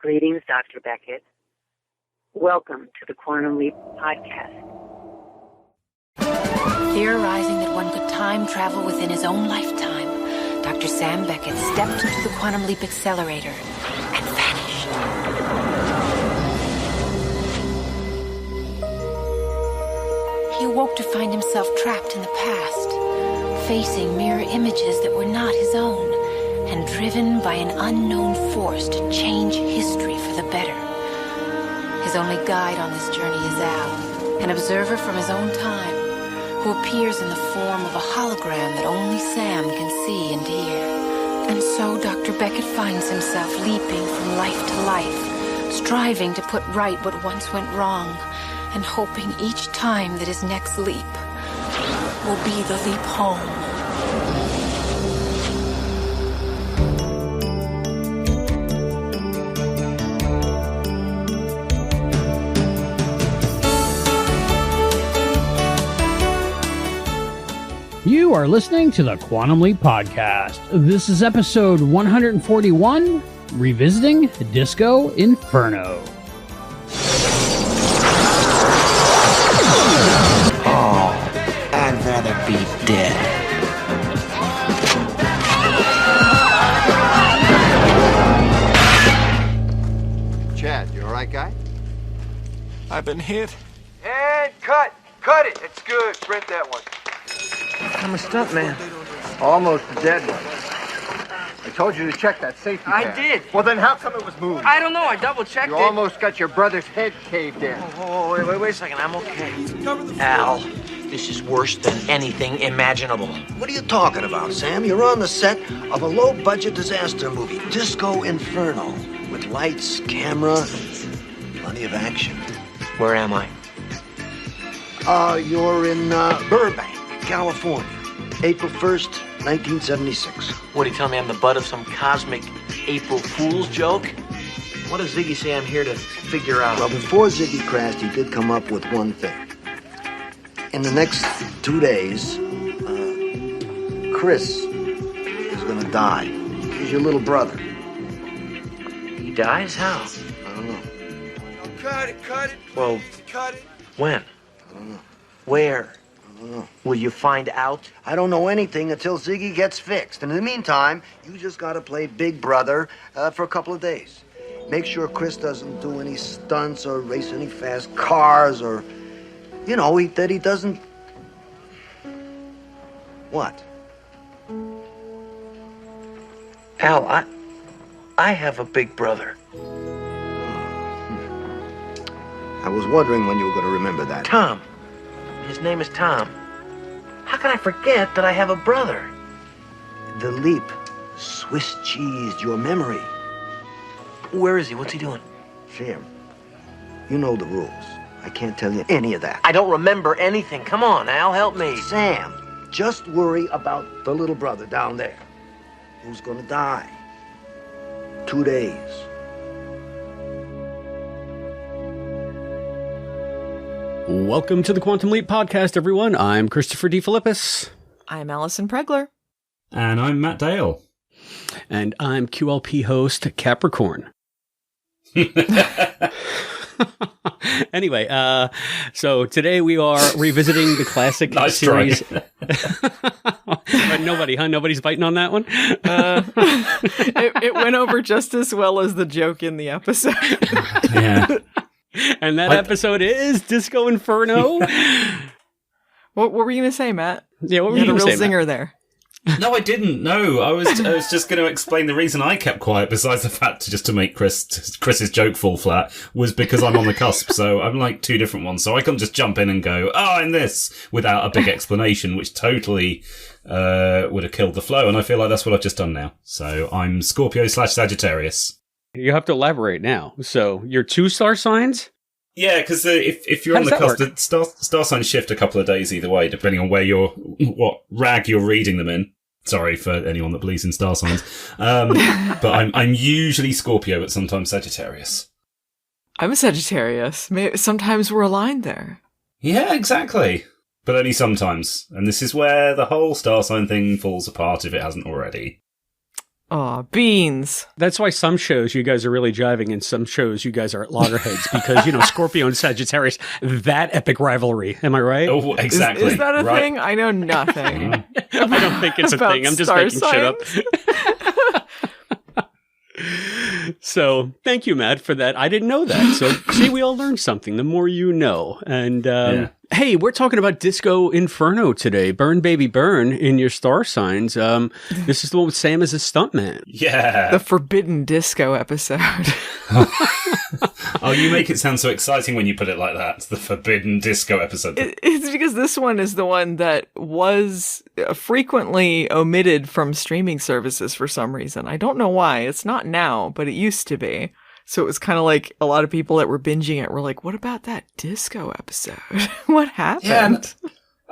Greetings, Dr. Beckett. Welcome to the Quantum Leap Podcast. Theorizing that one could time travel within his own lifetime, Dr. Sam Beckett stepped into the Quantum Leap Accelerator and vanished. He awoke to find himself trapped in the past, facing mirror images that were not his own, and driven by an unknown force to change history for the better. His only guide on this journey is Al, an observer from his own time, who appears in the form of a hologram that only Sam can see and hear. And so Dr. Beckett finds himself leaping from life to life, striving to put right what once went wrong, and hoping each time that his next leap will be the leap home. You are listening to the Quantum Leap Podcast. This is episode 141, Revisiting Disco Inferno. Oh, I'd rather be dead. Chad, you alright, guy? I've been hit. And cut! Cut it! It's good. Sprint that one. I'm a stuntman. Almost a dead one. I told you to check that safety I pad. did. Well, then how come it was moved? I don't know. I double-checked You it. almost got your brother's head caved in. Oh, wait a second. I'm okay. Al, this is worse than anything imaginable. What are you talking about, Sam? You're on the set of a low-budget disaster movie, Disco Inferno, with lights, camera, plenty of action. Where am I? You're in Burbank, California, April 1st, 1976. What, do you tell me I'm the butt of some cosmic April Fool's joke? What does Ziggy say I'm here to figure out? Well, before Ziggy crashed, he did come up with one thing. In the next 2 days, Chris is gonna die. He's your little brother. He dies? How? I don't know. Cut it! Well, Cut it! when? I don't know. Where? I don't know. Will you find out? I don't know anything until Ziggy gets fixed. And in the meantime, you just gotta play big brother for a couple of days. Make sure Chris doesn't do any stunts or race any fast cars or, you know, that he doesn't... What? Al, I have a big brother. I was wondering when you were going to remember that. Tom. His name is Tom. How can I forget that I have a brother? The leap Swiss cheesed your memory. Where is he? What's he doing? Sam, you know the rules. I can't tell you any of that. I don't remember anything. Come on, Al, help me. Sam, just worry about the little brother down there who's going to die. 2 days. Welcome to the Quantum Leap Podcast, everyone. I'm Christopher DeFilippis. I'm Allison Pregler. And I'm Matt Dale. And I'm QLP host Capricorn. Anyway, so today we are revisiting the classic nice series. Nobody, huh? Nobody's biting on that one? It went over just as well as the joke in the episode. Yeah. And that episode is Disco Inferno. What were you going to say, Matt? Yeah, what were you you had a going to real say, zinger Matt? there. No, I didn't. No, I was just going to explain the reason I kept quiet, besides the fact to make Chris's joke fall flat, was because I'm on the cusp. So I'm like two different ones. So I can just jump in and go, oh, I'm this, without a big explanation, which totally would have killed the flow. And I feel like that's what I've just done now. So I'm Scorpio/Sagittarius. You have to elaborate now. So you're 2 star signs? Yeah, because if you're on the cusp, the star signs shift a couple of days either way, depending on what rag you're reading them in. Sorry for anyone that believes in star signs. But I'm usually Scorpio, but sometimes Sagittarius. I'm a Sagittarius. Sometimes we're aligned there. Yeah, exactly. But only sometimes. And this is where the whole star sign thing falls apart if it hasn't already. Aw, beans. That's why some shows you guys are really jiving and some shows you guys are at loggerheads because, Scorpio and Sagittarius, that epic rivalry. Am I right? Oh, exactly. Is that a thing? I know nothing. I don't think it's a thing. I'm just making shit up. So thank you, Matt, for that. I didn't know that. So see, we all learned something. The more you know. And hey, we're talking about Disco Inferno today. Burn, baby, burn in your star signs. This is the one with Sam as a stuntman. Yeah. The Forbidden Disco episode. Oh, you make it sound so exciting when you put it like that. It's the Forbidden Disco episode. It's because this one is the one that was frequently omitted from streaming services for some reason. I don't know why. It's not now, but it used to be. So it was kind of like a lot of people that were binging it were like, what about that disco episode? What happened?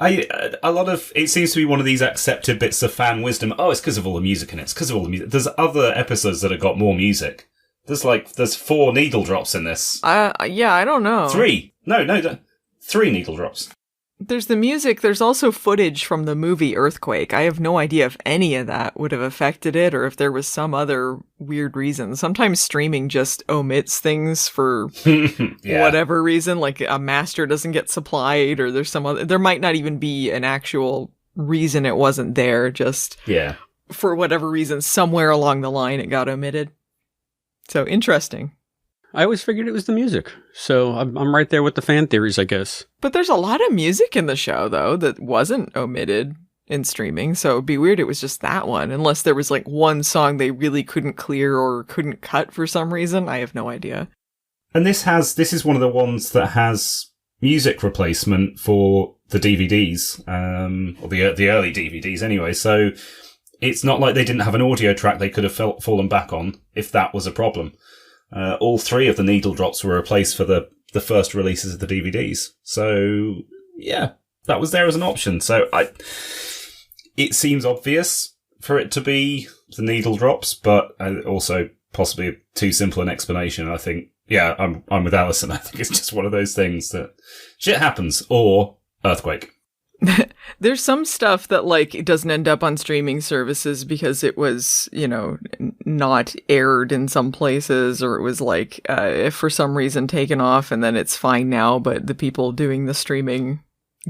Yeah, a lot of it seems to be one of these accepted bits of fan wisdom. Oh, it's because of all the music in it. It's because of all the music. There's other episodes that have got more music. There's 4 needle drops in this. Yeah, I don't know. 3. No, 3 needle drops. There's the music. There's also footage from the movie Earthquake. I have no idea if any of that would have affected it or if there was some other weird reason. Sometimes streaming just omits things for whatever reason, like a master doesn't get supplied or there's some other, there might not even be an actual reason it wasn't there. Just for whatever reason, somewhere along the line, it got omitted. So interesting. I always figured it was the music. So I'm right there with the fan theories, I guess. But there's a lot of music in the show, though, that wasn't omitted in streaming. So it'd be weird it was just that one. Unless there was like one song they really couldn't clear or couldn't cut for some reason. I have no idea. And this is one of the ones that has music replacement for the DVDs, or the early DVDs anyway. So it's not like they didn't have an audio track they could have fallen back on if that was a problem. All 3 of the needle drops were replaced for the first releases of the DVDs. So, yeah, that was there as an option. So it seems obvious for it to be the needle drops, but also possibly too simple an explanation. I think, yeah, I'm with Allison. I think it's just one of those things that shit happens, or earthquake. There's some stuff that like it doesn't end up on streaming services because it was, not aired in some places, or it was like for some reason taken off and then it's fine now, but the people doing the streaming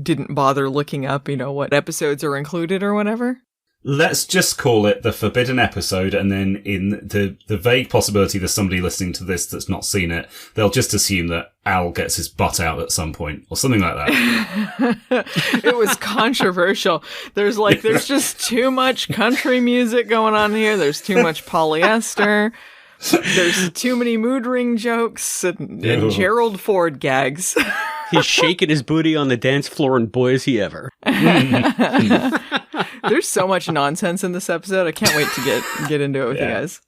didn't bother looking up, what episodes are included or whatever. Let's just call it the Forbidden episode, and then in the vague possibility there's somebody listening to this that's not seen it, they'll just assume that Al gets his butt out at some point, or something like that. It was controversial. There's just too much country music going on here. There's too much polyester. There's too many mood ring jokes and Gerald Ford gags. He's shaking his booty on the dance floor, and boy is he ever. There's so much nonsense in this episode. I can't wait to get into it with you guys.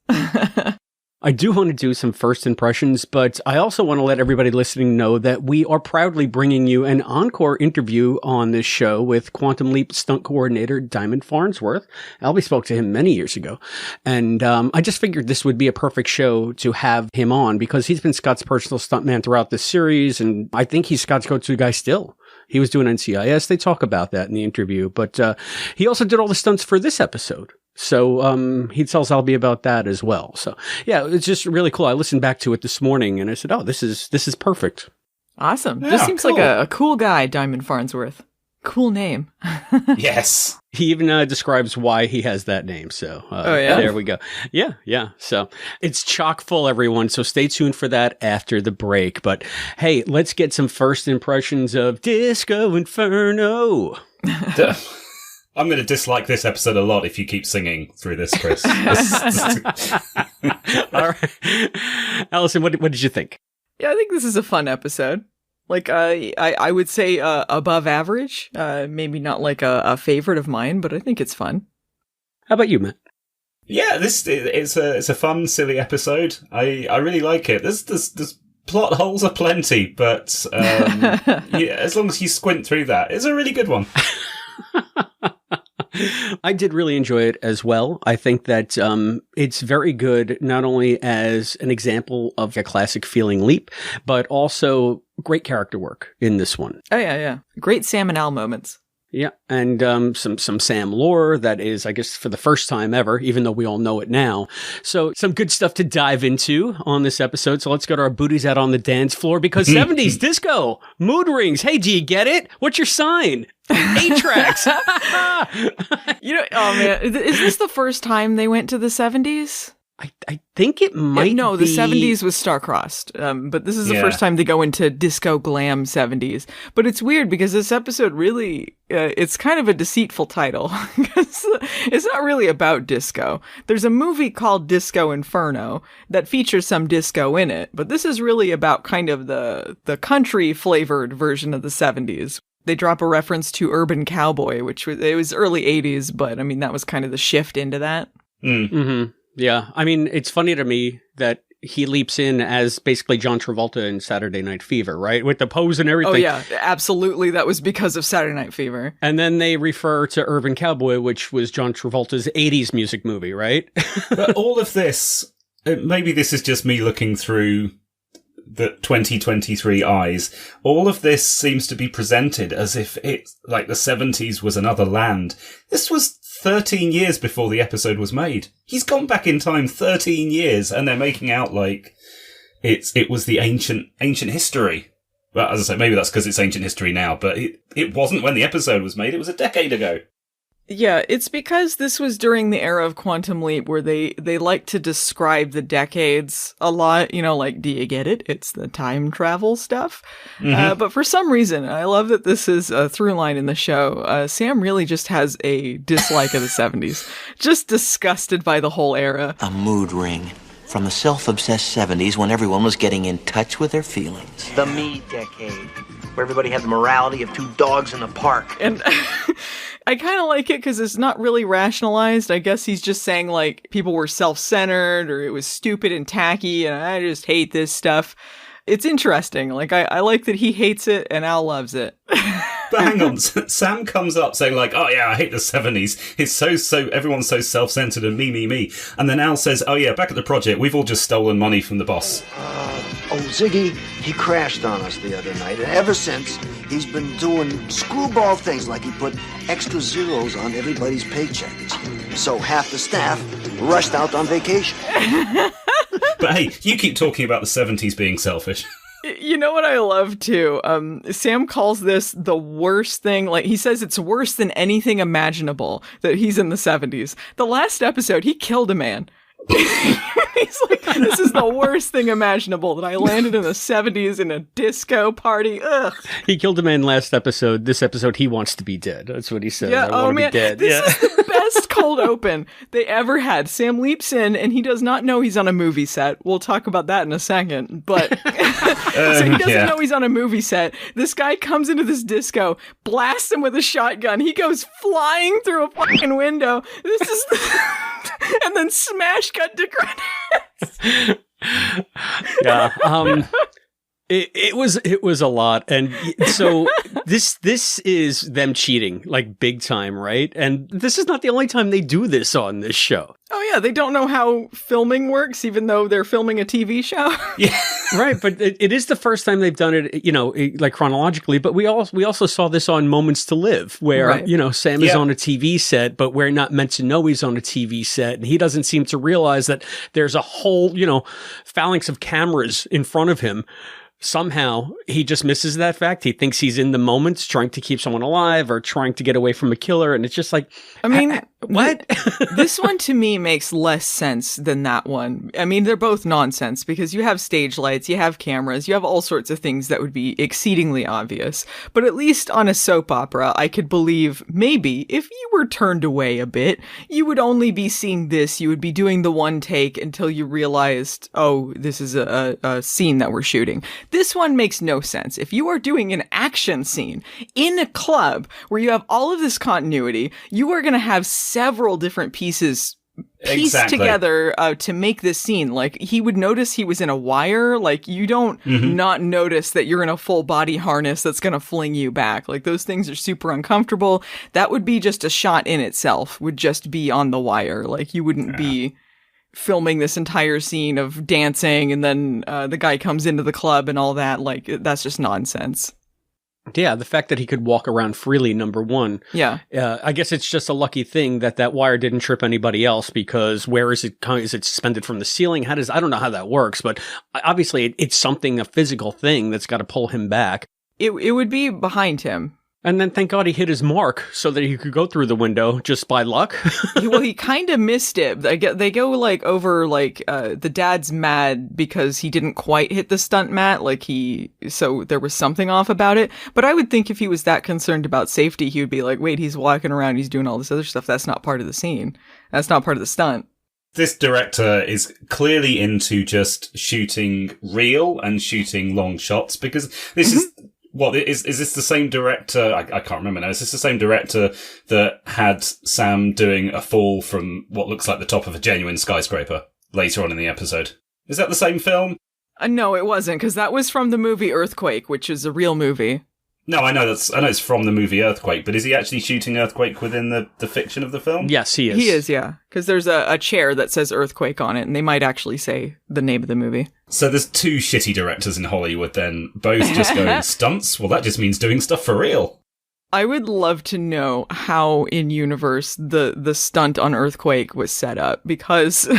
I do want to do some first impressions, but I also want to let everybody listening know that we are proudly bringing you an encore interview on this show with Quantum Leap stunt coordinator Diamond Farnsworth. Albie spoke to him many years ago, and I just figured this would be a perfect show to have him on because he's been Scott's personal stuntman throughout this series, and I think he's Scott's go-to guy still. He was doing NCIS. They talk about that in the interview, but he also did all the stunts for this episode. So he tells Albie about that as well. So yeah, it's just really cool. I listened back to it this morning and I said, oh, this is perfect. Awesome. Yeah, this seems like a cool guy, Diamond Farnsworth. Cool name. Yes. He even describes why he has that name. So there we go. Yeah. So it's chock full, everyone. So stay tuned for that after the break. But hey, let's get some first impressions of Disco Inferno. I'm going to dislike this episode a lot if you keep singing through this, Chris. All right. Allison, what did you think? Yeah, I think this is a fun episode. Like, I would say above average. Maybe not like a favorite of mine, but I think it's fun. How about you, Matt? Yeah, it's a fun, silly episode. I really like it. There's plot holes aplenty, but as long as you squint through that, it's a really good one. I did really enjoy it as well. I think that it's very good, not only as an example of a classic feeling leap, but also great character work in this one. Oh, yeah. Great Sam and Al moments. Yeah, and some Sam lore that is, I guess, for the first time ever, even though we all know it now. So some good stuff to dive into on this episode. So let's go to our booties out on the dance floor, because 70s disco, mood rings. Hey, do you get it? What's your sign? 8-tracks. Oh man, is this the first time they went to the 70s? I think it might No, be. the 70s was star-crossed, but this is the first time they go into disco glam 70s. But it's weird because this episode really, it's kind of a deceitful title. Because it's not really about disco. There's a movie called Disco Inferno that features some disco in it, but this is really about kind of the country-flavored version of the 70s. They drop a reference to Urban Cowboy, it was early 80s, but I mean, that was kind of the shift into that. Mm-hmm. Yeah, I mean, it's funny to me that he leaps in as basically John Travolta in Saturday Night Fever, right? With the pose and everything. Oh, yeah, absolutely. That was because of Saturday Night Fever. And then they refer to Urban Cowboy, which was John Travolta's 80s music movie, right? But all of this, maybe this is just me looking through the 2023 eyes. All of this seems to be presented as if it's like the 70s was another land. This was 13 years before the episode was made. He's gone back in time 13 years, and they're making out like it was the ancient history. Well, as I say, maybe that's because it's ancient history now, but it wasn't when the episode was made. It was a decade ago. Yeah, it's because this was during the era of Quantum Leap where they like to describe the decades a lot, like, do you get it? It's the time travel stuff. Mm-hmm. But for some reason, I love that this is a through line in the show. Sam really just has a dislike of the 70s. Just disgusted by the whole era. A mood ring from the self-obsessed 70s when everyone was getting in touch with their feelings. The me decade, where everybody had the morality of 2 dogs in the park. And I kind of like it because it's not really rationalized. I guess he's just saying, like, people were self-centered or it was stupid and tacky and I just hate this stuff. It's interesting. Like, I like that he hates it and Al loves it. But hang on, Sam comes up saying like, oh yeah, I hate the 70s. It's so everyone's so self-centered and me. And then Al says, oh yeah, back at the project, we've all just stolen money from the boss. Ziggy, he crashed on us the other night, and ever since, he's been doing screwball things like he put extra zeros on everybody's paychecks. So half the staff rushed out on vacation. But hey, you keep talking about the 70s being selfish. You know what I love too? Sam calls this the worst thing. Like, he says it's worse than anything imaginable that he's in the 70s. The last episode, he killed a man. He's like, this is the worst thing imaginable that I landed in the 70s in a disco party. Ugh. He killed a man last episode. This episode, he wants to be dead. That's what he said. Yeah, I want to be dead. This is the best cold open they ever had. Sam leaps in and he does not know he's on a movie set. We'll talk about that in a second. But so he doesn't know he's on a movie set. This guy comes into this disco, blasts him with a shotgun. He goes flying through a fucking window. This is and then smash cut to credits. Yeah. It was a lot. And so this is them cheating, like, big time, right? And this is not the only time they do this on this show. Oh yeah, they don't know how filming works, even though they're filming a TV show. Yeah, right. But it is the first time they've done it, like, chronologically. But we also saw this on Moments to Live, where, right. Sam is on a TV set, but we're not meant to know he's on a TV set. And he doesn't seem to realize that there's a whole, phalanx of cameras in front of him. Somehow he just misses that fact. He thinks he's in the moment trying to keep someone alive or trying to get away from a killer. And it's just like, I mean, what? This one to me makes less sense than that one. I mean, they're both nonsense because you have stage lights, you have cameras, you have all sorts of things that would be exceedingly obvious. But at least on a soap opera, I could believe maybe if you were turned away a bit, you would only be seeing this. You would be doing the one take until you realized, oh, this is a scene that we're shooting. This one makes no sense. If you are doing an action scene in a club where you have all of this continuity, you are going to have several different pieces pieced together to make this scene. Like, he would notice he was in a wire. Like, you don't not notice that you're in a full body harness that's going to fling you back. Like, those things are super uncomfortable. That would be just a shot in itself, would just be on the wire. Like, you wouldn't be filming this entire scene of dancing and then the guy comes into the club and all that. Like, that's just nonsense. Yeah, the fact that he could walk around freely, number one. Yeah. I guess it's just a lucky thing that wire didn't trip anybody else, because where is it? Is it suspended from the ceiling? I don't know how that works, but obviously it's something, a physical thing that's got to pull him back. It would be behind him. And then thank God he hit his mark so that he could go through the window just by luck. Well, he kind of missed it. They go like over like the dad's mad because he didn't quite hit the stunt mat. So there was something off about it. But I would think if he was that concerned about safety, he would be like, wait, he's walking around, he's doing all this other stuff. That's not part of the scene. That's not part of the stunt. This director is clearly into just shooting real and shooting long shots, because this is... What, is this the same director? I can't remember now. Is this the same director that had Sam doing a fall from what looks like the top of a genuine skyscraper later on in the episode? Is that the same film? No, it wasn't, because that was from the movie Earthquake, which is a real movie. No, I know it's from the movie Earthquake, but is he actually shooting Earthquake within the fiction of the film? Yes, he is. He is, yeah. Because there's a chair that says Earthquake on it, and they might actually say the name of the movie. So there's two shitty directors in Hollywood then, both just going stunts? Well, that just means doing stuff for real. I would love to know how in universe the stunt on Earthquake was set up, because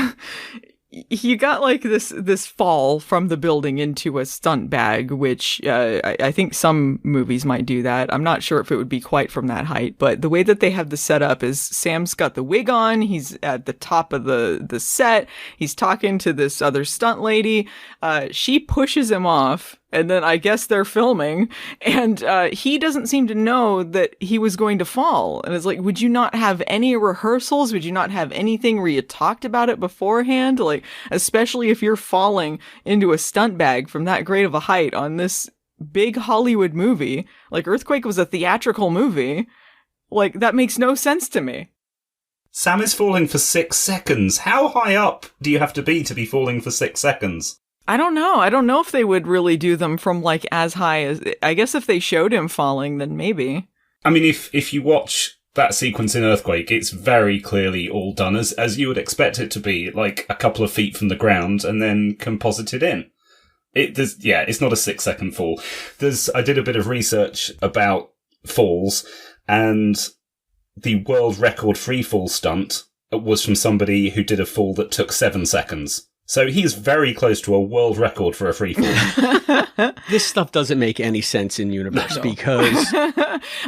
you got like this fall from the building into a stunt bag, which I think some movies might do that. I'm not sure if it would be quite from that height, but the way that they have the setup is Sam's got the wig on. He's at the top of the set. He's talking to this other stunt lady. She pushes him off. And then I guess they're filming, and he doesn't seem to know that he was going to fall. And it's like, would you not have any rehearsals? Would you not have anything where you talked about it beforehand? Like, especially if you're falling into a stunt bag from that great of a height on this big Hollywood movie. Like, Earthquake was a theatrical movie. Like, that makes no sense to me. Sam is falling for 6 seconds. How high up do you have to be falling for 6 seconds? I don't know. I don't know if they would really do them from like as high as, I guess if they showed him falling, then maybe. I mean, if you watch that sequence in Earthquake, it's very clearly all done as you would expect it to be, like a couple of feet from the ground and then composited in. It's not a 6 second fall. I did a bit of research about falls, and the world record free fall stunt was from somebody who did a fall that took 7 seconds. So he's very close to a world record for a free fall. This stuff doesn't make any sense in universe because...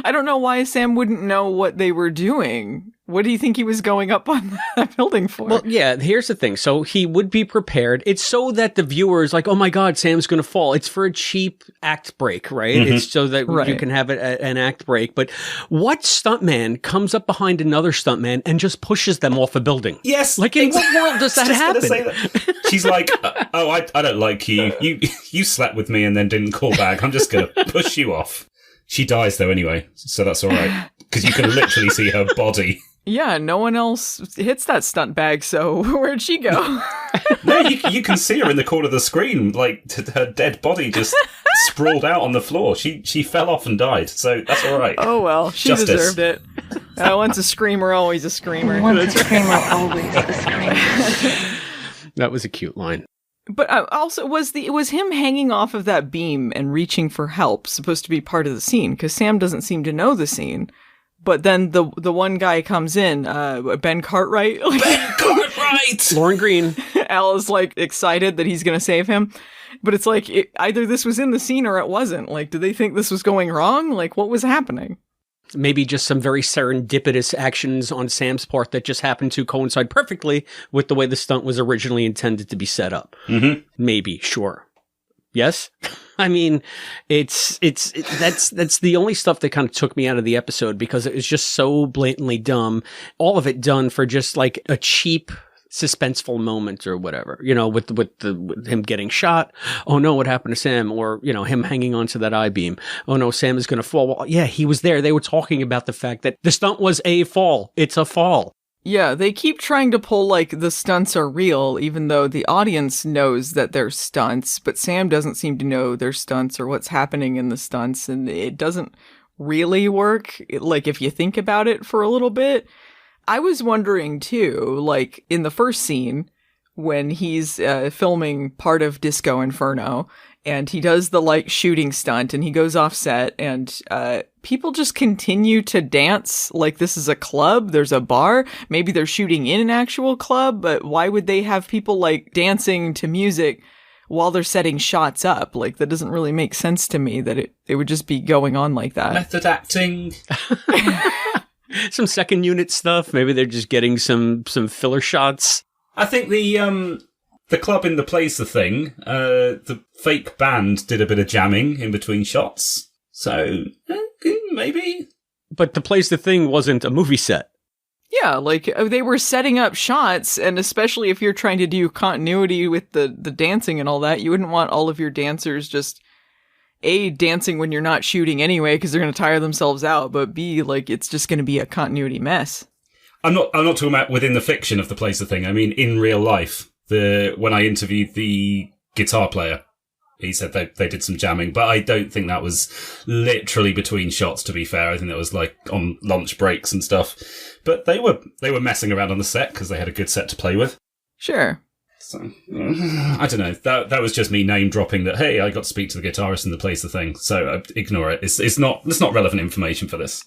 I don't know why Sam wouldn't know what they were doing. What do you think he was going up on that building for? Well, yeah, here's the thing. So he would be prepared. It's so that the viewer is like, oh my God, Sam's going to fall. It's for a cheap act break, right? Mm-hmm. It's so that you can have an act break. But what stuntman comes up behind another stuntman and just pushes them off a building? Yes. Like, in what world does that happen? That. She's like, I don't like you. You slept with me and then didn't call back. I'm just going to push you off. She dies though anyway, so that's all right. Because you can literally see her body. Yeah, no one else hits that stunt bag, so where'd she go? No, you can see her in the corner of the screen, like her dead body just sprawled out on the floor. She fell off and died, so that's all right. Oh well, she deserved it. Once a screamer, always a screamer. Once a screamer, always a screamer. That was a cute line. But also, was him hanging off of that beam and reaching for help supposed to be part of the scene? Because Sam doesn't seem to know the scene. But then the one guy comes in, Ben Cartwright. Ben Cartwright! Lauren Green. Al is like excited that he's going to save him. But it's like, either this was in the scene or it wasn't. Like, did they think this was going wrong? Like, what was happening? Maybe just some very serendipitous actions on Sam's part that just happened to coincide perfectly with the way the stunt was originally intended to be set up. Mm-hmm. Maybe, sure. Yes? I mean, that's the only stuff that kind of took me out of the episode because it was just so blatantly dumb. All of it done for just like a cheap, suspenseful moment or whatever, with him getting shot. Oh no, what happened to Sam? Or, him hanging onto that I-beam. Oh no, Sam is going to fall. Well, yeah, he was there. They were talking about the fact that the stunt was a fall. It's a fall. Yeah, they keep trying to pull like the stunts are real, even though the audience knows that they're stunts, but Sam doesn't seem to know they're stunts or what's happening in the stunts, and it doesn't really work, like if you think about it for a little bit. I was wondering too, like in the first scene, when he's filming part of Disco Inferno, and he does the like shooting stunt, and he goes off set, and people just continue to dance like this is a club. There's a bar. Maybe they're shooting in an actual club, but why would they have people like dancing to music while they're setting shots up? Like, that doesn't really make sense to me that it would just be going on like that. Method acting. Some second unit stuff. Maybe they're just getting some filler shots. I think the club in the Plays the Thing, the fake band did a bit of jamming in between shots. So, maybe. But the Plays the Thing wasn't a movie set. Yeah, like, they were setting up shots, and especially if you're trying to do continuity with the dancing and all that, you wouldn't want all of your dancers just, A, dancing when you're not shooting anyway, because they're going to tire themselves out, but B, like, it's just going to be a continuity mess. I'm not talking about within the fiction of the Plays the Thing. I mean, in real life, when I interviewed the guitar player, he said they did some jamming, but I don't think that was literally between shots, to be fair. I think that was like on lunch breaks and stuff. But they were messing around on the set because they had a good set to play with. Sure. So, I don't know. That was just me name dropping that, hey, I got to speak to the guitarist and the Plays the Thing. So ignore it. It's not relevant information for this.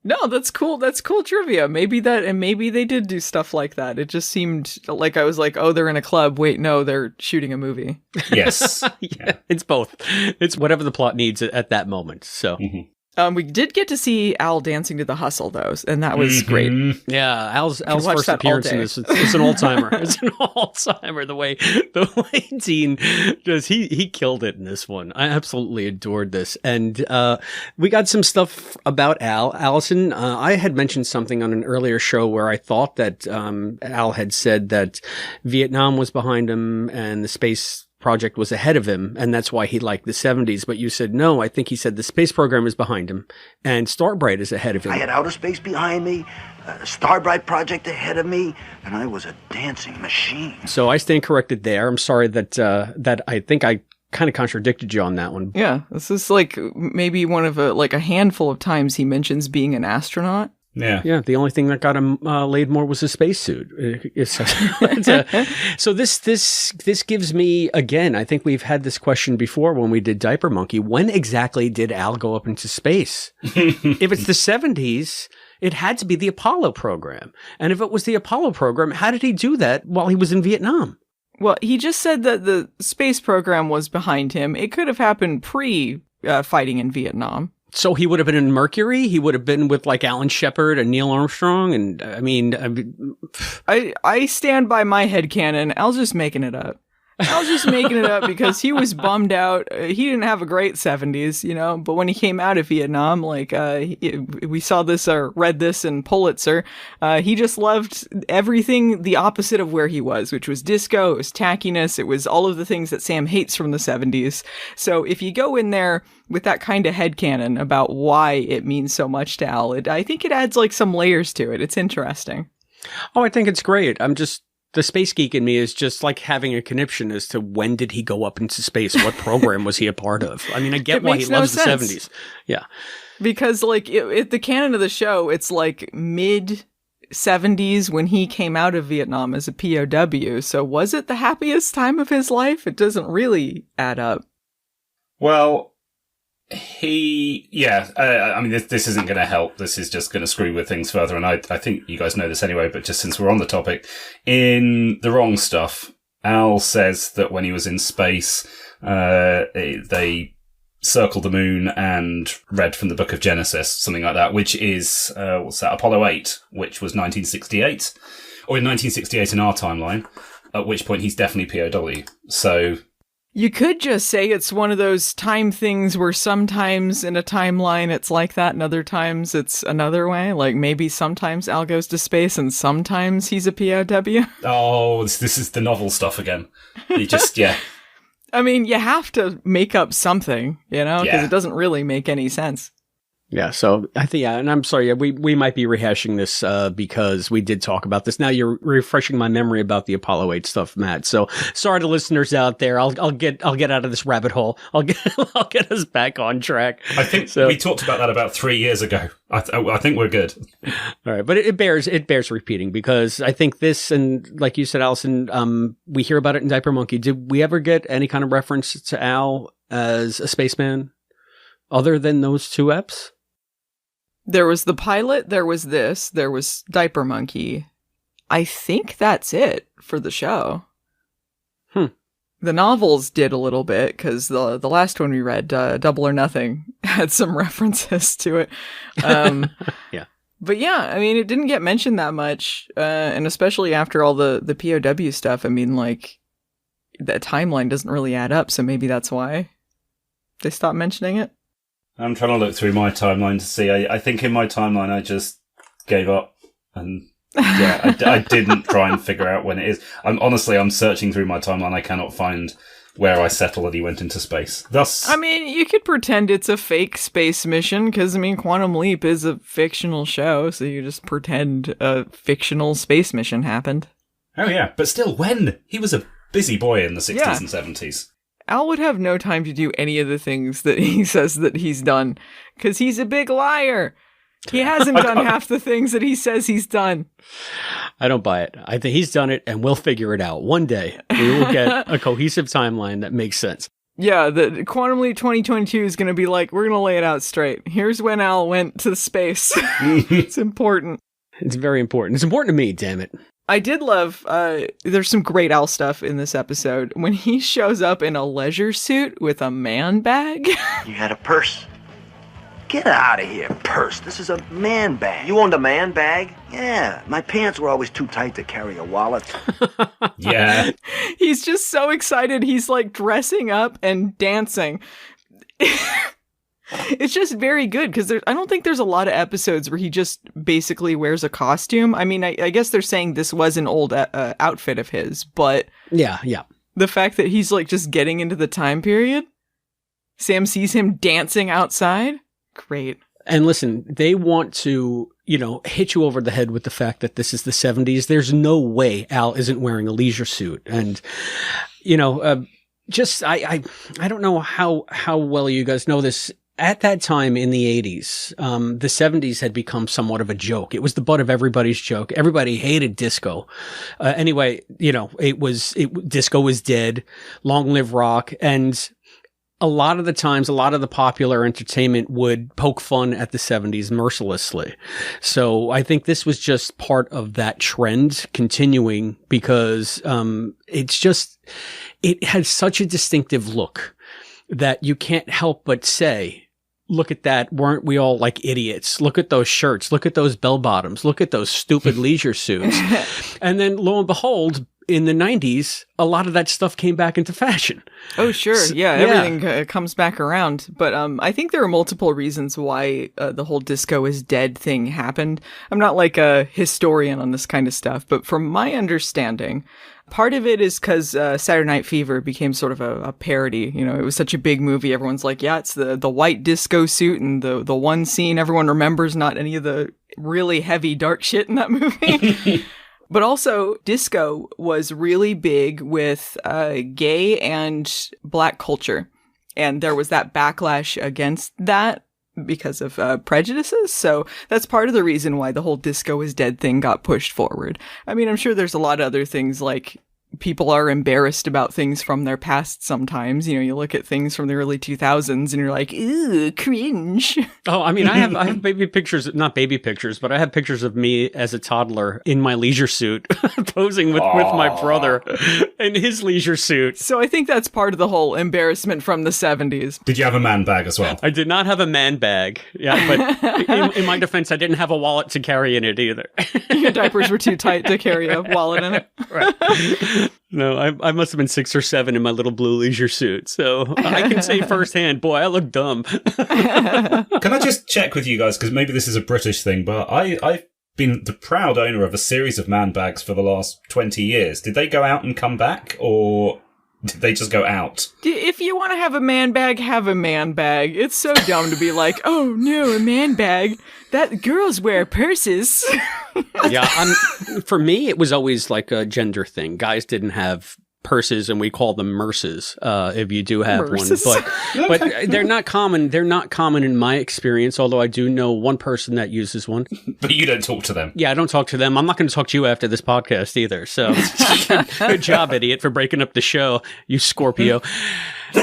No, that's cool. That's cool trivia. Maybe they did do stuff like that. It just seemed like I was like, oh, they're in a club. Wait, no, they're shooting a movie. Yes. Yeah, it's both. It's whatever the plot needs at that moment. So. Mm-hmm. We did get to see Al dancing to the Hustle, though, and that was great. Yeah, Al's first appearance in this, it's an old-timer. It's an old-timer, the way Dean does. He killed it in this one. I absolutely adored this. And we got some stuff about Al. Allison, I had mentioned something on an earlier show where I thought that Al had said that Vietnam was behind him and the space project was ahead of him, and that's why he liked the 70s. But you said, no, I think he said the space program is behind him, and Starbright is ahead of him. I had outer space behind me, a Starbright project ahead of me, and I was a dancing machine. So I stand corrected there. I'm sorry that I think I kind of contradicted you on that one. Yeah, this is like maybe one of a handful of times he mentions being an astronaut. Yeah. The only thing that got him laid more was a spacesuit. So this gives me, again, I think we've had this question before when we did Diaper Monkey. When exactly did Al go up into space? If it's the 70s, it had to be the Apollo program. And if it was the Apollo program, how did he do that while he was in Vietnam? Well, he just said that the space program was behind him. It could have happened pre-fighting in Vietnam. So he would have been in Mercury. He would have been with like Alan Shepard and Neil Armstrong. And I stand by my headcanon. Al's just making it up. Al's just making it up because he was bummed out. He didn't have a great 70s, but when he came out of Vietnam, we saw this or read this in Pulitzer, he just loved everything the opposite of where he was, which was disco, it was tackiness, it was all of the things that Sam hates from the 70s. So if you go in there with that kind of headcanon about why it means so much to Al, I think it adds like some layers to it. It's interesting. Oh, I think it's great. The space geek in me is just like having a conniption as to when did he go up into space? What program was he a part of? I mean, I get why he loves the 70s. Yeah. Because the canon of the show, it's like mid 70s when he came out of Vietnam as a POW. So was it the happiest time of his life? It doesn't really add up. Well, this isn't going to help. This is just going to screw with things further. And I think you guys know this anyway, but just since we're on the topic, in The Wrong Stuff, Al says that when he was in space, they circled the moon and read from the Book of Genesis, something like that, which is, Apollo 8, which was 1968, or in 1968 in our timeline, at which point he's definitely POW. So you could just say it's one of those time things where sometimes in a timeline it's like that and other times it's another way. Like maybe sometimes Al goes to space and sometimes he's a POW. Oh, this is the novel stuff again. You just, yeah. I mean, you have to make up something, because it doesn't really make any sense. Yeah, so I think, and I'm sorry, we might be rehashing this because we did talk about this. Now you're refreshing my memory about the Apollo 8 stuff, Matt. So sorry to listeners out there. I'll get out of this rabbit hole. I'll get us back on track. I think we talked about that about 3 years ago. I think we're good. All right, but it bears repeating because I think this, and like you said, Allison, we hear about it in Diaper Monkey. Did we ever get any kind of reference to Al as a spaceman other than those two eps? There was the pilot, there was this, there was Diaper Monkey. I think that's it for the show. The novels did a little bit, because the last one we read, Double or Nothing, had some references to it. Yeah. But yeah, I mean, it didn't get mentioned that much, and especially after all the POW stuff, I mean, like, the timeline doesn't really add up, so maybe that's why they stopped mentioning it. I'm trying to look through my timeline to see. I think in my timeline I just gave up, and yeah, I didn't try and figure out when it is. I'm searching through my timeline. I cannot find where I settle that he went into space. Thus, I mean, you could pretend it's a fake space mission, because I mean, Quantum Leap is a fictional show, so you just pretend a fictional space mission happened. Oh yeah, but still, when? He was a busy boy in the 60s and 70s. Al would have no time to do any of the things that he says that he's done, because he's a big liar. He hasn't done half the things that he says he's done. I don't buy it. I think he's done it, and we'll figure it out. One day, we will get a cohesive timeline that makes sense. Yeah, the Quantum Leap 2022 is going to be like, we're going to lay it out straight. Here's when Al went to space. It's important. It's very important. It's important to me, damn it. I did love, there's some great Al stuff in this episode. When he shows up in a leisure suit with a man bag. You had a purse. Get out of here, purse. This is a man bag. You owned a man bag? Yeah. My pants were always too tight to carry a wallet. Yeah. He's just so excited. He's like dressing up and dancing. It's just very good because I don't think there's a lot of episodes where he just basically wears a costume. I mean, I guess they're saying this was an old outfit of his, but yeah. The fact that he's like just getting into the time period, Sam sees him dancing outside. Great. And listen, they want to, hit you over the head with the fact that this is the 70s. There's no way Al isn't wearing a leisure suit. And, I don't know how well you guys know this. At that time in the 80s, the 70s had become somewhat of a joke. It was the butt of everybody's joke. Everybody hated disco. Anyway, disco was dead. Long live rock. And a lot of the times, a lot of the popular entertainment would poke fun at the 70s mercilessly. So I think this was just part of that trend continuing because it had such a distinctive look that you can't help but say, look at that. Weren't we all like idiots? Look at those shirts. Look at those bell bottoms. Look at those stupid leisure suits. And then lo and behold, in the 90s, a lot of that stuff came back into fashion. Oh, sure. Yeah, everything comes back around. But I think there are multiple reasons why the whole disco is dead thing happened. I'm not like a historian on this kind of stuff, but from my understanding, part of it is because Saturday Night Fever became sort of a parody. It was such a big movie. Everyone's like, yeah, it's the white disco suit and the one scene everyone remembers, not any of the really heavy dark shit in that movie. But also, disco was really big with gay and black culture. And there was that backlash against that because of prejudices. So that's part of the reason why the whole disco is dead thing got pushed forward. I mean, I'm sure there's a lot of other things like people are embarrassed about things from their past sometimes. You look at things from the early 2000s and you're like, ooh, cringe. Oh, I mean, I have baby pictures, not baby pictures, but I have pictures of me as a toddler in my leisure suit posing with my brother in his leisure suit. So I think that's part of the whole embarrassment from the 70s. Did you have a man bag as well? I did not have a man bag. Yeah, but in my defense, I didn't have a wallet to carry in it either. Your diapers were too tight to carry a wallet in it. Right. No, I must have been 6 or 7 in my little blue leisure suit. So I can say firsthand, boy, I look dumb. Can I just check with you guys, because maybe this is a British thing, but I've been the proud owner of a series of man bags for the last 20 years. Did they go out and come back, or did they just go out? If you want to have a man bag, have a man bag. It's so dumb to be like, oh no, a man bag. That girls wear purses. Yeah, for me, it was always like a gender thing. Guys didn't have purses, and we call them merces if you do have Merces. one. But they're not common. They're not common in my experience, although I do know one person that uses one. But you don't talk to them. Yeah, I don't talk to them. I'm not going to talk to you after this podcast either. So good job, idiot, for breaking up the show, you Scorpio.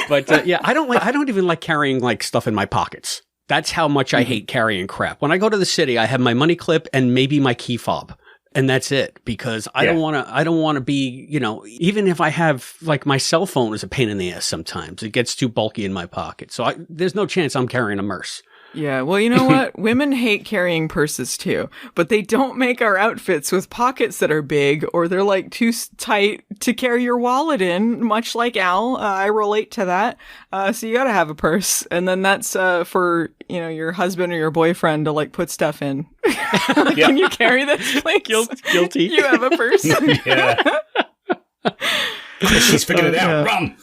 But yeah, I don't even like carrying like stuff in my pockets. That's how much I hate carrying crap. When I go to the city, I have my money clip and maybe my key fob. And that's it, because I don't want to be, even if I have, like, my cell phone is a pain in the ass sometimes. It gets too bulky in my pocket. So there's no chance I'm carrying a Merce. Yeah, well, you know what? Women hate carrying purses too, but they don't make our outfits with pockets that are big, or they're like too tight to carry your wallet in, much like Al. I relate to that. So you gotta have a purse, and then that's for, your husband or your boyfriend to like put stuff in. Like, can you carry this, please? Guilty. You have a purse. Yeah. She's figured it out. Run!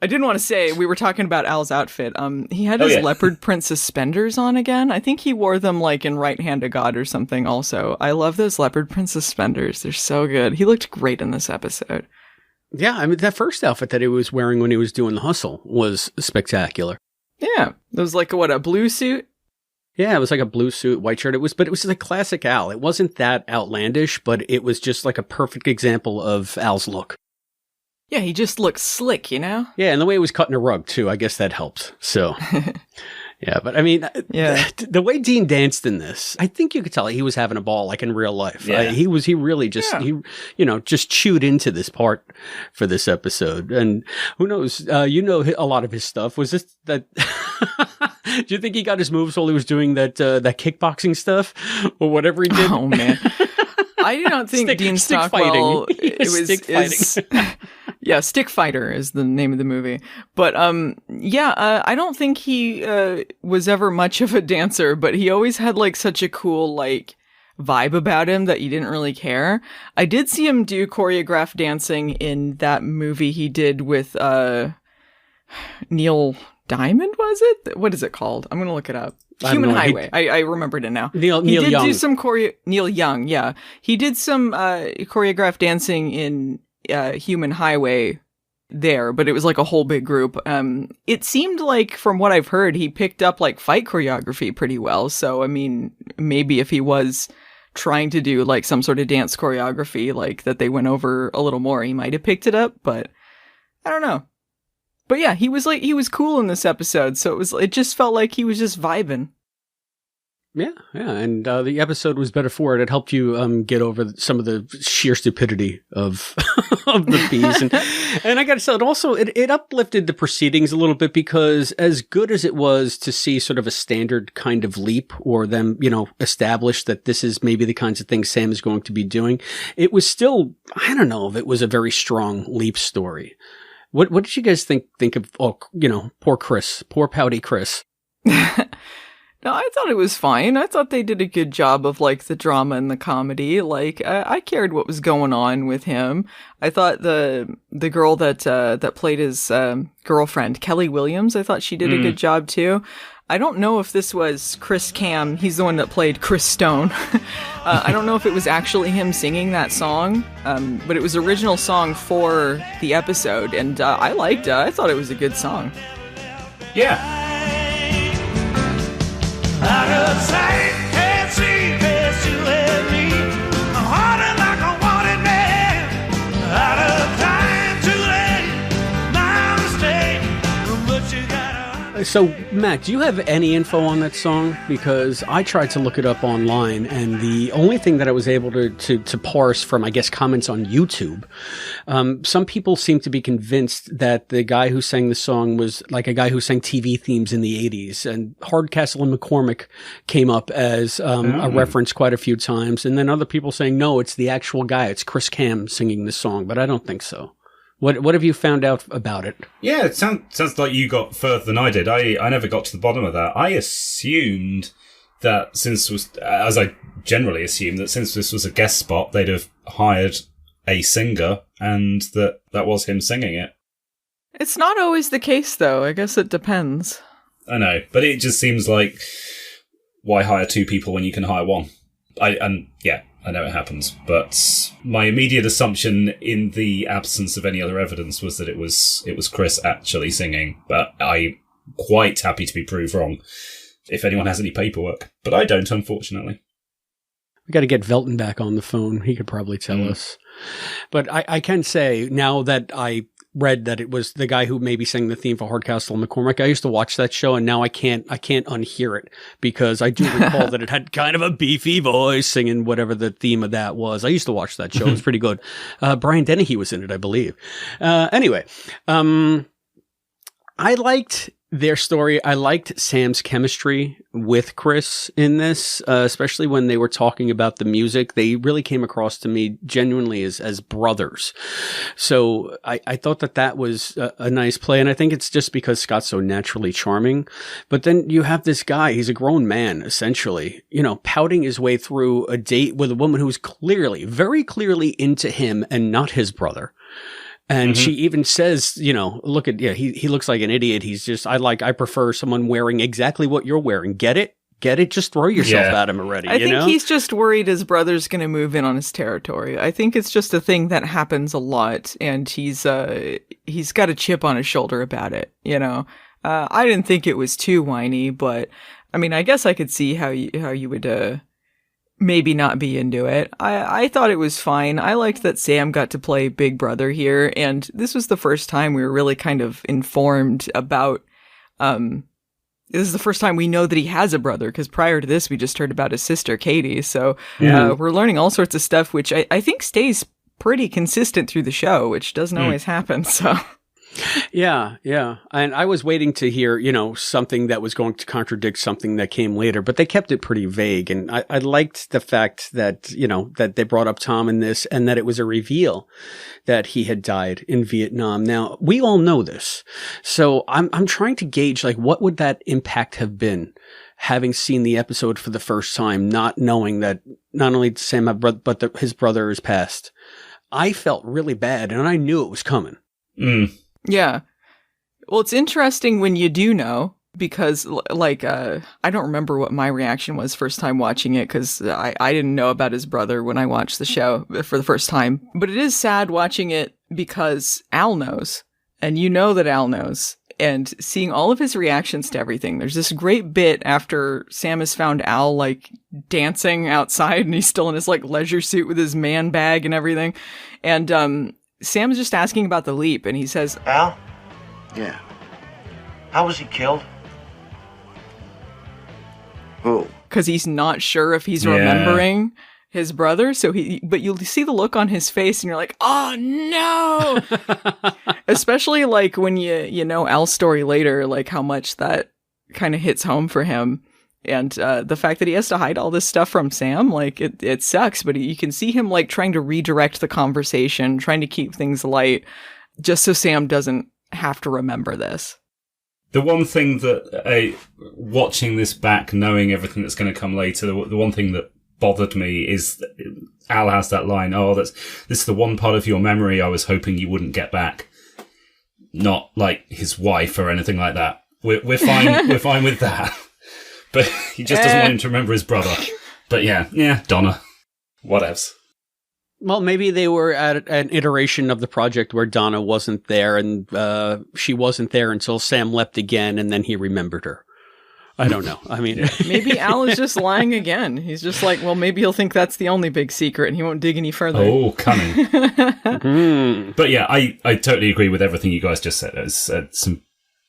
I didn't want to say, we were talking about Al's outfit. He had his leopard print suspenders on again. I think he wore them like in Right Hand of God or something also. I love those leopard print suspenders. They're so good. He looked great in this episode. Yeah, I mean, that first outfit that he was wearing when he was doing the hustle was spectacular. Yeah. It was like, a blue suit? Yeah, it was like a blue suit, white shirt. It was like classic Al. It wasn't that outlandish, but it was just like a perfect example of Al's look. Yeah, he just looks slick, Yeah, and the way he was cutting a rug, too, I guess that helped. So, yeah, but I mean, the way Dean danced in this, I think you could tell he was having a ball, like in real life. Yeah. He really just, just chewed into this part for this episode. And who knows, a lot of his stuff. Was this that... Do you think he got his moves while he was doing that kickboxing stuff or whatever he did? Oh, man. I don't think Dean Stockwell... Stick fighting. Yeah, Stick Fighter is the name of the movie. But, I don't think he was ever much of a dancer, but he always had, like, such a cool, like, vibe about him that you didn't really care. I did see him do choreographed dancing in that movie he did with Neil Diamond, was it? What is it called? I'm going to look it up. Human Highway. I remembered it now. Neil did Young. Do some Neil Young, yeah. He did some choreographed dancing in Human Highway there, but it was like a whole big group. It seemed like, from what I've heard, he picked up like fight choreography pretty well. So, I mean, maybe if he was trying to do like some sort of dance choreography, like that they went over a little more, he might have picked it up, but I don't know. But yeah, he was cool in this episode, so it just felt like he was just vibing. Yeah, and the episode was better for it. It helped you get over some of the sheer stupidity of of the bees, and I got to say, it uplifted the proceedings a little bit, because as good as it was to see sort of a standard kind of leap, or them, establish that this is maybe the kinds of things Sam is going to be doing, it was still, I don't know if it was a very strong leap story. What did you guys think of, poor Chris, poor pouty Chris? No, I thought it was fine. I thought they did a good job of like the drama and the comedy. Like I cared what was going on with him. I thought the girl that played his girlfriend, Kelly Williams, I thought she did a good job too. I don't know if this was Chris Cam. He's the one that played Chris Stone. I don't know if it was actually him singing that song, but it was original song for the episode, and I liked it. I thought it was a good song. Yeah. Out of sight, can't see, best you let me. I'm harding like a wanted man. Out of time, too late, my mistake. But you gotta. So, Matt, do you have any info on that song? Because I tried to look it up online, and the only thing that I was able to parse from, I guess, comments on YouTube, some people seem to be convinced that the guy who sang the song was like a guy who sang TV themes in the 80s, and Hardcastle and McCormick came up as a reference quite a few times, and then other people saying, no, it's the actual guy, it's Chris Cam singing the song, but I don't think so. What have you found out about it? Yeah, it sounds like you got further than I did. I never got to the bottom of that. I assumed that as I generally assume, that since this was a guest spot, they'd have hired a singer and that was him singing it. It's not always the case, though. I guess it depends. I know, but it just seems like, why hire 2 people when you can hire 1? I know it happens, but my immediate assumption in the absence of any other evidence was that it was Chris actually singing, but I'm quite happy to be proved wrong if anyone has any paperwork, but I don't, unfortunately. We got to get Velton back on the phone. He could probably tell us. But I can say, now that I read that it was the guy who maybe sang the theme for Hardcastle and McCormick, I used to watch that show, and now I can't unhear it, because I do recall that it had kind of a beefy voice singing whatever the theme of that was. I used to watch that show. It was pretty good. Brian Dennehy was in it, I believe. Anyway, I liked their story. I liked Sam's chemistry with Chris in this, especially when they were talking about the music. They really came across to me genuinely as brothers. So I thought that was a nice play. And I think it's just because Scott's so naturally charming. But then you have this guy, he's a grown man, essentially, pouting his way through a date with a woman who's clearly, very clearly into him and not his brother. And she even says, look at, he looks like an idiot. He's just, I prefer someone wearing exactly what you're wearing. Get it? Just throw yourself at him already. I think he's just worried his brother's going to move in on his territory. I think it's just a thing that happens a lot, and he's got a chip on his shoulder about it. I didn't think it was too whiny, but I mean, I guess I could see how you would maybe not be into it. I thought it was fine. I liked that Sam got to play Big Brother here, and this was the first time we were really kind of informed about, this is the first time we know that he has a brother, because prior to this, we just heard about his sister, Katie. So we're learning all sorts of stuff, which I think stays pretty consistent through the show, which doesn't always happen, so... Yeah. And I was waiting to hear, something that was going to contradict something that came later, but they kept it pretty vague. And I liked the fact that, that they brought up Tom in this, and that it was a reveal that he had died in Vietnam. Now, we all know this. So I'm trying to gauge, what would that impact have been, having seen the episode for the first time, not knowing that not only Sam had brother, but his brother is passed. I felt really bad, and I knew it was coming. Yeah. Well, it's interesting when you do know, because I don't remember what my reaction was first time watching it, because I didn't know about his brother when I watched the show for the first time. But it is sad watching it because Al knows, and that Al knows, and seeing all of his reactions to everything. There's this great bit after Sam has found Al dancing outside, and he's still in his leisure suit with his man bag and everything. And Sam's just asking about the leap, and he says, Al? Yeah. How was he killed? Who? Because he's not sure if he's remembering his brother. But you'll see the look on his face, and you're like, oh no! Especially when you know Al's story later, how much that kind of hits home for him. And the fact that he has to hide all this stuff from Sam, it sucks, but you can see him trying to redirect the conversation, trying to keep things light, just so Sam doesn't have to remember this. The one thing that, watching this back, knowing everything that's going to come later, the one thing that bothered me is that Al has that line, this is the one part of your memory I was hoping you wouldn't get back. Not his wife or anything like that. We're fine. We're fine with that. But he just doesn't want him to remember his brother. But yeah, Donna. Whatevs. Well, maybe they were at an iteration of the project where Donna wasn't there, and she wasn't there until Sam left again, and then he remembered her. I don't know. I mean... Maybe Al is just lying again. He's just maybe he'll think that's the only big secret, and he won't dig any further. Oh, cunning. But yeah, I totally agree with everything you guys just said. There's some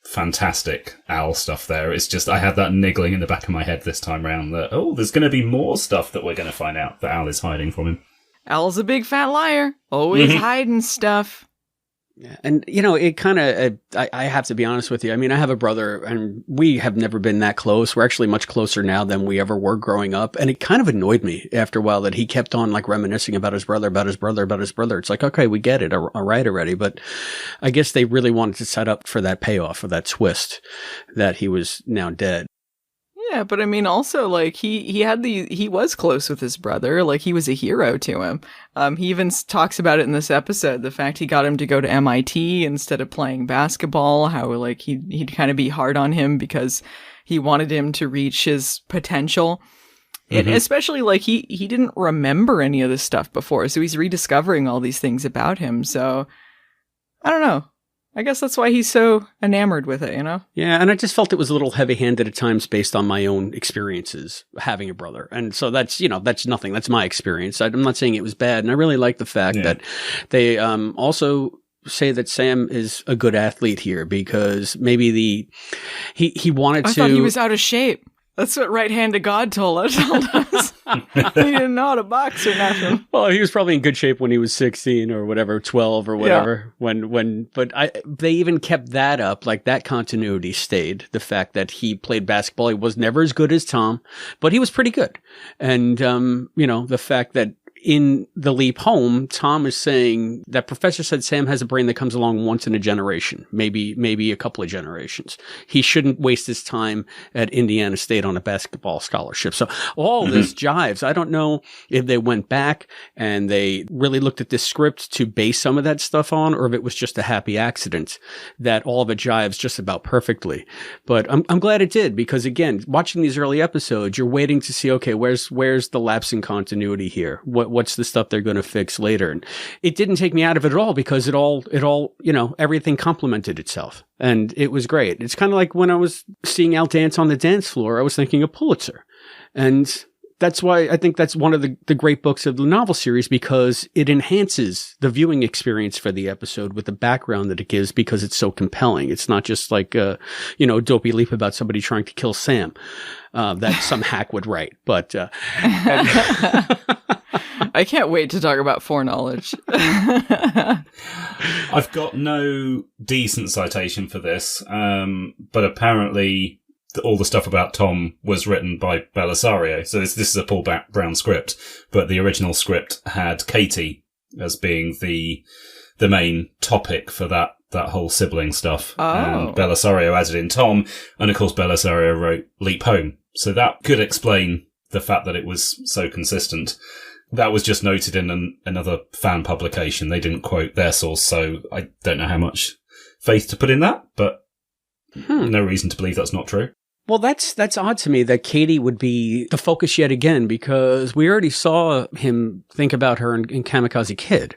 fantastic Al stuff there. It's just I had that niggling in the back of my head this time round that there's going to be more stuff that we're going to find out that Al is hiding from him. Al's a big fat liar, always hiding stuff. Yeah, and it kind of I have to be honest with you. I mean, I have a brother, and we have never been that close. We're actually much closer now than we ever were growing up, and it kind of annoyed me after a while that he kept on reminiscing about his brother. It's okay, we get it, all right already. But I guess they really wanted to set up for that payoff, for that twist, that he was now dead. Yeah, Yeah, but I mean, also, like, he was close with his brother. Like, he was a hero to him. He even talks about it in this episode, the fact he got him to go to MIT instead of playing basketball, how, like, he'd kind of be hard on him because he wanted him to reach his potential. And especially, like, he didn't remember any of this stuff before, so he's rediscovering all these things about him. So, I don't know. I guess that's why he's so enamored with it, you know? Yeah, and I just felt it was a little heavy-handed at times based on my own experiences having a brother. And so that's nothing. That's my experience. I'm not saying it was bad. And I really like the fact that they also say that Sam is a good athlete here because maybe he wanted to... I thought he was out of shape. That's what Right Hand to God told us. He didn't know how to box or nothing. Well, he was probably in good shape when he was 16 or whatever, 12 or whatever. Yeah. They even kept that up, like that continuity stayed. The fact that he played basketball, he was never as good as Tom, but he was pretty good. And, the fact that in the leap home, Tom is saying that professor said Sam has a brain that comes along once in a generation, maybe a couple of generations. He shouldn't waste his time at Indiana State on a basketball scholarship. So all this jives. I don't know if they went back and they really looked at this script to base some of that stuff on, or if it was just a happy accident that all of it jives just about perfectly. But I'm glad it did because, again, watching these early episodes, you're waiting to see, okay, where's the lapse in continuity here? What's the stuff they're going to fix later? And it didn't take me out of it at all because it all, everything complemented itself. And it was great. It's kind of like when I was seeing Al dance on the dance floor, I was thinking of Pulitzer. And that's why I think that's one of the great books of the novel series because it enhances the viewing experience for the episode with the background that it gives because it's so compelling. It's not just like a, dopey leap about somebody trying to kill Sam that some hack would write. But I can't wait to talk about foreknowledge. I've got no decent citation for this, but apparently all the stuff about Tom was written by Belisario. So this is a Paul Brown script, but the original script had Katie as being the main topic for that whole sibling stuff. Oh. And Belisario added in Tom, and of course Belisario wrote Leap Home. So that could explain the fact that it was so consistent. That was just noted in another fan publication. They didn't quote their source, so I don't know how much faith to put in that, but no reason to believe that's not true. Well, that's odd to me that Katie would be the focus yet again, because we already saw him think about her in Kamikaze Kid.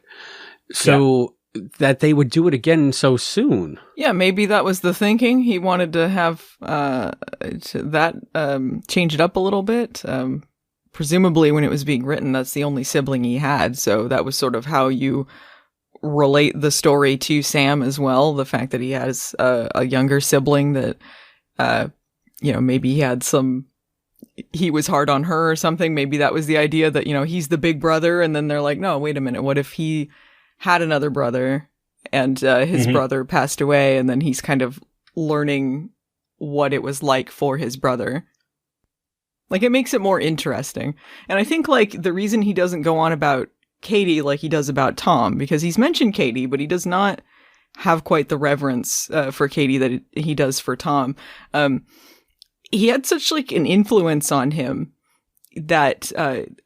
So that they would do it again so soon. Yeah, maybe that was the thinking. He wanted to have change it up a little bit. Presumably when it was being written, that's the only sibling he had. So that was sort of how you relate the story to Sam as well. The fact that he has a younger sibling that, maybe he was hard on her or something. Maybe that was the idea that, he's the big brother. And then they're like, no, wait a minute. What if he had another brother and his brother passed away, and then he's kind of learning what it was like for his brother? Like, it makes it more interesting. And I think, like, the reason he doesn't go on about Katie like he does about Tom, because he's mentioned Katie, but he does not have quite the reverence for Katie that he does for Tom. He had such, like, an influence on him that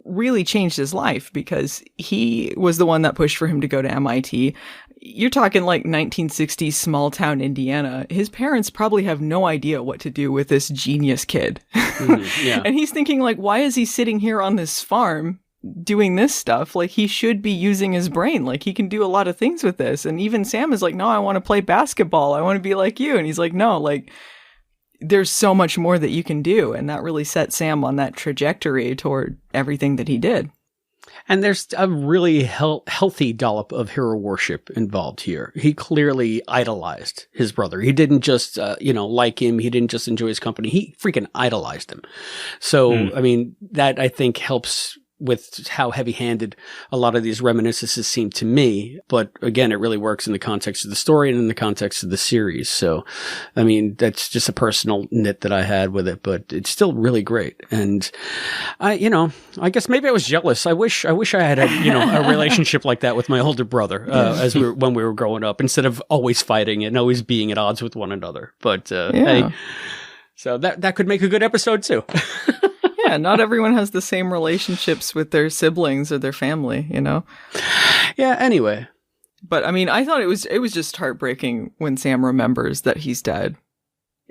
really changed his life, because he was the one that pushed for him to go to MIT. You're talking like 1960s small town Indiana. His parents probably have no idea what to do with this genius kid. Yeah. And he's thinking, like, why is he sitting here on this farm doing this stuff? Like, he should be using his brain. Like, he can do a lot of things with this. And even Sam is like, no, I want to play basketball. I want to be like you. And he's like, no, like, there's so much more that you can do. And that really set Sam on that trajectory toward everything that he did. And there's a really healthy dollop of hero worship involved here. He clearly idolized his brother. He didn't just, like him. He didn't just enjoy his company. He freaking idolized him. So, I mean, that I think helps with how heavy-handed a lot of these reminiscences seem to me. But again, it really works in the context of the story and in the context of the series. So, I mean, that's just a personal nit that I had with it, but it's still really great. And I guess maybe I was jealous. I wish I had a relationship like that with my older brother, when we were growing up, instead of always fighting and always being at odds with one another. But, hey, So that could make a good episode too. Yeah, not everyone has the same relationships with their siblings or their family, you know? Yeah, anyway. But I mean, I thought it was just heartbreaking when Sam remembers that he's dead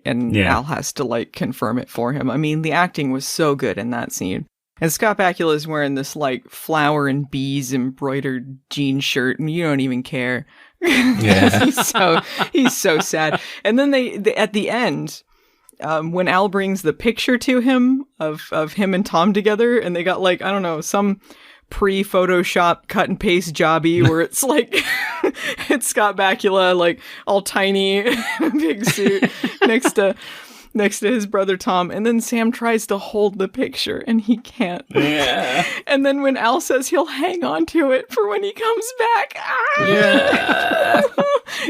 and Al has to like confirm it for him. I mean, the acting was so good in that scene. And Scott Bakula is wearing this like flower and bees embroidered jean shirt and you don't even care. Yeah. he's so sad. And then they at the end, when Al brings the picture to him of him and Tom together, and they got like, I don't know, some pre-Photoshop cut and paste jobby where it's like, it's Scott Bakula, like all tiny in a big suit next to his brother Tom, and then Sam tries to hold the picture and he can't. Yeah. And then when Al says he'll hang on to it for when he comes back. Yeah.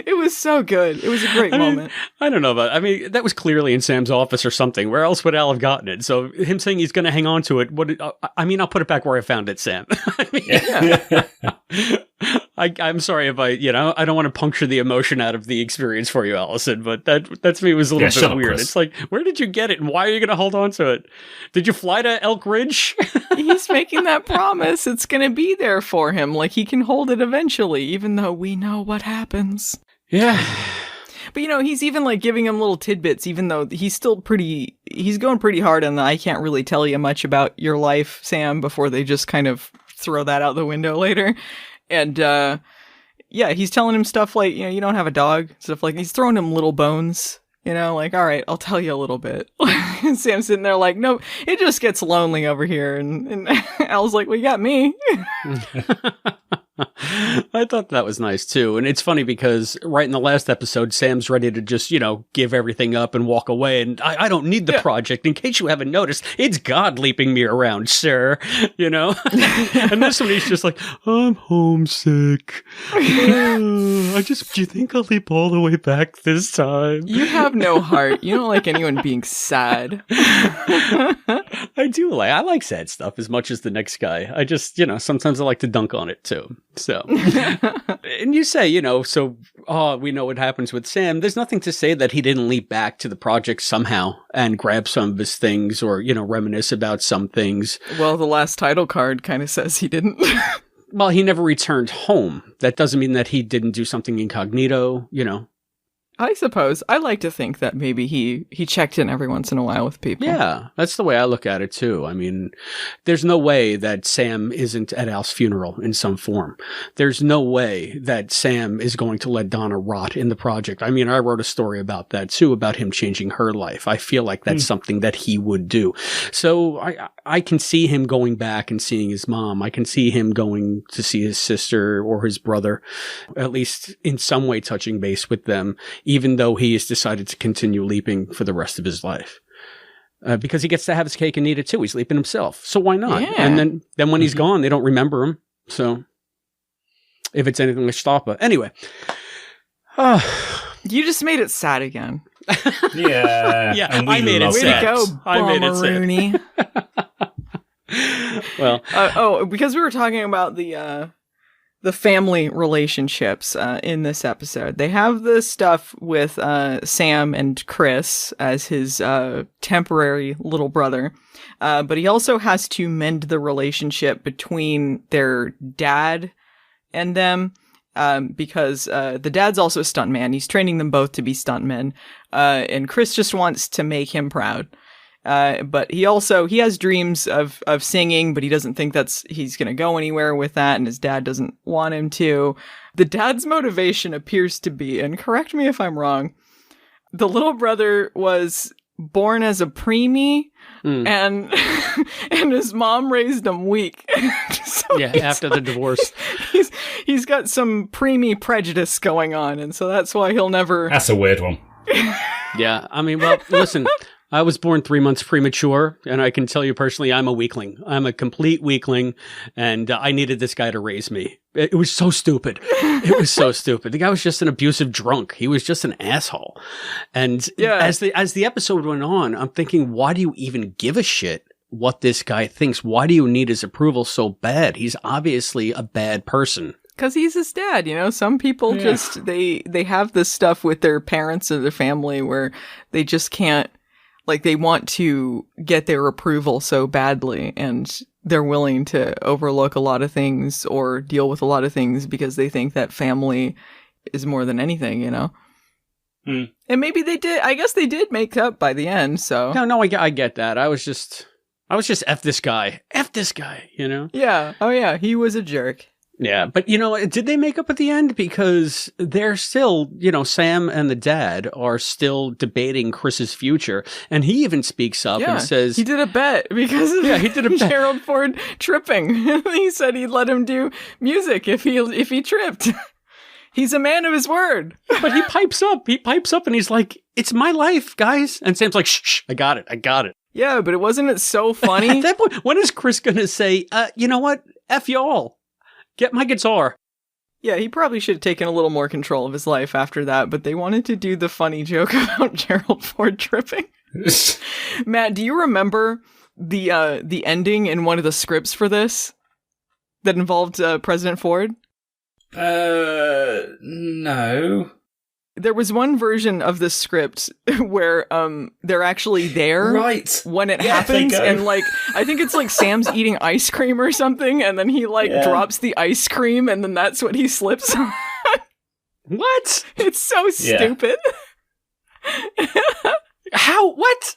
It was so good. It was a great moment. I don't know that was clearly in Sam's office or something. Where else would Al have gotten it? So him saying he's going to hang on to it, I'll put it back where I found it, Sam. I'm sorry if I don't want to puncture the emotion out of the experience for you, Allison, but that to me was a little bit weird. It's like, where did you get it and why are you going to hold on to it? Did you fly to Elk Ridge? He's making that promise. It's going to be there for him. Like he can hold it eventually, even though we know what happens. Yeah. But he's even like giving him little tidbits, even though he's going pretty hard on the I can't really tell you much about your life, Sam, before they just kind of throw that out the window later. And, he's telling him stuff like, you don't have a dog, stuff like, he's throwing him little bones, like, all right, I'll tell you a little bit. And Sam's sitting there like, no, it just gets lonely over here. And Al's like, well, you got me. I thought that was nice too. And it's funny because right in the last episode, Sam's ready to just, give everything up and walk away. And I don't need the project. In case you haven't noticed, it's God leaping me around, sir. And this one, he's just like, I'm homesick. Do you think I'll leap all the way back this time? You have no heart. You don't like anyone being sad. I do I like sad stuff as much as the next guy. I just, sometimes I like to dunk on it too. So, and you say, we know what happens with Sam. There's nothing to say that he didn't leap back to the project somehow and grab some of his things or, reminisce about some things. Well, the last title card kind of says he didn't. Well, he never returned home. That doesn't mean that he didn't do something incognito, I suppose. I like to think that maybe he checked in every once in a while with people. Yeah, that's the way I look at it too. I mean, there's no way that Sam isn't at Al's funeral in some form. There's no way that Sam is going to let Donna rot in the project. I mean, I wrote a story about that too, about him changing her life. I feel like that's something that he would do. So I can see him going back and seeing his mom. I can see him going to see his sister or his brother, at least in some way touching base with them, even though he has decided to continue leaping for the rest of his life. Because he gets to have his cake and eat it too. He's leaping himself. So why not? Yeah. And then when he's gone, they don't remember him. So if it's anything like Stoppa. Anyway. You just made it sad again. Yeah. Yeah, I made it sad. Way to go, I made it Rooney. Well. Because we were talking about the family relationships in this episode. They have the stuff with Sam and Chris as his temporary little brother, but he also has to mend the relationship between their dad and them, because the dad's also a stuntman. He's training them both to be stuntmen, and Chris just wants to make him proud. But he has dreams of singing, but he doesn't think he's going to go anywhere with that. And his dad doesn't want him to. The dad's motivation appears to be, and correct me if I'm wrong, the little brother was born as a preemie and his mom raised him weak. So after the divorce. He's got some preemie prejudice going on. And so that's why he'll never. That's a weird one. Yeah. I mean, well, listen. I was born 3 months premature, and I can tell you personally, I'm a weakling. I'm a complete weakling, and I needed this guy to raise me. It was so stupid. It was so stupid. The guy was just an abusive drunk. He was just an asshole. And as the episode went on, I'm thinking, why do you even give a shit what this guy thinks? Why do you need his approval so bad? He's obviously a bad person. Because he's his dad, Some people just, they have this stuff with their parents or their family where they just can't Like, they want to get their approval so badly, and they're willing to overlook a lot of things or deal with a lot of things because they think that family is more than anything, you know? Mm. And maybe they did. I guess they did make up by the end, so. No, I get that. I was just F this guy, you know? Yeah. Oh, yeah. He was a jerk. Yeah, but, you know, did they make up at the end? Because they're still, you know, Sam and the dad are still debating Chris's future. And he even speaks up and says... he did a bet because of he did a bet. Gerald Ford tripping. He said he'd let him do music if he tripped. He's a man of his word. But he pipes up. And he's like, it's my life, guys. And Sam's like, shh, I got it. Yeah, but wasn't it so funny? At that point, when is Chris going to say, you know what? F y'all. Get my guitar. Yeah, he probably should have taken a little more control of his life after that, but they wanted to do the funny joke about Gerald Ford tripping. Matt, do you remember the ending in one of the scripts for this that involved President Ford? No. There was one version of the script where they're actually there when it happens, and like I think it's like Sam's eating ice cream or something, and then he drops the ice cream, and then that's what he slips on. What? It's so stupid. How? What?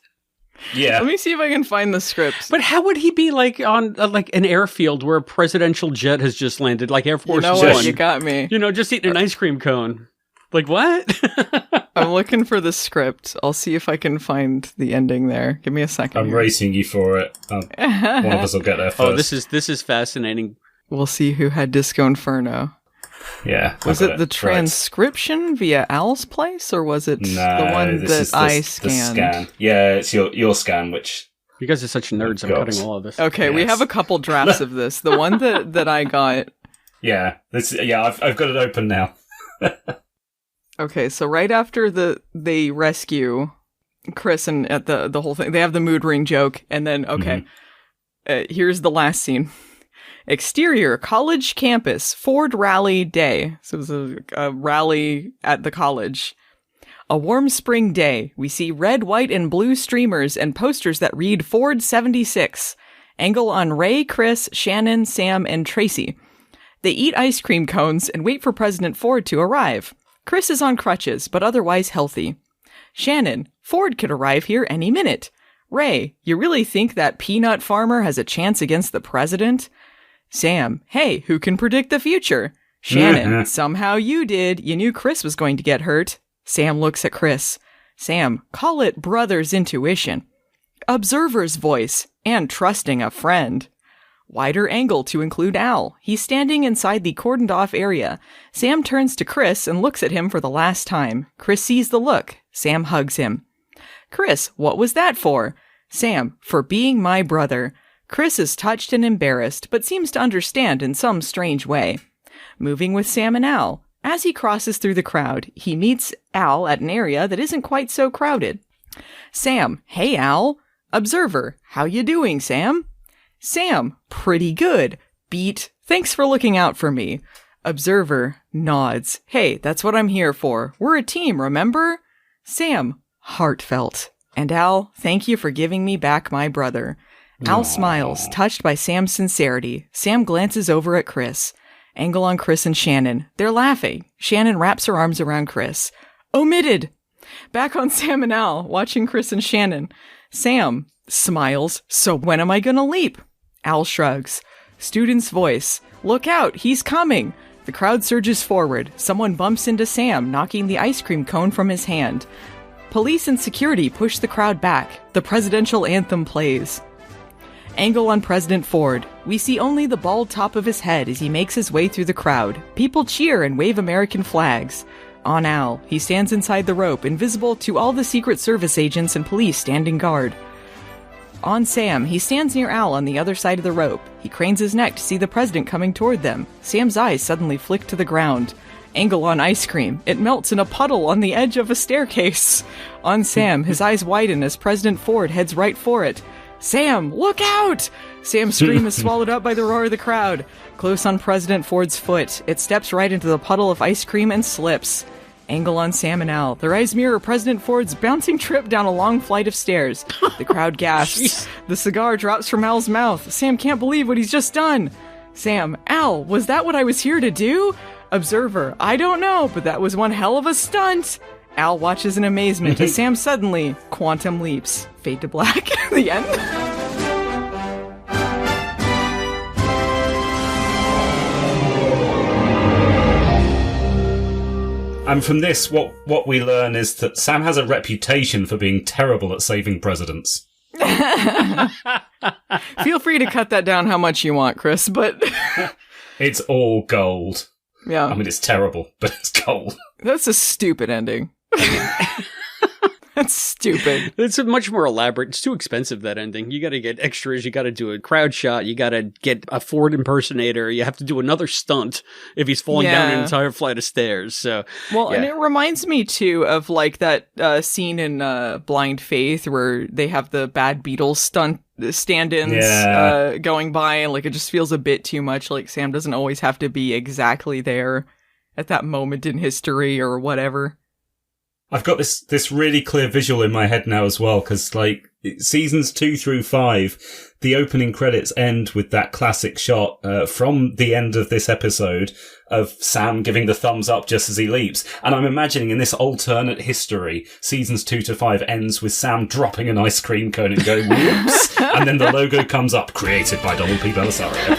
Yeah. Let me see if I can find the script. But how would he be like on like an airfield where a presidential jet has just landed, like Air Force One? What? You got me. You know, just eating an ice cream cone. Like, what? I'm looking for the script. I'll see if I can find the ending there. Give me a second. I'm racing you for it. One of us will get there first. Oh, this is fascinating. We'll see who had Disco Inferno. Yeah. Was it the transcription via Al's place, or was it the one that I scanned? The scan. Yeah, it's your scan, which... You guys are such nerds. I'm cutting all of this. Okay, we have a couple drafts of this. The one that I got... Yeah, I've got it open now. Okay, so right after they rescue Chris and at the whole thing, they have the mood ring joke, and then, here's the last scene. Exterior, college campus, Ford Rally Day. So it was a rally at the college. A warm spring day. We see red, white, and blue streamers and posters that read Ford 76. Angle on Ray, Chris, Shannon, Sam, and Tracy. They eat ice cream cones and wait for President Ford to arrive. Chris is on crutches, but otherwise healthy. Shannon, Ford could arrive here any minute. Ray, you really think that peanut farmer has a chance against the president? Sam, hey, who can predict the future? Shannon, somehow you did. You knew Chris was going to get hurt. Sam looks at Chris. Sam, call it brother's intuition. Observer's voice, and trusting a friend. Wider angle to include Al. He's standing inside the cordoned off area. Sam turns to Chris and looks at him for the last time. Chris sees the look. Sam hugs him. Chris, what was that for? Sam, for being my brother. Chris is touched and embarrassed, but seems to understand in some strange way. Moving with Sam and Al. As he crosses through the crowd, he meets Al at an area that isn't quite so crowded. Sam, hey Al. Observer, how you doing, Sam? Sam, pretty good. Beat, thanks for looking out for me. Observer, nods. Hey, that's what I'm here for. We're a team, remember? Sam, heartfelt. And Al, thank you for giving me back my brother. Al smiles, touched by Sam's sincerity. Sam glances over at Chris. Angle on Chris and Shannon. They're laughing. Shannon wraps her arms around Chris. Omitted! Back on Sam and Al, watching Chris and Shannon. Sam smiles. So when am I gonna leap? Al shrugs. Student's voice. Look out, he's coming! The crowd surges forward. Someone bumps into Sam, knocking the ice cream cone from his hand. Police and security push the crowd back. The presidential anthem plays. Angle on President Ford. We see only the bald top of his head as he makes his way through the crowd. People cheer and wave American flags. On Al, he stands inside the rope, invisible to all the Secret Service agents and police standing guard. On Sam, he stands near Al on the other side of the rope. He cranes his neck to see the president coming toward them. Sam's eyes suddenly flick to the ground. Angle on ice cream. It melts in a puddle on the edge of a staircase. On Sam, his eyes widen as President Ford heads right for it. Sam, look out! Sam's scream is swallowed up by the roar of the crowd. Close on President Ford's foot, it steps right into the puddle of ice cream and slips. angle on Sam and Al. Their eyes mirror President Ford's bouncing trip down a long flight of stairs. The crowd gasps. The cigar drops from Al's mouth. Sam can't believe what he's just done. Sam, Al, was that what I was here to do? Observer, I don't know, but that was one hell of a stunt. Al watches in amazement as Sam suddenly quantum leaps. Fade to black. The end. And from this, what we learn is that Sam has a reputation for being terrible at saving presidents. Feel free to cut that down how much you want, Chris, but... It's all gold. Yeah. I mean, it's terrible, but it's gold. That's a stupid ending. That's stupid. It's a much more elaborate. It's too expensive, that ending. You got to get extras. You got to do a crowd shot. You got to get a Ford impersonator. You have to do another stunt if he's falling down an entire flight of stairs. So, and it reminds me too of like that scene in Blind Faith where they have the bad Beatles stunt stand-ins going by, and like it just feels a bit too much. Like Sam doesn't always have to be exactly there at that moment in history or whatever. I've got this really clear visual in my head now as well, because like seasons 2 through 5, the opening credits end with that classic shot from the end of this episode of Sam giving the thumbs up just as he leaps. And I'm imagining in this alternate history, seasons 2 to 5 ends with Sam dropping an ice cream cone and going, whoops, and then the logo comes up, created by Donald P. Belisario.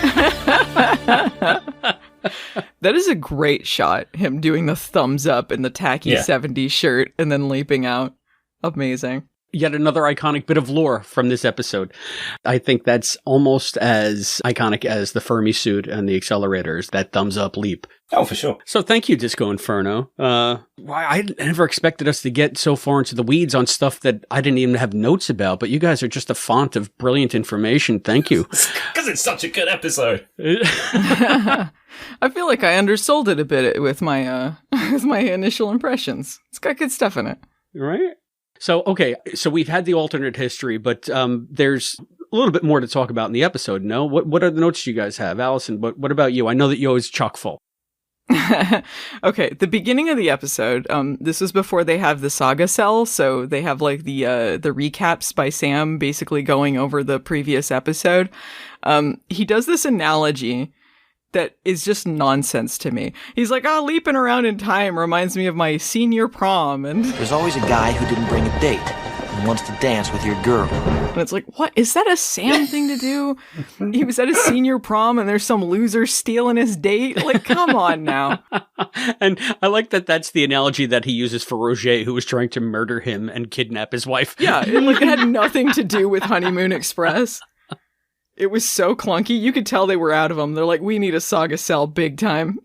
That is a great shot, him doing the thumbs up in the tacky 70s shirt and then leaping out. Amazing. Yet another iconic bit of lore from this episode. I think that's almost as iconic as the Fermi suit and the accelerators, that thumbs up leap. Oh, for sure. So thank you, Disco Inferno. I never expected us to get so far into the weeds on stuff that I didn't even have notes about, but you guys are just a font of brilliant information. Thank you. Because it's such a good episode. I feel like I undersold it a bit with my initial impressions. It's got good stuff in it. Right? So, okay, so we've had the alternate history, but there's a little bit more to talk about in the episode, no? What are the notes you guys have? Allison, what about you? I know that you always chock full. Okay, the beginning of the episode, this was before they have the saga cell, so they have like the recaps by Sam basically going over the previous episode. He does this analogy that is just nonsense to me. He's like, leaping around in time reminds me of my senior prom, and... There's always a guy who didn't bring a date and wants to dance with your girl. And it's like, what? Is that a Sam thing to do? He was at his senior prom and there's some loser stealing his date? Like, come on now. And I like that that's the analogy that he uses for Roger, who was trying to murder him and kidnap his wife. Yeah, it had nothing to do with Honeymoon Express. It was so clunky. You could tell they were out of them. They're like, we need a saga cell big time.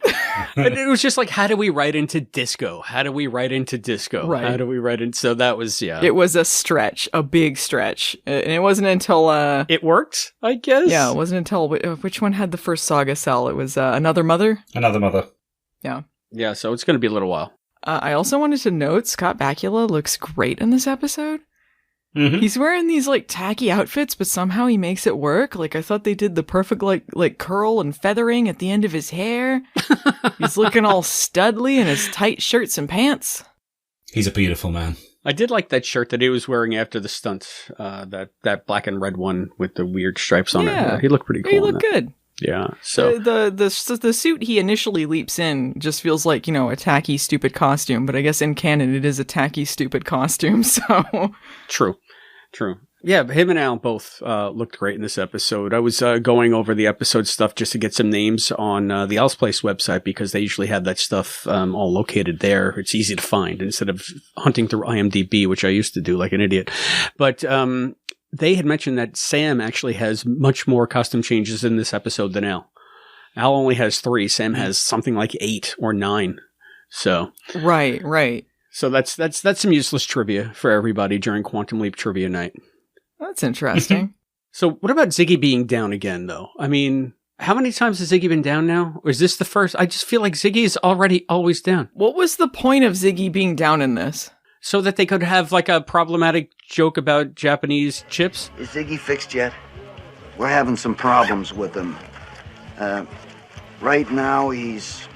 And it was just like, how do we write into disco? How do we write into disco? Right. How do we write in? So that was, It was a stretch, a big stretch. And it wasn't until... it worked, I guess? Yeah, it wasn't until... Which one had the first saga cell? It was Another Mother? Another Mother. Yeah. Yeah, so it's going to be a little while. I also wanted to note Scott Bakula looks great in this episode. Mm-hmm. He's wearing these like tacky outfits, but somehow he makes it work. Like I thought they did the perfect like curl and feathering at the end of his hair. He's looking all studly in his tight shirts and pants. He's a beautiful man. I did like that shirt that he was wearing after the stunt, that black and red one with the weird stripes on it. He looked pretty cool. He looked good. Yeah. So the suit he initially leaps in just feels like, a tacky, stupid costume. But I guess in canon it is a tacky, stupid costume. So True. Yeah, him and Al both looked great in this episode. I was going over the episode stuff just to get some names on the Al's Place website because they usually have that stuff all located there. It's easy to find instead of hunting through IMDb, which I used to do like an idiot. But they had mentioned that Sam actually has much more costume changes in this episode than Al. Al only has 3. Sam has something like 8 or 9. So right. So that's some useless trivia for everybody during Quantum Leap Trivia Night. That's interesting. So what about Ziggy being down again, though? I mean, how many times has Ziggy been down now? Or is this the first? I just feel like Ziggy is already always down. What was the point of Ziggy being down in this? So that they could have like a problematic joke about Japanese chips? Is Ziggy fixed yet? We're having some problems with him. Right now he's...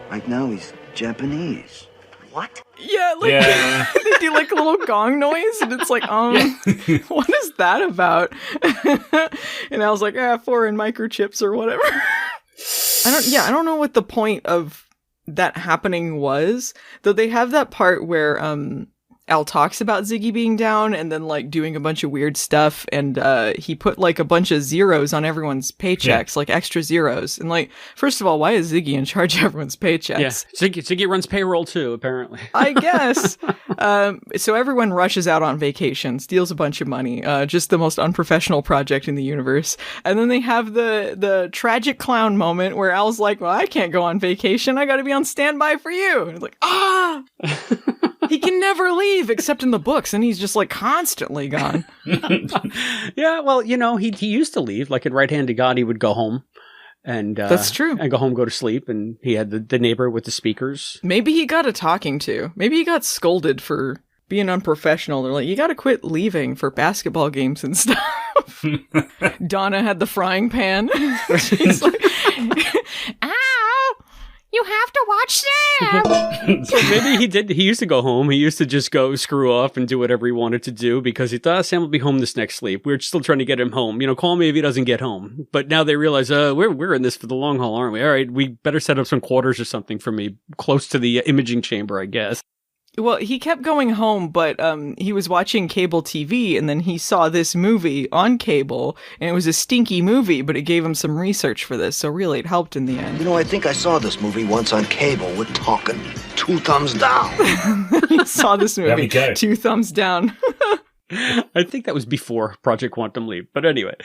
Right now, he's Japanese. What? Yeah, like they do like a little gong noise, and it's like, what is that about? And I was like, foreign microchips or whatever. I don't know what the point of that happening was, though. They have that part where Al talks about Ziggy being down and then like doing a bunch of weird stuff, and he put like a bunch of zeros on everyone's paychecks, like extra zeros. And like, first of all, why is Ziggy in charge of everyone's paychecks? Yeah, Ziggy runs payroll too, apparently. I guess. So everyone rushes out on vacation, steals a bunch of money, just the most unprofessional project in the universe. And then they have the tragic clown moment where Al's like, well, I can't go on vacation. I got to be on standby for you. And it's like, he can never leave except in the books, and he's just like constantly gone. Yeah, well, you know, he used to leave. Like in Right Hand to God, he would go home. And that's true. And go home, go to sleep, and he had the neighbor with the speakers. Maybe he got a talking to. Maybe he got scolded for being unprofessional. They're like, you got to quit leaving for basketball games and stuff. Donna had the frying pan. She's like, you have to watch Sam. So maybe he did. He used to go home. He used to just go screw off and do whatever he wanted to do because he thought Sam will be home this next sleep. We're still trying to get him home. You know, call me if he doesn't get home. But now they realize, we're in this for the long haul, aren't we? All right, we better set up some quarters or something for me close to the imaging chamber, I guess. Well, he kept going home, but he was watching cable TV, and then he saw this movie on cable, and it was a stinky movie, but it gave him some research for this, so really it helped in the end. You know, I think I saw this movie once on cable. We're talking 2 thumbs down. He saw this movie, 2 thumbs down. I think that was before Project Quantum Leap, but anyway.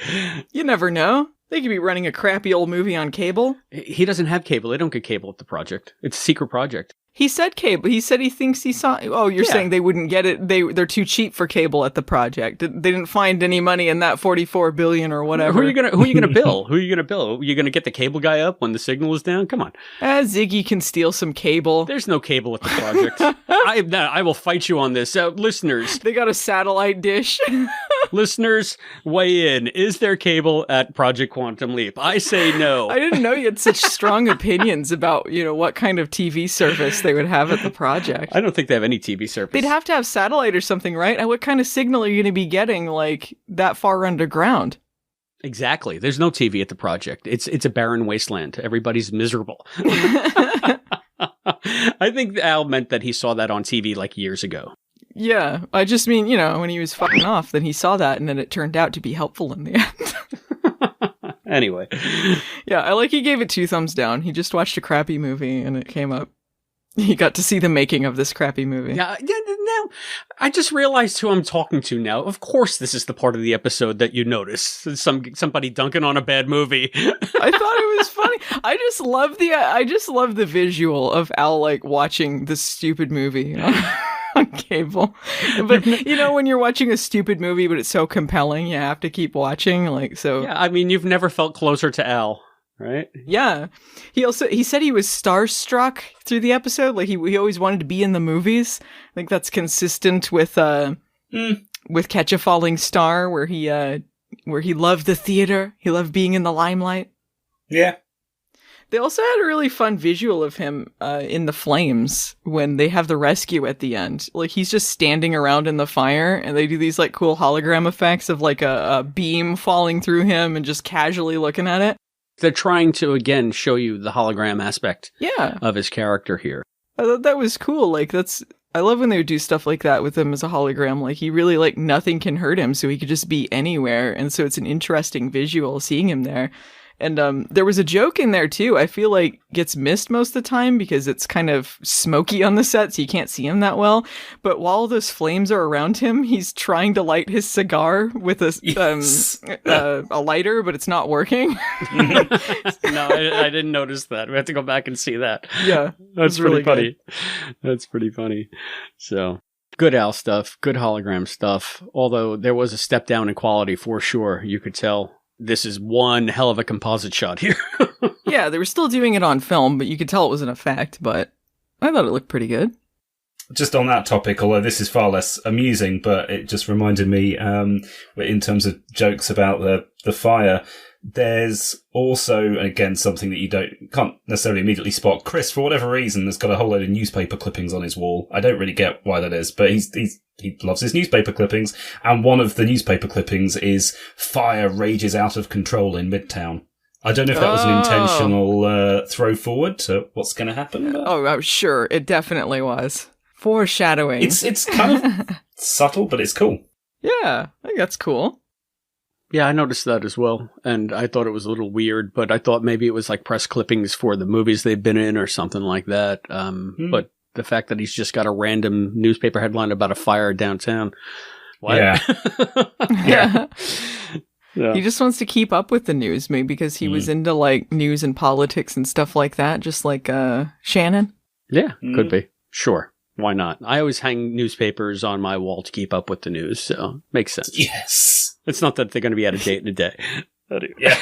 You never know. They could be running a crappy old movie on cable. He doesn't have cable. They don't get cable at the project. It's a secret project. He said cable. He said he thinks he saw... Oh, you're saying they wouldn't get it? They're too cheap for cable at the project. They didn't find any money in that $44 billion or whatever. Who are you gonna bill? Who are you gonna bill? You're gonna get the cable guy up when the signal is down? Come on. Ziggy can steal some cable. There's no cable at the project. I will fight you on this. Listeners. They got a satellite dish. Listeners, weigh in. Is there cable at Project Quantum Leap? I say no. I didn't know you had such strong opinions about, you know, what kind of TV service they would have at the project. I don't think they have any TV service. They'd have to have satellite or something, right? What kind of signal are you going to be getting, like, that far underground? Exactly. There's no TV at the project. It's a barren wasteland. Everybody's miserable. I think Al meant that he saw that on TV like years ago. Yeah, I just mean, you know, when he was fucking off, then he saw that, and then it turned out to be helpful in the end. Anyway. Yeah, I like he gave it 2 thumbs down. He just watched a crappy movie, and it came up. He got to see the making of this crappy movie. Yeah, now, I just realized who I'm talking to now. Of course, this is the part of the episode that you notice. Somebody dunking on a bad movie. I thought it was funny. I just love the visual of Al, like, watching this stupid movie on cable. But you know, when you're watching a stupid movie but it's so compelling, you have to keep watching, like, so. Yeah, I mean, you've never felt closer to Al, right? Yeah. He said he was starstruck through the episode, like he always wanted to be in the movies. I think that's consistent with Catch a Falling Star, where he loved the theater, he loved being in the limelight. Yeah. They also had a really fun visual of him in the flames when they have the rescue at the end. Like, he's just standing around in the fire, and they do these, like, cool hologram effects of, like, a beam falling through him and just casually looking at it. They're trying to, again, show you the hologram aspect of his character here. I thought that was cool. Like, I love when they would do stuff like that with him as a hologram. Like, he really, like, nothing can hurt him, so he could just be anywhere. And so it's an interesting visual seeing him there. And there was a joke in there, too, I feel like gets missed most of the time because it's kind of smoky on the set, so you can't see him that well. But while those flames are around him, he's trying to light his cigar with a lighter, but it's not working. No, I didn't notice that. We have to go back and see that. Yeah. That's really funny. That's pretty funny. So, good Al stuff, good hologram stuff. Although there was a step down in quality for sure, you could tell. This is one hell of a composite shot here. Yeah, they were still doing it on film, but you could tell it was an effect, but I thought it looked pretty good. just on that topic, although this is far less amusing, but it just reminded me, in terms of jokes about the fire, there's also, again, something that you can't necessarily immediately spot. Chris, for whatever reason, has got a whole load of newspaper clippings on his wall. I don't really get why that is, but he loves his newspaper clippings, and one of the newspaper clippings is "Fire rages out of control in Midtown." I don't know if that was an intentional throw forward to what's going to happen. But... Oh, sure. It definitely was. Foreshadowing. It's kind of subtle, but it's cool. Yeah, I think that's cool. Yeah, I noticed that as well, and I thought it was a little weird, but I thought maybe it was like press clippings for the movies they've been in or something like that. But the fact that he's just got a random newspaper headline about a fire downtown. What? Yeah. Yeah. Yeah. He just wants to keep up with the news, maybe because he was into like news and politics and stuff like that, just like Shannon. Yeah, could be. Sure. Why not? I always hang newspapers on my wall to keep up with the news, so makes sense. Yes. It's not that they're going to be out of date in a day. Yeah.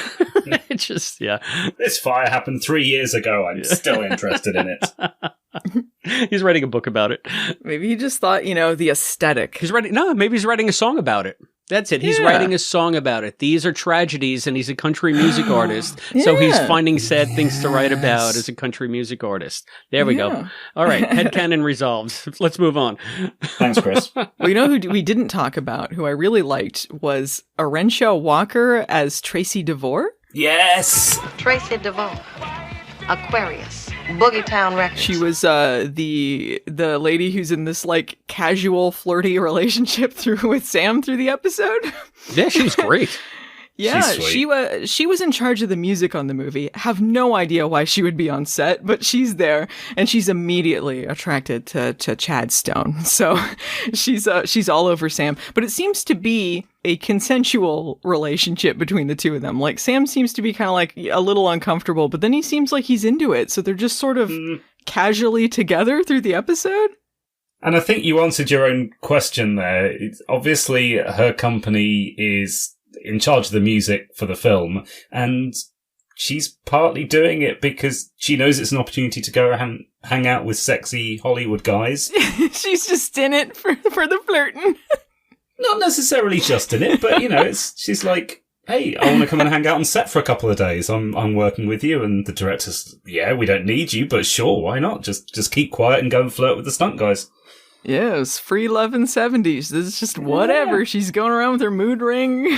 It's just, yeah. This fire happened 3 years ago. I'm still interested in it. He's writing a book about it. Maybe he just thought, the aesthetic. Maybe he's writing a song about it. That's it. He's writing a song about it. These are tragedies, and he's a country music artist. So he's finding sad things to write about as a country music artist. There we go. All right. Headcanon resolved. Let's move on. Thanks, Chris. Well, who we didn't talk about, who I really liked, was Arenshaw Walker as Tracy DeVore. Yes. Tracy DeVore. Aquarius. Boogie Town Records. She was the lady who's in this like casual flirty relationship with Sam through the episode. Yeah, she was great. Yeah, she was in charge of the music on the movie. Have no idea why she would be on set, but she's there, and she's immediately attracted to Chad Stone. So she's all over Sam. But it seems to be a consensual relationship between the two of them. Like Sam seems to be kind of like a little uncomfortable, but then he seems like he's into it. So they're just sort of casually together through the episode. And I think you answered your own question there. Obviously, her company is in charge of the music for the film, and she's partly doing it because she knows it's an opportunity to go and hang out with sexy Hollywood guys. She's just in it for the flirting. Not necessarily just in it, but she's like, hey, I want to come and hang out on set for a couple of days. I'm working with you, and the director's, we don't need you, but sure, why not? Just keep quiet and go and flirt with the stunt guys. Yeah, it was free love in 70s. This is just whatever. She's going around with her mood ring,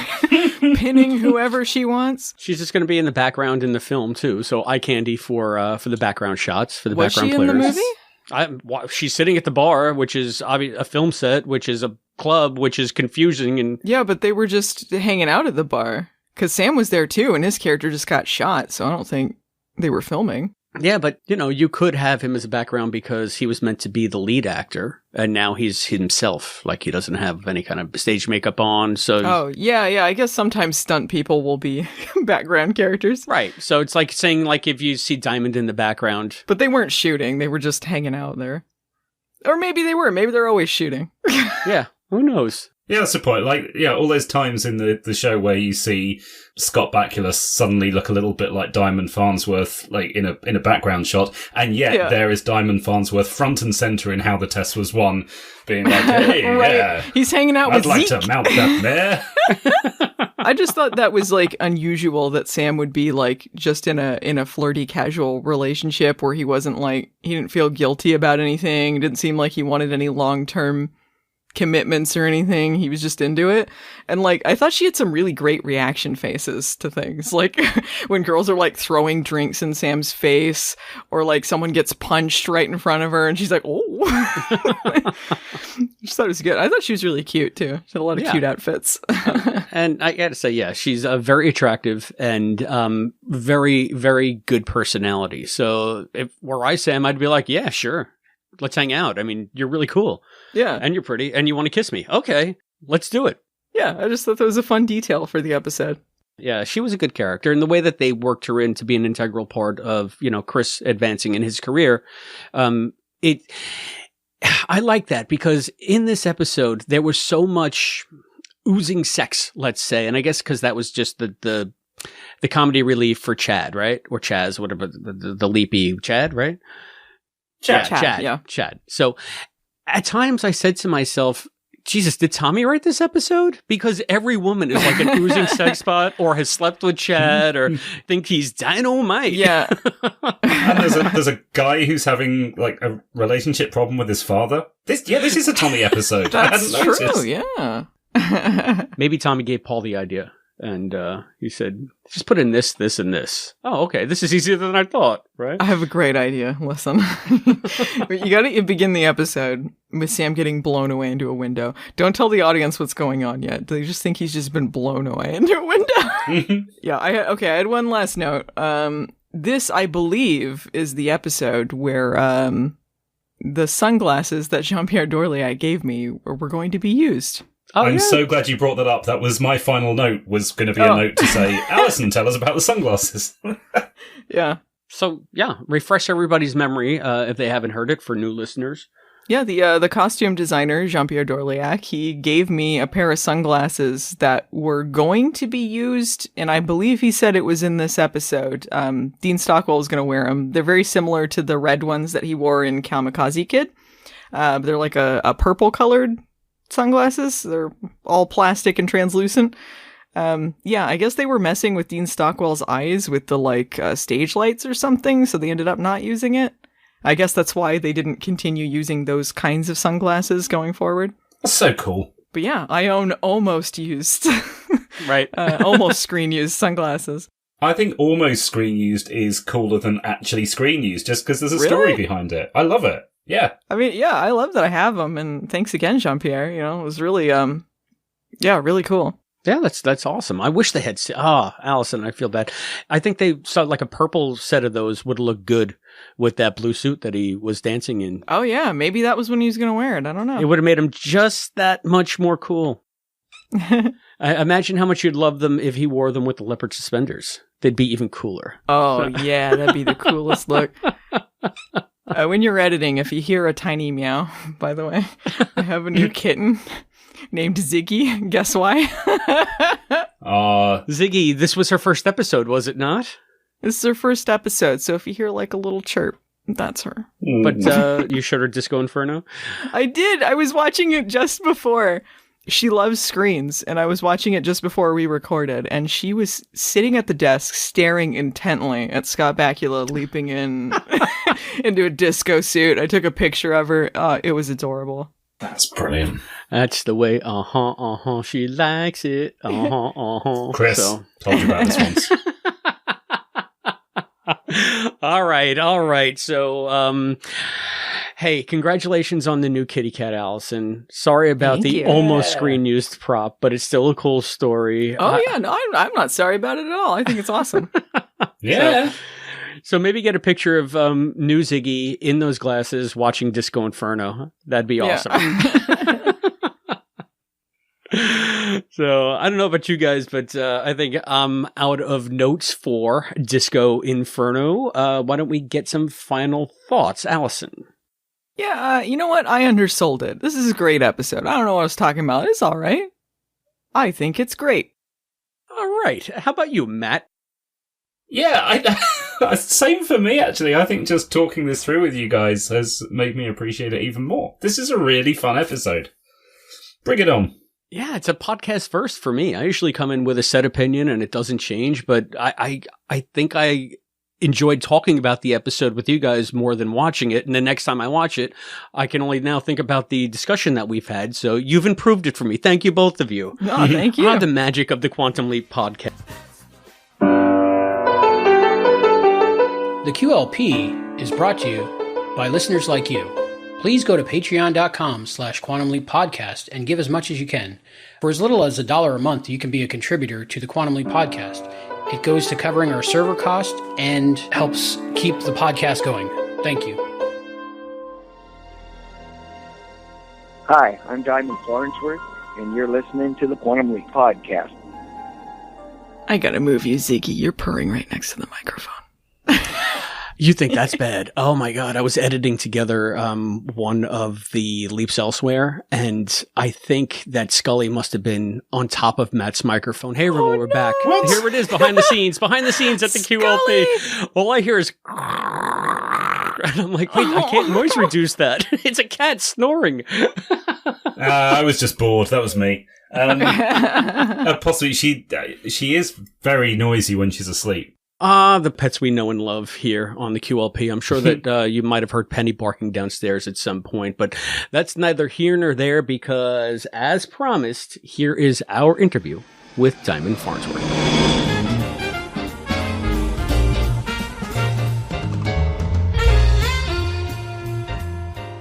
pinning whoever she wants. She's just going to be in the background in the film, too. So eye candy for the background shots, for the was background she players. In the movie? She's sitting at the bar, which is a film set, which is a club, which is confusing. And yeah, but they were just hanging out at the bar. Because Sam was there, too, and his character just got shot. So I don't think they were filming. Yeah, but, you could have him as a background because he was meant to be the lead actor, and now he's himself. Like, he doesn't have any kind of stage makeup on, so... Oh, yeah, I guess sometimes stunt people will be background characters. Right, so it's like saying, like, if you see Diamond in the background... But they weren't shooting, they were just hanging out there. Or maybe they were, maybe they're always shooting. Yeah, who knows? Yeah, that's the point. Like, all those times in the show where you see Scott Bakula suddenly look a little bit like Diamond Farnsworth, like in a background shot, and yet there is Diamond Farnsworth front and center in How the Test Was Won, being like, hey, right. Yeah, he's hanging out with I'd Zeke. like to mount that mare. I just thought that was like unusual that Sam would be like just in a flirty casual relationship where he wasn't like, he didn't feel guilty about anything. It didn't seem like he wanted any long-term commitments or anything. He was just into it. And like, I thought she had some really great reaction faces to things. Like when girls are like throwing drinks in Sam's face, or like someone gets punched right in front of her and she's like, oh. I just thought it was good. I thought she was really cute too. She had a lot of cute outfits. And I gotta say, yeah, she's very attractive and very, very good personality. So if were I Sam, I'd be like, yeah, sure. Let's hang out. I mean, you're really cool. Yeah. And you're pretty and you want to kiss me. Okay, let's do it. Yeah, I just thought that was a fun detail for the episode. Yeah, she was a good character. And the way that they worked her in to be an integral part of, Chris advancing in his career, I like that because in this episode, there was so much oozing sex, let's say. And I guess because that was just the comedy relief for Chad, right? Or Chaz, whatever, the leapy Chad, right? Chad. Chad. So at times I said to myself, Jesus, did Tommy write this episode? Because every woman is like an oozing sex bot or has slept with Chad or think he's dynamite. Yeah. And there's a guy who's having like a relationship problem with his father. This is a Tommy episode. That's I hadn't true, noticed. yeah. Maybe Tommy gave Paul the idea. And he said, just put in this, this, and this. Oh, okay. This is easier than I thought, right? I have a great idea. Listen. You gotta begin the episode with Sam getting blown away into a window. Don't tell the audience what's going on yet. They just think he's just been blown away into a window. Yeah, I had one last note. This, I believe, is the episode where the sunglasses that Jean-Pierre Dorléac gave me were going to be used. Oh, I'm so glad you brought that up. That was my final note, was going to be a note to say, Allison, tell us about the sunglasses. Yeah. So, yeah, refresh everybody's memory if they haven't heard it for new listeners. Yeah, the costume designer, Jean-Pierre Dorléac, he gave me a pair of sunglasses that were going to be used, and I believe he said it was in this episode. Dean Stockwell was going to wear them. They're very similar to the red ones that he wore in Kamikaze Kid. They're like a purple-colored sunglasses. They're all plastic and translucent. Yeah, I guess they were messing with Dean Stockwell's eyes with the stage lights or something, so they ended up not using it. I guess that's why they didn't continue using those kinds of sunglasses going forward. That's so cool. But yeah, I own almost used, right? Almost screen used sunglasses. I think almost screen used is cooler than actually screen used, just because there's a story behind it. I love it. Yeah. I mean, yeah, I love that I have them, and thanks again, Jean-Pierre. You know, it was really, really cool. Yeah, that's awesome. I wish they had. Allison, I feel bad. I think they saw like a purple set of those would look good with that blue suit that he was dancing in. Oh yeah, maybe that was when he was going to wear it. I don't know. It would have made him just that much more cool. I imagine how much you'd love them if he wore them with the leopard suspenders. They'd be even cooler. Oh yeah, that'd be the coolest look. When you're editing, if you hear a tiny meow, by the way, I have a new kitten named Ziggy. Guess why? Ziggy, this was her first episode, was it not? This is her first episode, so if you hear like a little chirp, that's her. But you showed her Disco Inferno? I did. I was watching it just before. She loves screens, and I was watching it just before we recorded, and she was sitting at the desk staring intently at Scott Bakula leaping in into a disco suit. I took a picture of her. It was adorable. That's brilliant. That's the way, she likes it. Chris, told you about this once. All right. So, hey, congratulations on the new kitty cat, Allison. Sorry about the almost screen used prop, but it's still a cool story. Oh, yeah. No, I'm not sorry about it at all. I think it's awesome. Yeah. So maybe get a picture of new Ziggy in those glasses watching Disco Inferno. That'd be awesome. So I don't know about you guys, but I think I'm out of notes for Disco Inferno. Why don't we get some final thoughts, Allison? Yeah, you know what? I undersold it. This is a great episode. I don't know what I was talking about. It's all right. I think it's great. All right. How about you, Matt? Yeah, same for me, actually. I think just talking this through with you guys has made me appreciate it even more. This is a really fun episode. Bring it on. Yeah, it's a podcast first for me. I usually come in with a set opinion and it doesn't change, but I think I enjoyed talking about the episode with you guys more than watching it. And the next time I watch it, I can only now think about the discussion that we've had. So you've improved it for me. Thank you, both of you. Oh, thank you. The magic of the Quantum Leap podcast. The QLP is brought to you by listeners like you. Please go to patreon.com/quantumleappodcast and give as much as you can. For as little as $1 a month, you can be a contributor to the Quantum Leap podcast. It goes to covering our server cost and helps keep the podcast going. Thank you. Hi, I'm Diamond Farnsworth, and you're listening to the Quantum Leap podcast. I gotta move you, Ziggy. You're purring right next to the microphone. You think that's bad? Oh my God. I was editing together one of the Leaps Elsewhere, and I think that Scully must have been on top of Matt's microphone. Hey, everyone, we're back. What? Here it is behind the scenes at the QLP. All I hear is background. I'm like, wait, I can't noise reduce that. It's a cat snoring. I was just bored. That was me. Possibly, she is very noisy when she's asleep. The pets we know and love here on the QLP. I'm sure that you might have heard Penny barking downstairs at some point, but that's neither here nor there because, as promised, here is our interview with Diamond Farnsworth.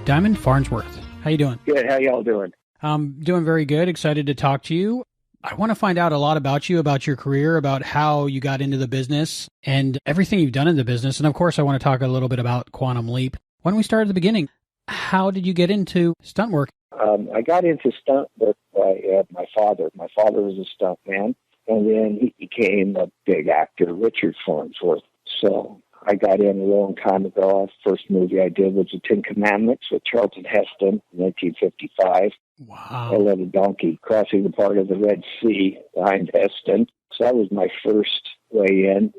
Diamond Farnsworth, how you doing? Good. How y'all doing? I'm doing very good. Excited to talk to you. I want to find out a lot about you, about your career, about how you got into the business and everything you've done in the business. And of course, I want to talk a little bit about Quantum Leap. Why don't we start at the beginning? How did you get into stunt work? I got into stunt work by my father. My father was a stuntman, and then he became a big actor, Richard Farnsworth. So I got in a long time ago. The first movie I did was The Ten Commandments with Charlton Heston in 1955. Wow. I led a donkey crossing the part of the Red Sea behind Heston. So that was my first way in.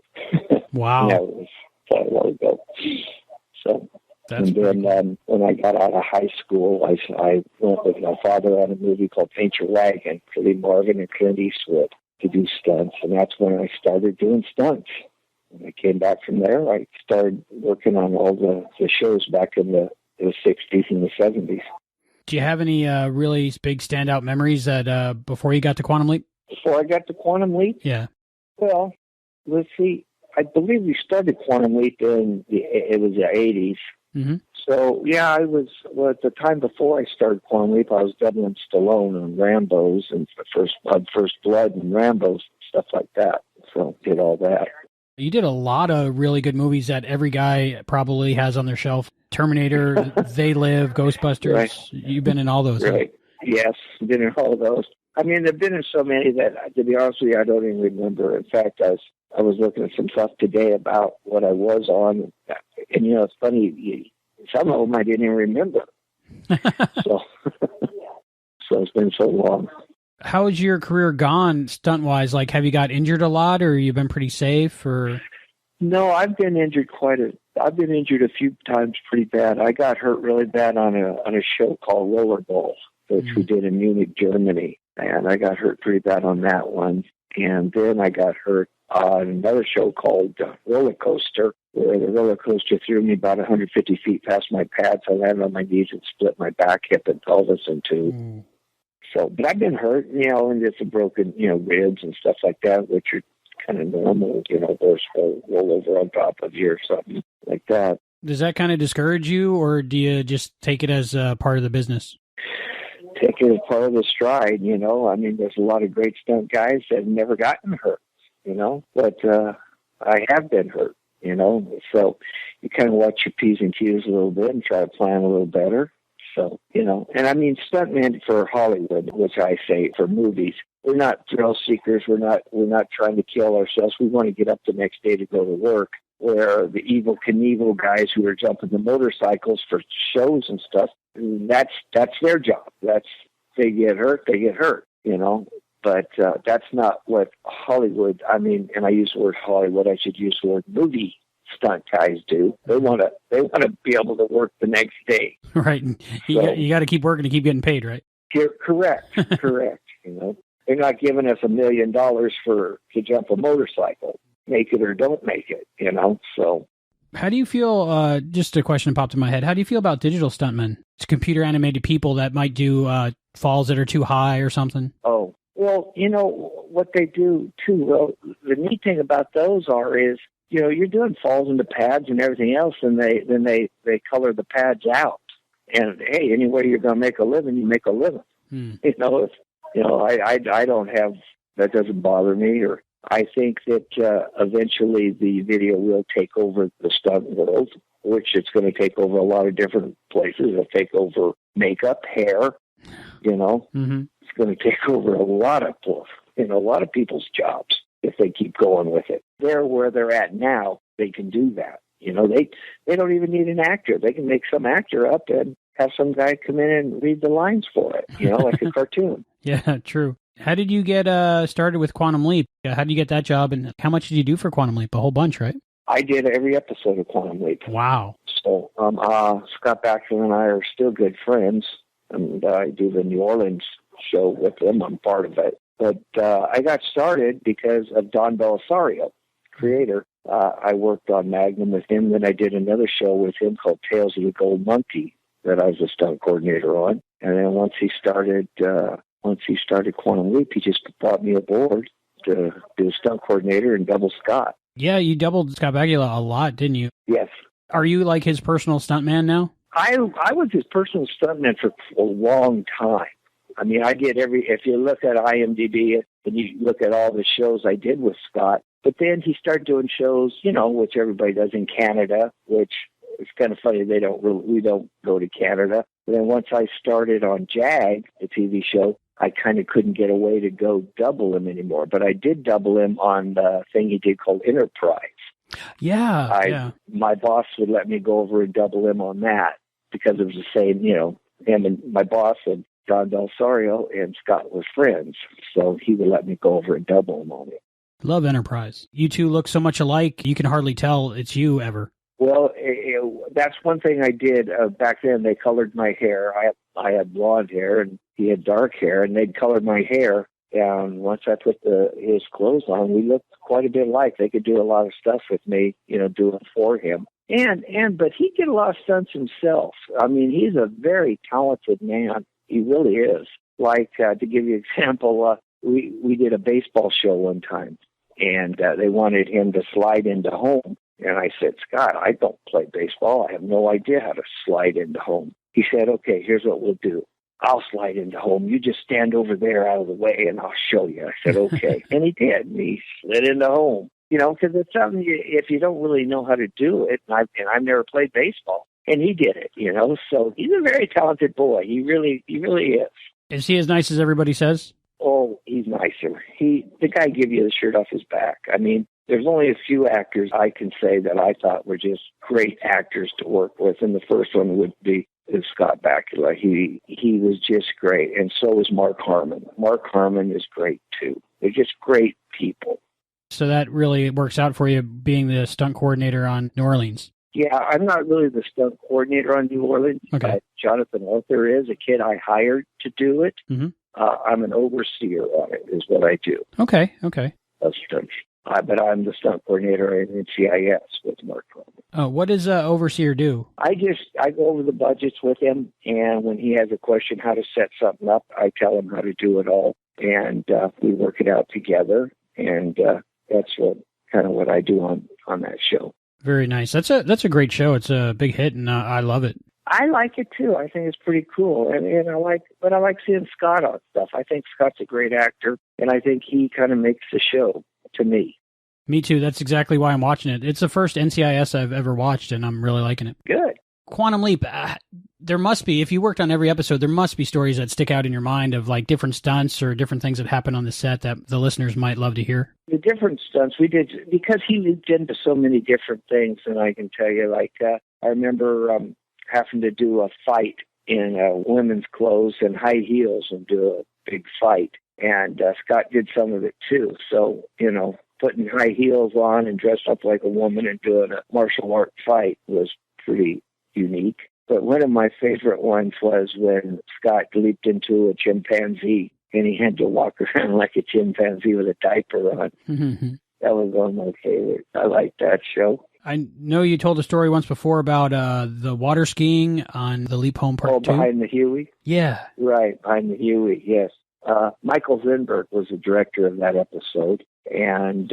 Wow. That was quite a while ago. So, and then when I got out of high school, I went with my father on a movie called Paint Your Wagon, Lee Marvin and Clint Eastwood, to do stunts. And that's when I started doing stunts. When I came back from there, I started working on all the shows back in the 60s and the 70s. Do you have any really big standout memories that before you got to Quantum Leap? Before I got to Quantum Leap? Yeah. Well, let's see. I believe we started Quantum Leap it was the 80s. Mm-hmm. So, yeah, at the time before I started Quantum Leap, I was doubling Stallone on Rambo's and First Blood and Rambo's, stuff like that. So, did all that. You did a lot of really good movies that every guy probably has on their shelf. Terminator, They Live, Ghostbusters. Right. You've been in all those. Right. Yes, been in all those. I mean, there've been in so many that, to be honest with you, I don't even remember. In fact, I was looking at some stuff today about what I was on. And, it's funny, some of them I didn't even remember. So it's been so long. How has your career gone stunt-wise? Like, have you got injured a lot, or you been pretty safe, or? No, I've been injured I've been injured a few times pretty bad. I got hurt really bad on a show called Rollerball, which we did in Munich, Germany. And I got hurt pretty bad on that one. And then I got hurt on another show called Roller Coaster, where the roller coaster threw me about 150 feet past my pads. I landed on my knees and split my back, hip, and pelvis in two. So, but I've been hurt, and just broken, ribs and stuff like that, which are kind of normal, those roll over on top of you or something like that. Does that kind of discourage you, or do you just take it as part of the business? Take it as part of the stride, I mean, there's a lot of great stunt guys that have never gotten hurt, but I have been hurt, so you kind of watch your P's and Q's a little bit and try to plan a little better. So, and I mean, stuntmen for Hollywood, which I say for movies, we're not thrill seekers. We're not trying to kill ourselves. We want to get up the next day to go to work. Where the Evel Knievel guys who are jumping the motorcycles for shows and stuff, that's their job. They get hurt, But that's not what Hollywood, I mean, and I use the word Hollywood, I should use the word movie stunt guys do. They want to be able to work the next day. Right. You got to keep working to keep getting paid, right? Correct. They're not giving us $1 million to jump a motorcycle. Make it or don't make it, so. How do you feel, just a question popped in my head, how do you feel about digital stuntmen? It's computer animated people that might do falls that are too high or something? Oh, well, what they do too, the neat thing about those is, you're doing falls into pads and everything else, and they color the pads out. And hey, any way you're going to make a living, you make a living. I don't have, that doesn't bother me. Or I think that eventually the video will take over the stunt world, which it's going to take over a lot of different places. It'll take over makeup, hair. It's going to take over a lot of people's jobs if they keep going with it. They're where they're at now. They can do that. They don't even need an actor. They can make some actor up and have some guy come in and read the lines for it, like a cartoon. Yeah, true. How did you get started with Quantum Leap? How did you get that job, and how much did you do for Quantum Leap? A whole bunch, right? I did every episode of Quantum Leap. Wow. So Scott Bakula and I are still good friends, and I do the New Orleans show with him. I'm part of it. But I got started because of Don Belisario, creator. I worked on Magnum with him. Then I did another show with him called Tales of the Gold Monkey that I was a stunt coordinator on. And then once he started Quantum Leap, he just brought me aboard to be a stunt coordinator and double Scott. Yeah, you doubled Scott Bakula a lot, didn't you? Yes. Are you like his personal stuntman now? I was his personal stuntman for a long time. I mean, I did if you look at IMDb and you look at all the shows I did with Scott, but then he started doing shows, which everybody does in Canada, which is kind of funny. We don't go to Canada. But then once I started on JAG, the TV show, I kind of couldn't get away to go double him anymore. But I did double him on the thing he did called Enterprise. Yeah. My boss would let me go over and double him on that because it was the same, him and my boss and Don Belisario and Scott were friends. So he would let me go over and double him on it. Love Enterprise. You two look so much alike, you can hardly tell it's you ever. Well, that's one thing I did back then. They colored my hair. I had blonde hair and he had dark hair, and they'd colored my hair. And once I put his clothes on, we looked quite a bit alike. They could do a lot of stuff with me, doing for him. But he did a lot of stunts himself. I mean, he's a very talented man. He really is. Like, to give you an example, we did a baseball show one time, and they wanted him to slide into home. And I said, Scott, I don't play baseball. I have no idea how to slide into home. He said, okay, here's what we'll do. I'll slide into home. You just stand over there out of the way, and I'll show you. I said, okay. And he did. And he slid into home. Because it's something if you don't really know how to do it, and I've never played baseball, and he did it, So he's a very talented boy. He really is. Is he as nice as everybody says? Oh, he's nicer. The guy give you the shirt off his back. I mean, there's only a few actors I can say that I thought were just great actors to work with, and the first one would be Scott Bakula. He was just great, and so was Mark Harmon. Mark Harmon is great, too. They're just great people. So that really works out for you, being the stunt coordinator on New Orleans. Yeah, I'm not really the stunt coordinator on New Orleans. Okay. Jonathan Arthur is a kid I hired to do it. Mm-hmm. I'm an overseer on it, is what I do. Okay. Of stunts. But I'm the stunt coordinator in NCIS with Mark Harmon. Oh, what does overseer do? I go over the budgets with him, and when he has a question how to set something up, I tell him how to do it all, and we work it out together, and that's what I do on that show. Very nice. That's a great show. It's a big hit, and I love it. I like it too. I think it's pretty cool, and I like seeing Scott on stuff. I think Scott's a great actor, and I think he kind of makes the show to me. Me too. That's exactly why I'm watching it. It's the first NCIS I've ever watched, and I'm really liking it. Good. Quantum Leap. There must be, if you worked on every episode, there must be stories that stick out in your mind of like different stunts or different things that happen on the set that the listeners might love to hear. The different stunts we did, because he leaped into so many different things, and I can tell you, like, I remember having to do a fight in women's clothes and high heels and do a big fight. And Scott did some of it too. So, putting high heels on and dressed up like a woman and doing a martial art fight was pretty unique. But one of my favorite ones was when Scott leaped into a chimpanzee and he had to walk around like a chimpanzee with a diaper on. Mm-hmm. That was one of my favorites. I like that show. I know you told a story once before about the water skiing on the Leap Home Part 2. Behind the Huey? Yeah. Right, Behind the Huey, yes. Michael Zinberg was the director of that episode. And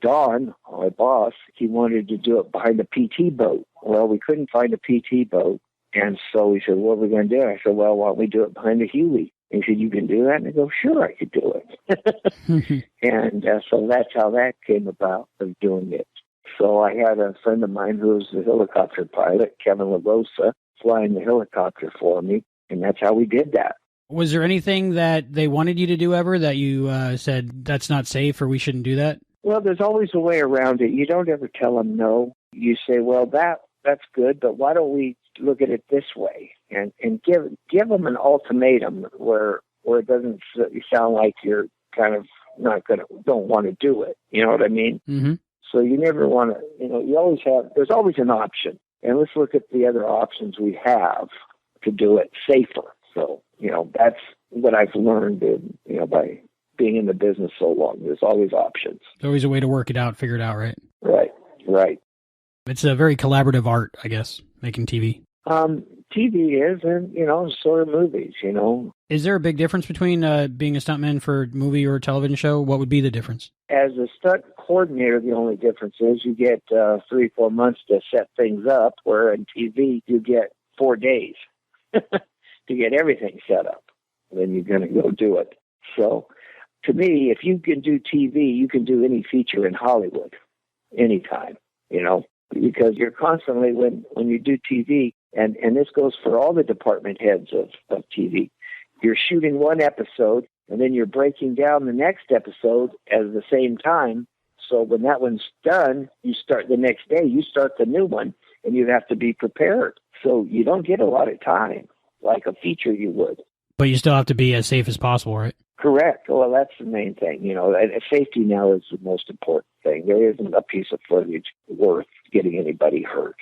Don, my boss, he wanted to do it behind a PT boat. Well, we couldn't find a PT boat. And so he said, what are we going to do? I said, well, why don't we do it behind the Huey? And he said, you can do that? And I go, sure, I could do it. And so that's how that came about, of doing it. So I had a friend of mine who was the helicopter pilot, Kevin LaRosa, flying the helicopter for me. And that's how we did that. Was there anything that they wanted you to do ever that you said, that's not safe or we shouldn't do that? Well, there's always a way around it. You don't ever tell them no. You say, well, that's good, but why don't we look at it this way? And give them an ultimatum where it doesn't sound like you're kind of don't want to do it. You know what I mean? Mm-hmm. So you never want to, you always there's always an option. and let's look at the other options we have to do it safer. So, that's what I've learned by being in the business so long. There's always options. There's always a way to work it out, figure it out, right? Right. It's a very collaborative art, I guess, making TV. TV is, and, so are movies, Is there a big difference between being a stuntman for a movie or a television show? What would be the difference? As a stunt coordinator, the only difference is you get 3-4 months to set things up, where in TV you get 4 days to get everything set up. Then you're going to go do it. So, to me, if you can do TV, you can do any feature in Hollywood anytime, because you're constantly, when you do TV, and this goes for all the department heads of TV, you're shooting one episode, and then you're breaking down the next episode at the same time. So when that one's done, you start the next day, you start the new one, and you have to be prepared. So you don't get a lot of time like a feature you would. But you still have to be as safe as possible, right? Correct. Well, that's the main thing. Safety now is the most important thing. There isn't a piece of footage worth getting anybody hurt.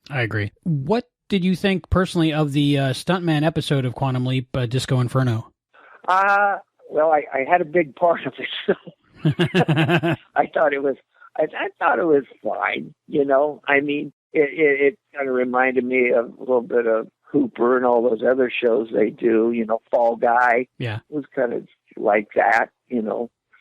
I agree. What did you think personally of the stuntman episode of Quantum Leap, Disco Inferno? Well, I had a big part of it, so I thought it was fine. I mean, it kind of reminded me of a little bit of Hooper and all those other shows they do. Fall Guy. Yeah, it was kind of like that.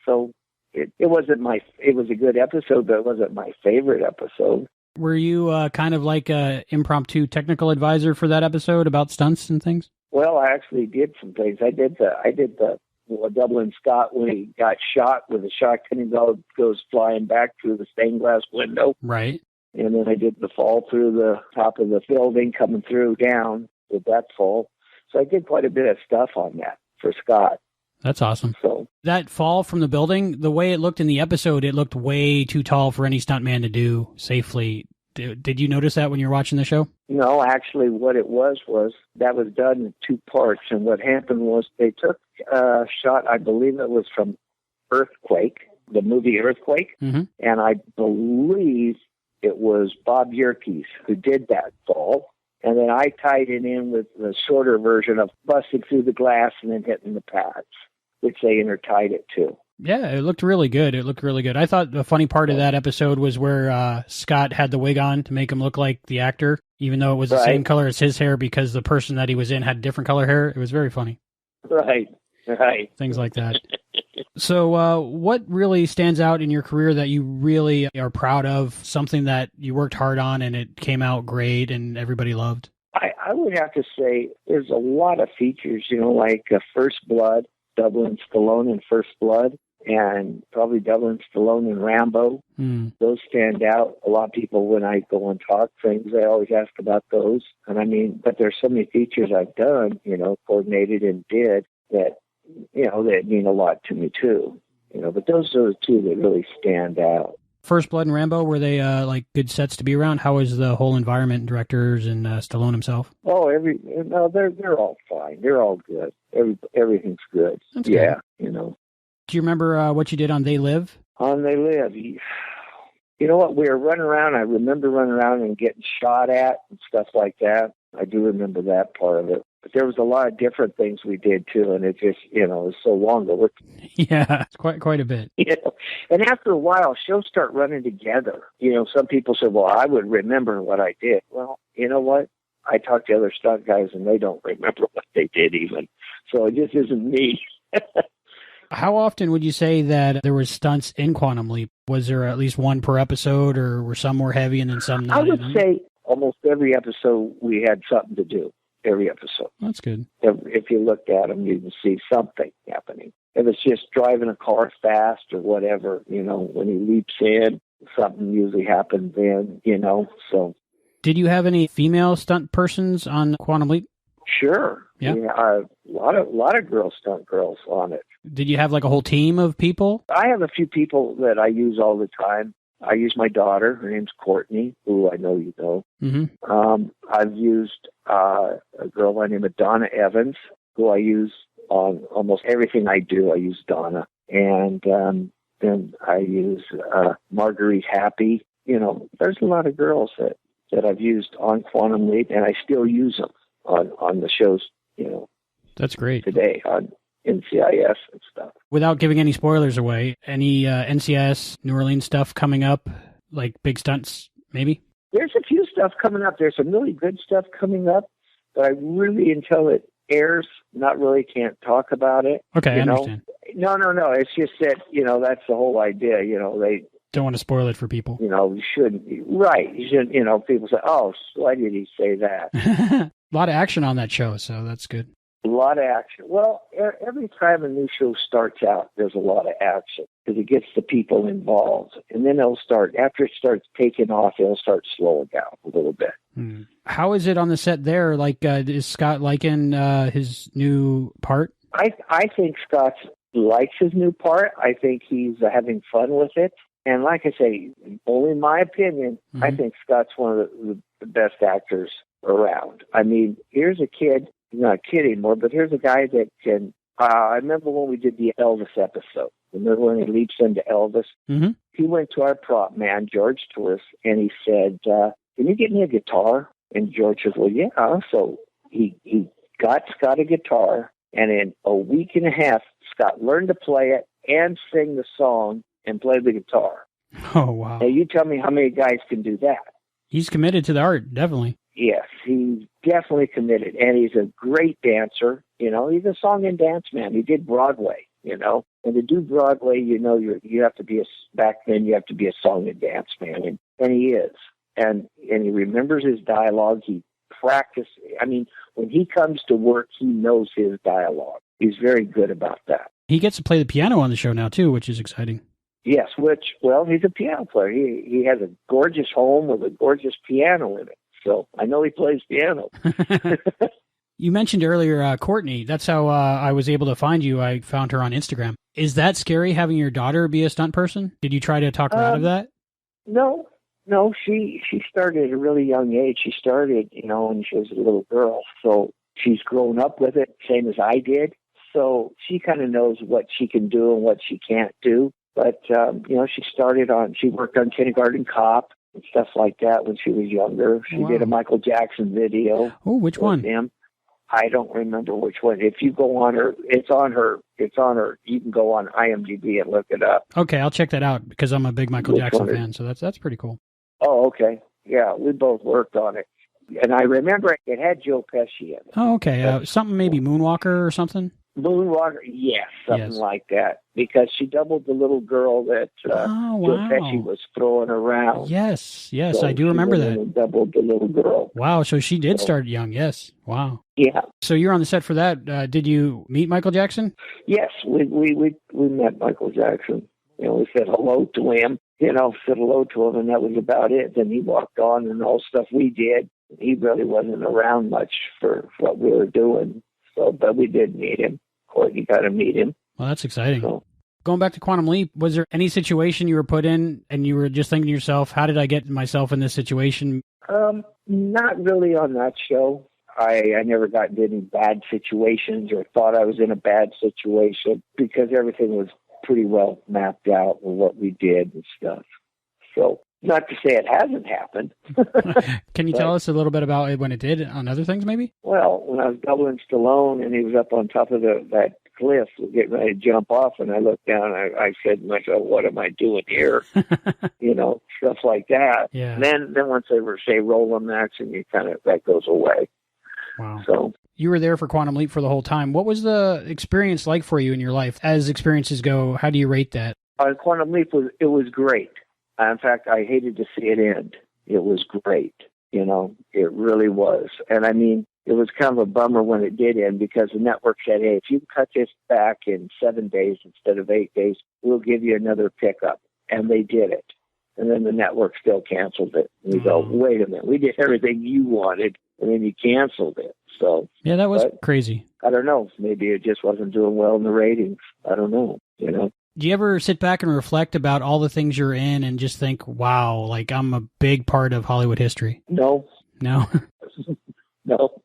So it wasn't it was a good episode, but it wasn't my favorite episode. Were you kind of like a impromptu technical advisor for that episode about stunts and things? Well, I actually did some things. I did the Dublin Scott when he got shot with a shotgun and goes flying back through the stained glass window. Right. And then I did the fall through the top of the building, coming through down with that fall. So I did quite a bit of stuff on that for Scott. That's awesome. So that fall from the building, the way it looked in the episode, it looked way too tall for any stuntman to do safely. Did you notice that when you were watching the show? No, actually what it was that was done in 2 parts. And what happened was they took a shot, I believe it was from Earthquake, the movie Earthquake. Mm-hmm. And I believe it was Bob Yerkes who did that fall. And then I tied it in with the shorter version of busting through the glass and then hitting the pads, which they intertied it to. Yeah, it looked really good. I thought the funny part of that episode was where Scott had the wig on to make him look like the actor, even though it was the same color as his hair because the person that he was in had different color hair. It was very funny. Right. Things like that. So what really stands out in your career that you really are proud of, something that you worked hard on and it came out great and everybody loved? I would have to say there's a lot of features, like First Blood, Dublin Stallone in First Blood, and probably Dublin Stallone and Rambo. Those stand out. A lot of people, when I go and talk things, they always ask about those. And I mean, but there's so many features I've done, coordinated and did that, that mean a lot to me too. But those are the two that really stand out. First Blood and Rambo, were they like good sets to be around? How was the whole environment, directors, and Stallone himself? Oh, they're all fine. They're all good. Everything's good. That's yeah, good. Do you remember what you did on They Live? On They Live. You know what? We were running around. I remember running around and getting shot at and stuff like that. I do remember that part of it. But there was a lot of different things we did too, and it just, it was so long ago. Yeah, it's quite a bit. And after a while, shows start running together. Some people say, well, I would remember what I did. Well, you know what? I talk to other stunt guys, and they don't remember what they did even. So it just isn't me. How often would you say that there was stunts in Quantum Leap? Was there at least one per episode, or were some more heavy and then some not? I would say almost every episode we had something to do. Every episode. That's good. If you looked at them, you can see something happening. If it's just driving a car fast or whatever, when he leaps in, something usually happens then, so. Did you have any female stunt persons on Quantum Leap? Sure. Yeah. A lot of stunt girls on it. Did you have like a whole team of people? I have a few people that I use all the time. I use my daughter. Her name's Courtney, who I know you know. Mm-hmm. I've used a girl by the name of Donna Evans, who I use on almost everything I do. I use Donna. And then I use Marguerite Happy. There's a lot of girls that that I've used on Quantum Leap, and I still use them on the shows, That's great. Today on NCIS and stuff. Without giving any spoilers away, any NCIS New Orleans stuff coming up, like big stunts, maybe? There's a few stuff coming up. There's some really good stuff coming up, but I really, until it airs, can't talk about it. Okay, I understand. No. It's just that, that's the whole idea. They don't want to spoil it for people. You shouldn't. Right. You shouldn't, people say, oh, why did he say that? A lot of action on that show, so that's good. A lot of action. Well, every time a new show starts out, there's a lot of action because it gets the people involved. And then after it starts taking off, it'll start slowing down a little bit. How is it on the set there? Like, is Scott liking his new part? I think Scott likes his new part. I think he's having fun with it. And like I say, only my opinion, I think Scott's one of the best actors around. I mean, here's a kid, not a kid anymore, but here's a guy that can, I remember when we did the Elvis episode. Remember when he leaps into Elvis? Mm-hmm. He went to our prop man, George Torres, and he said, can you get me a guitar? And George says, well, yeah. So he got Scott a guitar, and in a week and a half, Scott learned to play it and sing the song and play the guitar. Oh, wow. Now, you tell me how many guys can do that. He's committed to the art, definitely. Yes, he's definitely committed, and he's a great dancer. He's a song and dance man. He did Broadway, and to do Broadway, you have to be back then you have to be a song and dance man, and he is, and he remembers his dialogue. He practices. I mean, when he comes to work, he knows his dialogue. He's very good about that. He gets to play the piano on the show now too, which is exciting. Yes, he's a piano player. He has a gorgeous home with a gorgeous piano in it. So I know he plays piano. You mentioned earlier Courtney. That's how I was able to find you. I found her on Instagram. Is that scary, having your daughter be a stunt person? Did you try to talk her out of that? No. She started at a really young age. She started, when she was a little girl. So she's grown up with it, same as I did. So she kind of knows what she can do and what she can't do. But, she worked on Kindergarten Cop and stuff like that when she was younger. She did a Michael Jackson video. Oh, which one? Him. I don't remember which one. If you go on her, it's on her. You can go on IMDb and look it up. Okay, I'll check that out because I'm a big Michael Jackson fan. So that's pretty cool. Oh, okay. Yeah, we both worked on it. And I remember it had Joe Pesci in it. Oh, okay. Something maybe Moonwalker or something? Moonwalker, yes, something like that. Because she doubled the little girl that Joe Pesci was throwing around. Yes, so I do remember that. And doubled the little girl. Wow, so she did start young, yes. Wow. Yeah. So you're on the set for that. Did you meet Michael Jackson? Yes, we met Michael Jackson. We said hello to him, and that was about it. Then he walked on and all stuff we did. He really wasn't around much for what we were doing. So, but we did meet him. Courtney got to meet him. Well, that's exciting. So, going back to Quantum Leap, was there any situation you were put in and you were just thinking to yourself, how did I get myself in this situation? Not really on that show. I never got into any bad situations or thought I was in a bad situation because everything was pretty well mapped out with what we did and stuff. So, not to say it hasn't happened. Can you tell us a little bit about it when it did on other things, maybe? Well, when I was doubling Stallone and he was up on top of that cliff, getting ready to jump off, and I looked down, I said to myself, what am I doing here? Stuff like that. Yeah. And then once they say roll them action, that goes away. Wow. So you were there for Quantum Leap for the whole time. What was the experience like for you in your life? As experiences go, how do you rate that? Quantum Leap was great. In fact, I hated to see it end. It was great. It really was. And I mean, it was kind of a bummer when it did end because the network said, hey, if you cut this back in 7 days instead of 8 days, we'll give you another pickup. And they did it. And then the network still canceled it. And we go, wait a minute, we did everything you wanted, and then you canceled it. So yeah, that was crazy. I don't know. Maybe it just wasn't doing well in the ratings. I don't know, Do you ever sit back and reflect about all the things you're in and just think, wow, like I'm a big part of Hollywood history? No. No? No.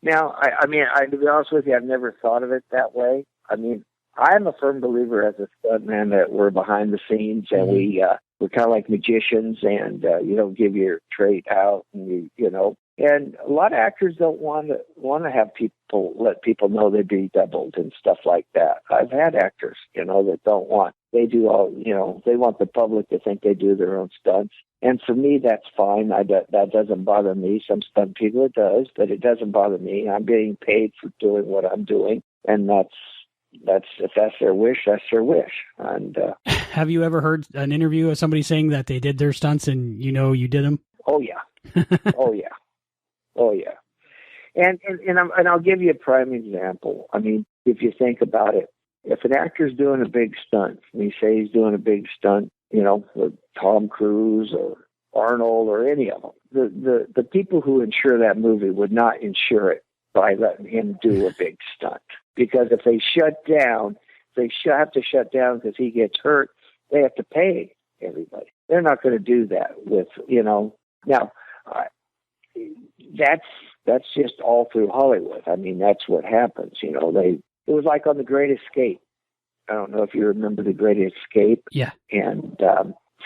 Now, I mean, to be honest with you, I've never thought of it that way. I mean, I'm a firm believer as a stuntman that we're behind the scenes and we're kind of like magicians, and you don't give your trait out, and you know. And a lot of actors don't want to have people let people know they'd be doubled and stuff like that. I've had actors, you know, that don't want. They do all, you know, they want the public to think they do their own stunts. And for me, that's fine. That doesn't bother me. Some stunt people it does, but it doesn't bother me. I'm getting paid for doing what I'm doing, and that's if that's their wish, that's their wish. And have you ever heard an interview of somebody saying that they did their stunts and you know you did them? Oh yeah, oh yeah. Oh yeah, and I'll give you a prime example. I mean, if you think about it, if an actor's doing a big stunt, and he say he's doing a big stunt, you know, with Tom Cruise or Arnold or any of them, the people who insure that movie would not insure it by letting him do a big stunt, because if they shut down, have to shut down because he gets hurt. They have to pay everybody. They're not going to do that with, you know. Now, that's just all through Hollywood. I mean, that's what happens. You know, it was like on The Great Escape. I don't know if you remember The Great Escape. Yeah. And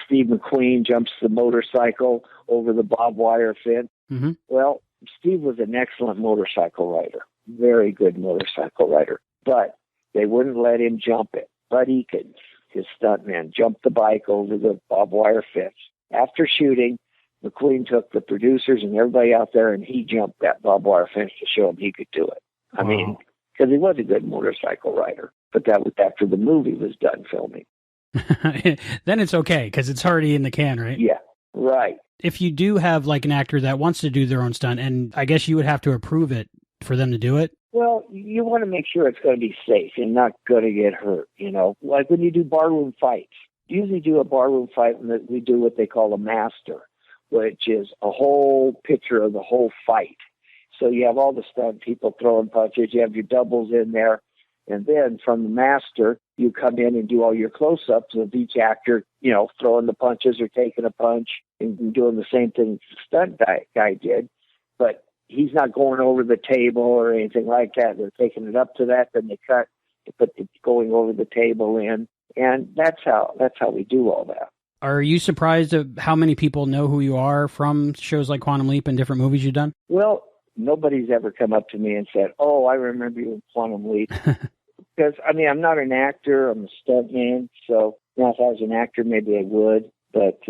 Steve McQueen jumps the motorcycle over the barbed wire fence. Mm-hmm. Well, Steve was an excellent motorcycle rider, very good motorcycle rider, but they wouldn't let him jump it. Bud Eakins, his stuntman, jumped the bike over the barbed wire fence. After shooting, McQueen took the producers and everybody out there, and he jumped that barbed wire fence to show him he could do it. I mean, because he was a good motorcycle rider, but that was after the movie was done filming. Then it's okay, because it's already in the can, right? Yeah, right. If you do have like an actor that wants to do their own stunt, and I guess you would have to approve it for them to do it? Well, you want to make sure it's going to be safe and not going to get hurt, you know. Like when you do barroom fights, you usually do a barroom fight when we do what they call a master, which is a whole picture of the whole fight. So you have all the stunt people throwing punches, you have your doubles in there, and then from the master, you come in and do all your close-ups of each actor, you know, throwing the punches or taking a punch and doing the same thing the stunt guy did. But he's not going over the table or anything like that. They're taking it up to that, then they cut to put the going over the table in, and that's how we do all that. Are you surprised at how many people know who you are from shows like Quantum Leap and different movies you've done? Well, nobody's ever come up to me and said, "Oh, I remember you in Quantum Leap." Because, I mean, I'm not an actor. I'm a stuntman. So now if I was an actor, maybe I would. But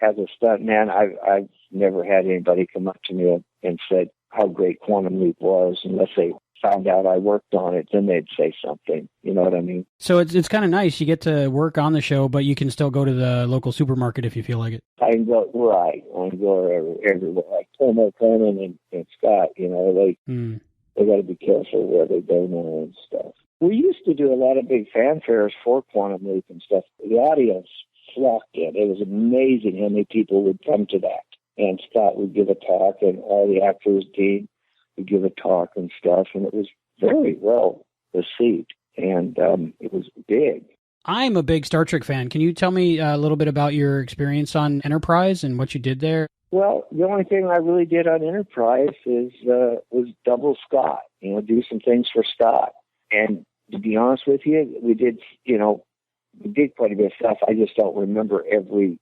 as a stuntman, I've never had anybody come up to me and said how great Quantum Leap was, unless they found out I worked on it, then they'd say something. You know what I mean? So it's kind of nice. You get to work on the show, but you can still go to the local supermarket if you feel like it. I can go, right. I can go everywhere. Like Tomo, Conan, and Scott, you know, they got to be careful where they go now and stuff. We used to do a lot of big fanfares for Quantum Leap and stuff. The audience flocked in. It was amazing how many people would come to that. And Scott would give a talk, and all the actors team would give a talk and stuff, and it was very well received, and it was big. I'm a big Star Trek fan. Can you tell me a little bit about your experience on Enterprise and what you did there? Well, the only thing I really did on Enterprise was double Scott, you know, do some things for Scott. And to be honest with you, we did quite a bit of stuff. I just don't remember every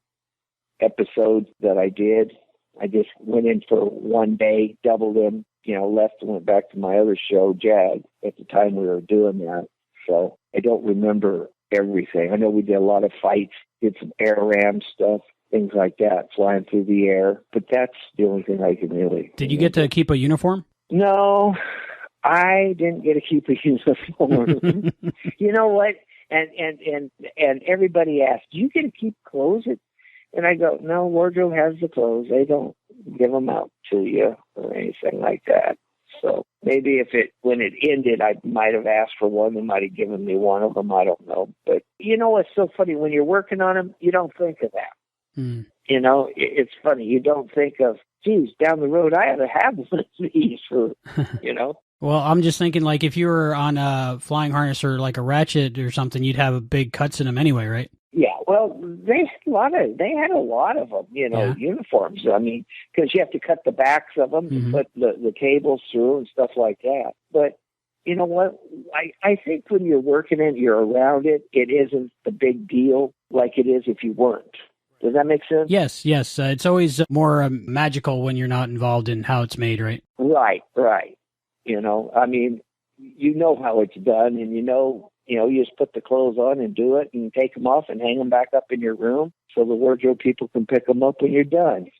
episode that I did. I just went in for one day, doubled him, you know, left and went back to my other show, Jag, at the time we were doing that. So I don't remember everything. I know we did a lot of fights, did some air ram stuff, things like that, flying through the air. But that's the only thing I can really. Did you get to keep a uniform? No, I didn't get to keep a uniform. You know what? And everybody asked, "Do you get to keep clothes?" And I go, "No, wardrobe has the clothes. They don't give them out to you or anything like that." So maybe when it ended, I might have asked for one. They might have given me one of them. I don't know. But you know what's so funny? When you're working on them, you don't think of that. Mm. You know, it's funny. You don't think of, geez, down the road, I ought to have one of these for, you know. Well, I'm just thinking, like, if you were on a flying harness or like a ratchet or something, you'd have big cuts in them anyway, right? Yeah, well, they had a lot of them, you know, uniforms. I mean, because you have to cut the backs of them to put the cables through and stuff like that. But you know what? I think when you're working it, you're around it, it isn't a big deal like it is if you weren't. Does that make sense? Yes. It's always more magical when you're not involved in how it's made, right? Right. You know, I mean, you know how it's done, and you know, you just put the clothes on and do it and take them off and hang them back up in your room so the wardrobe people can pick them up when you're done.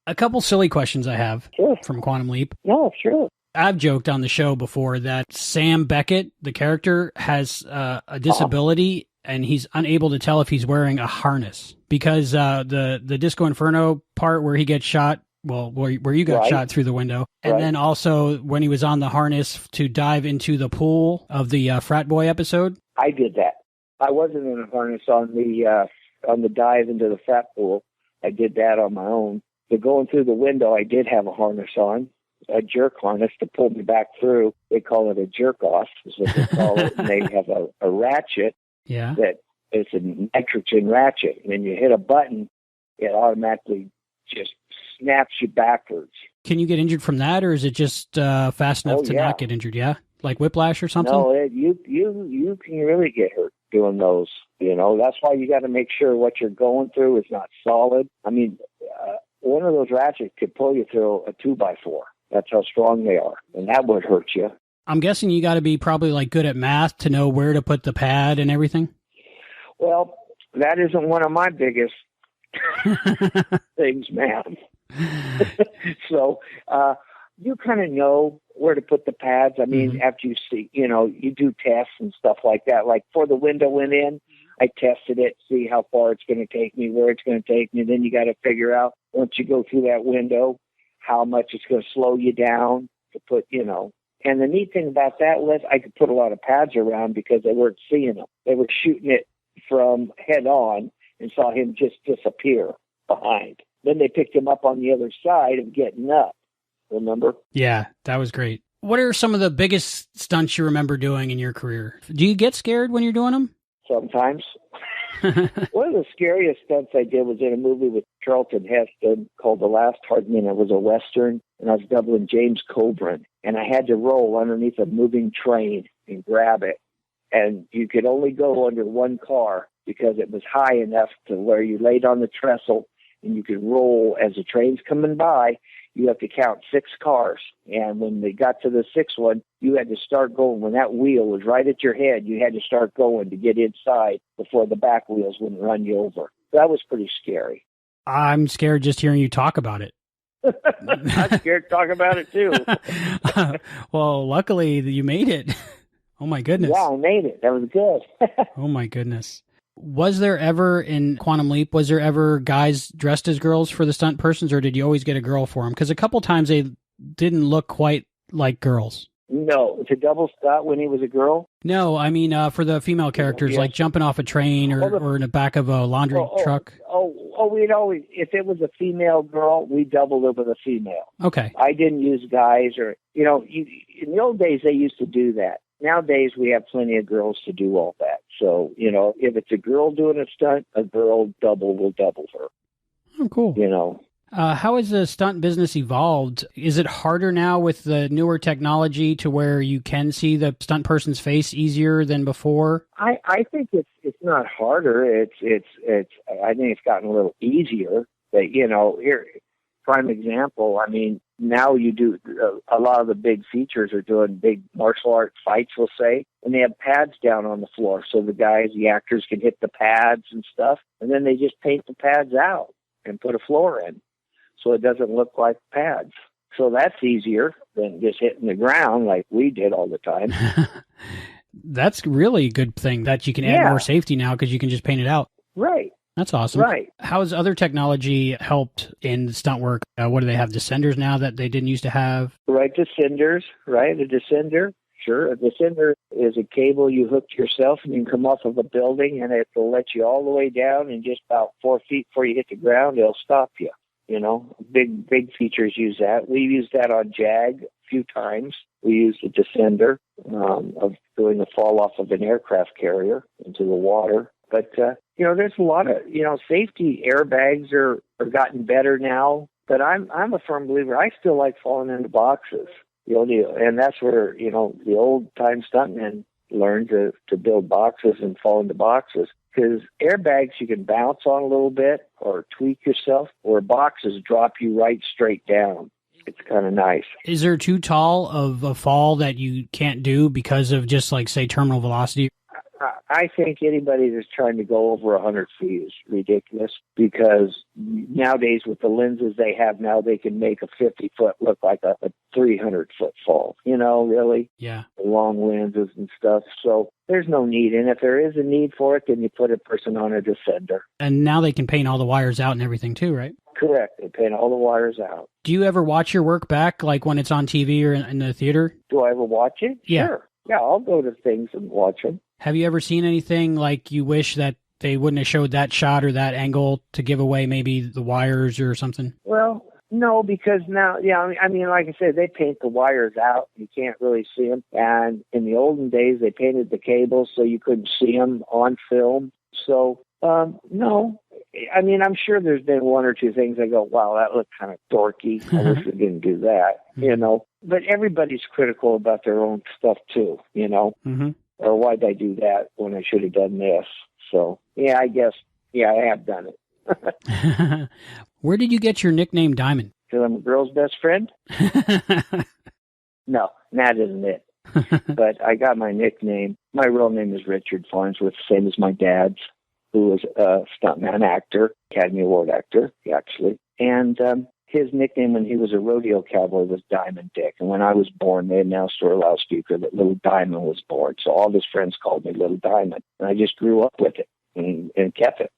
A couple silly questions I have from Quantum Leap. No, sure. I've joked on the show before that Sam Beckett, the character, has a disability and he's unable to tell if he's wearing a harness because the Disco Inferno part where he gets shot, well, where you got shot through the window, and then also when he was on the harness to dive into the pool of the frat boy episode. I did that. I wasn't in a harness on the dive into the frat pool. I did that on my own. The going through the window, I did have a harness on, a jerk harness to pull me back through. They call it a jerk off, is what they call it. And they have a ratchet that is a nitrogen ratchet. When you hit a button, it automatically just snaps you backwards. Can you get injured from that, or is it just fast enough to not get injured? Yeah, like whiplash or something. No, you can really get hurt doing those. You know, that's why you got to make sure what you're going through is not solid. I mean, one of those ratchets could pull you through a 2x4. That's how strong they are, and that would hurt you. I'm guessing you got to be probably like good at math to know where to put the pad and everything. Well, that isn't one of my biggest things, man. So you kind of know where to put the pads. I mean, after you see, you do tests and stuff like that. Like for the window went in, I tested it, see how far it's going to take me, where it's going to take me. Then you got to figure out, once you go through that window, how much it's going to slow you down to put, And the neat thing about that was I could put a lot of pads around because they weren't seeing them. They were shooting it from head on and saw him just disappear behind. Then they picked him up on the other side of getting up. Remember? Yeah, that was great. What are some of the biggest stunts you remember doing in your career? Do you get scared when you're doing them? Sometimes. One of the scariest stunts I did was in a movie with Charlton Heston called The Last Hard Minute. It was a Western, and I was doubling James Coburn. And I had to roll underneath a moving train and grab it. And you could only go under one car because it was high enough to where you laid on the trestle and you could roll as the train's coming by. You have to count 6 cars. And when they got to the 6th one, you had to start going. When that wheel was right at your head, you had to start going to get inside before the back wheels wouldn't run you over. That was pretty scary. I'm scared just hearing you talk about it. I'm scared to talk about it, too. Well, luckily you made it. Oh, my goodness. Yeah, I made it. That was good. Oh, my goodness. Was there ever, in Quantum Leap, was there ever guys dressed as girls for the stunt persons, or did you always get a girl for them? Because a couple times they didn't look quite like girls. No, to double stunt when he was a girl? No, I mean for the female characters, like jumping off a train or in the back of a laundry truck. We'd always, if it was a female girl, we doubled it with a female. Okay. I didn't use guys or, in the old days they used to do that. Nowadays, we have plenty of girls to do all that. So, if it's a girl doing a stunt, a girl double will double her. Oh, cool. How has the stunt business evolved? Is it harder now with the newer technology to where you can see the stunt person's face easier than before? I think it's not harder. It's I think it's gotten a little easier. But, here, prime example, I mean, now you do a lot of the big features are doing big martial art fights, we'll say, and they have pads down on the floor so the actors can hit the pads and stuff, and then they just paint the pads out and put a floor in so it doesn't look like pads. So that's easier than just hitting the ground like we did all the time. That's really a good thing that you can add more safety now because you can just paint it out. Right. That's awesome. Right. How has other technology helped in stunt work? What do they have? Descenders now that they didn't used to have? Right, descenders, right? A descender, sure. A descender is a cable you hook to yourself and you can come off of a building and it will let you all the way down and just about 4 feet before you hit the ground, it'll stop you. Big features use that. We used that on JAG a few times. We used a descender of doing the fall off of an aircraft carrier into the water. But, there's a lot of, safety airbags are gotten better now. But I'm a firm believer. I still like falling into boxes. And that's where, the old-time stuntmen, learn to build boxes and fall into boxes. Because airbags you can bounce on a little bit or tweak yourself, or boxes drop you right straight down. It's kind of nice. Is there too tall of a fall that you can't do because of just like, say, terminal velocity? I think anybody that's trying to go over 100 feet is ridiculous, because nowadays with the lenses they have now, they can make a 50-foot look like a 300-foot fall, really. Yeah. The long lenses and stuff. So there's no need. And if there is a need for it, then you put a person on a descender. And now they can paint all the wires out and everything too, right? Correct. They paint all the wires out. Do you ever watch your work back, like when it's on TV or in the theater? Do I ever watch it? Yeah. Sure. Yeah, I'll go to things and watch them. Have you ever seen anything like you wish that they wouldn't have showed that shot or that angle to give away maybe the wires or something? Well, no, because now, I mean, like I said, they paint the wires out. You can't really see them. And in the olden days, they painted the cables so you couldn't see them on film. So, no. I mean, I'm sure there's been one or two things I go, wow, that looked kind of dorky. I wish we didn't do that, But everybody's critical about their own stuff too, Mm-hmm. Or why'd I do that when I should have done this? So, I guess, I have done it. Where did you get your nickname Diamond? Because I'm a girl's best friend? No, that isn't it. But I got my nickname. My real name is Richard Farnsworth, same as my dad's, who was a stuntman actor, Academy Award actor, actually. And his nickname when he was a rodeo cowboy was Diamond Dick. And when I was born, they announced over a loudspeaker that Little Diamond was born. So all his friends called me Little Diamond. And I just grew up with it and kept it,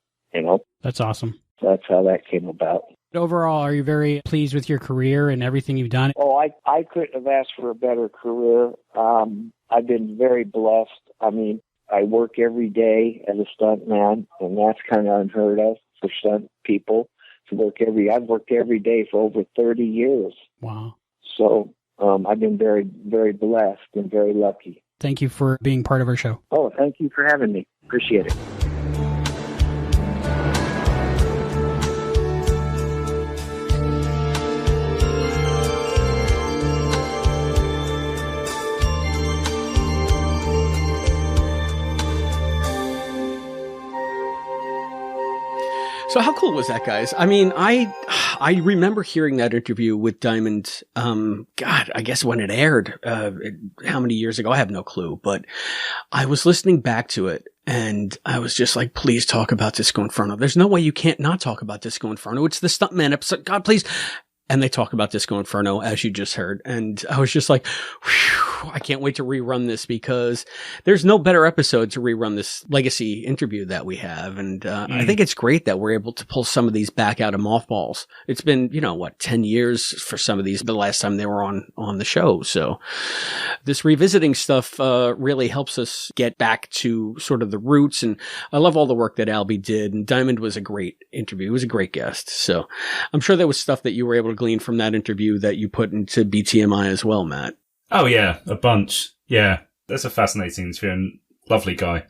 That's awesome. So that's how that came about. Overall, are you very pleased with your career and everything you've done? Oh, I couldn't have asked for a better career. I've been very blessed. I mean, I work every day as a stuntman, and that's kind of unheard of for stunt people to work I've worked every day for over 30 years. Wow. So I've been very, very blessed and very lucky. Thank you for being part of our show. Oh, thank you for having me. Appreciate it. So how cool was that, guys? I mean, I remember hearing that interview with Diamond, I guess when it aired, how many years ago? I have no clue, but I was listening back to it and I was just like, please talk about Disco Inferno. There's no way you can't not talk about Disco Inferno. It's the Stuntman episode. God, please. And they talk about Disco Inferno, as you just heard. And I was just like, whew, I can't wait to rerun this, because there's no better episode to rerun this legacy interview that we have. And I think it's great that we're able to pull some of these back out of mothballs. It's been, 10 years for some of these, the last time they were on the show. So this revisiting stuff really helps us get back to sort of the roots. And I love all the work that Albie did. And Diamond was a great interview. He was a great guest. So I'm sure there was stuff that you were able to glean from that interview that you put into BTMI as well, Matt. Oh, yeah, a bunch. Yeah, that's a fascinating interview and lovely guy.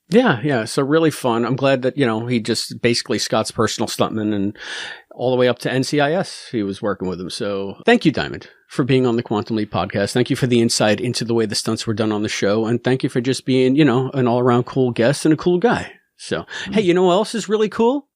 Yeah. So really fun. I'm glad that, he just basically Scott's personal stuntman, and all the way up to NCIS, he was working with him. So thank you, Diamond, for being on the Quantum Leap podcast. Thank you for the insight into the way the stunts were done on the show. And thank you for just being, an all around cool guest and a cool guy. So, hey, you know what else is really cool?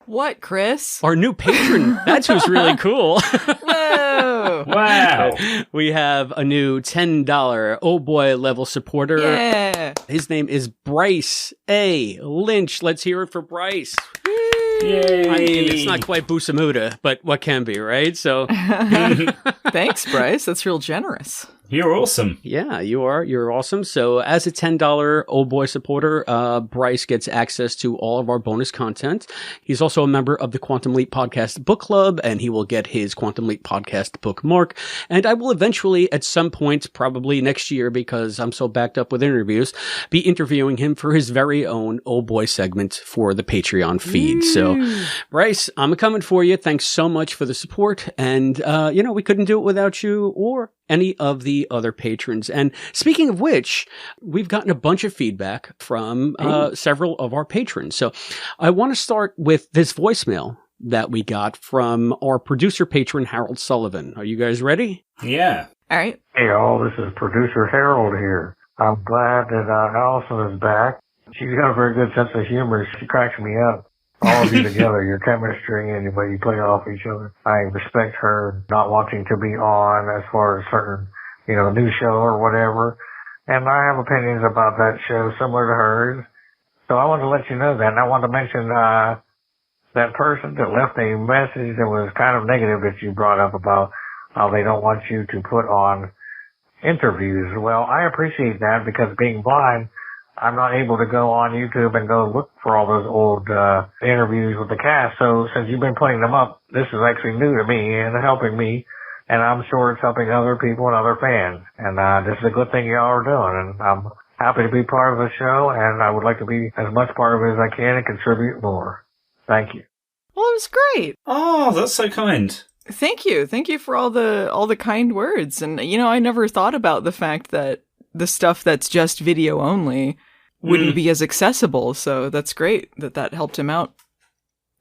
What, Chris? Our new patron. That's who's really cool. Whoa. Wow. We have a new $10 oh boy level supporter. Yeah. His name is Bryce A. Lynch. Let's hear it for Bryce. Yay. I mean, it's not quite Busamuda, but what can be, right? So thanks, Bryce. That's real generous. You're awesome. Yeah, you are. You're awesome. So as a $10 oh boy supporter, Bryce gets access to all of our bonus content. He's also a member of the Quantum Leap Podcast Book Club, and he will get his Quantum Leap Podcast bookmark. And I will eventually, at some point, probably next year, because I'm so backed up with interviews, be interviewing him for his very own oh boy segment for the Patreon feed. So, Bryce, I'm coming for you. Thanks so much for the support. And, we couldn't do it without you or any of the other patrons. And speaking of which, we've gotten a bunch of feedback from several of our patrons. So I want to start with this voicemail that we got from our producer patron, Harold Sullivan. Are you guys ready? Yeah. All right. Hey all, this is producer Harold here. I'm glad that Allison is back. She's got a very good sense of humor. She cracks me up. All of you together, your chemistry and the way you play off each other. I respect her not wanting to be on as far as certain, new show or whatever. And I have opinions about that show similar to hers. So I wanted to let you know that. And I wanted to mention that person that left a message that was kind of negative that you brought up about how they don't want you to put on interviews. Well, I appreciate that because being blind, I'm not able to go on YouTube and go look for all those old interviews with the cast. So since you've been putting them up, this is actually new to me and helping me. And I'm sure it's helping other people and other fans. And this is a good thing y'all are doing. And I'm happy to be part of the show. And I would like to be as much part of it as I can and contribute more. Thank you. Well, it was great. Oh, that's so kind. Thank you. Thank you for all the kind words. And, I never thought about the fact that the stuff that's just video only wouldn't be as accessible. So that's great that helped him out.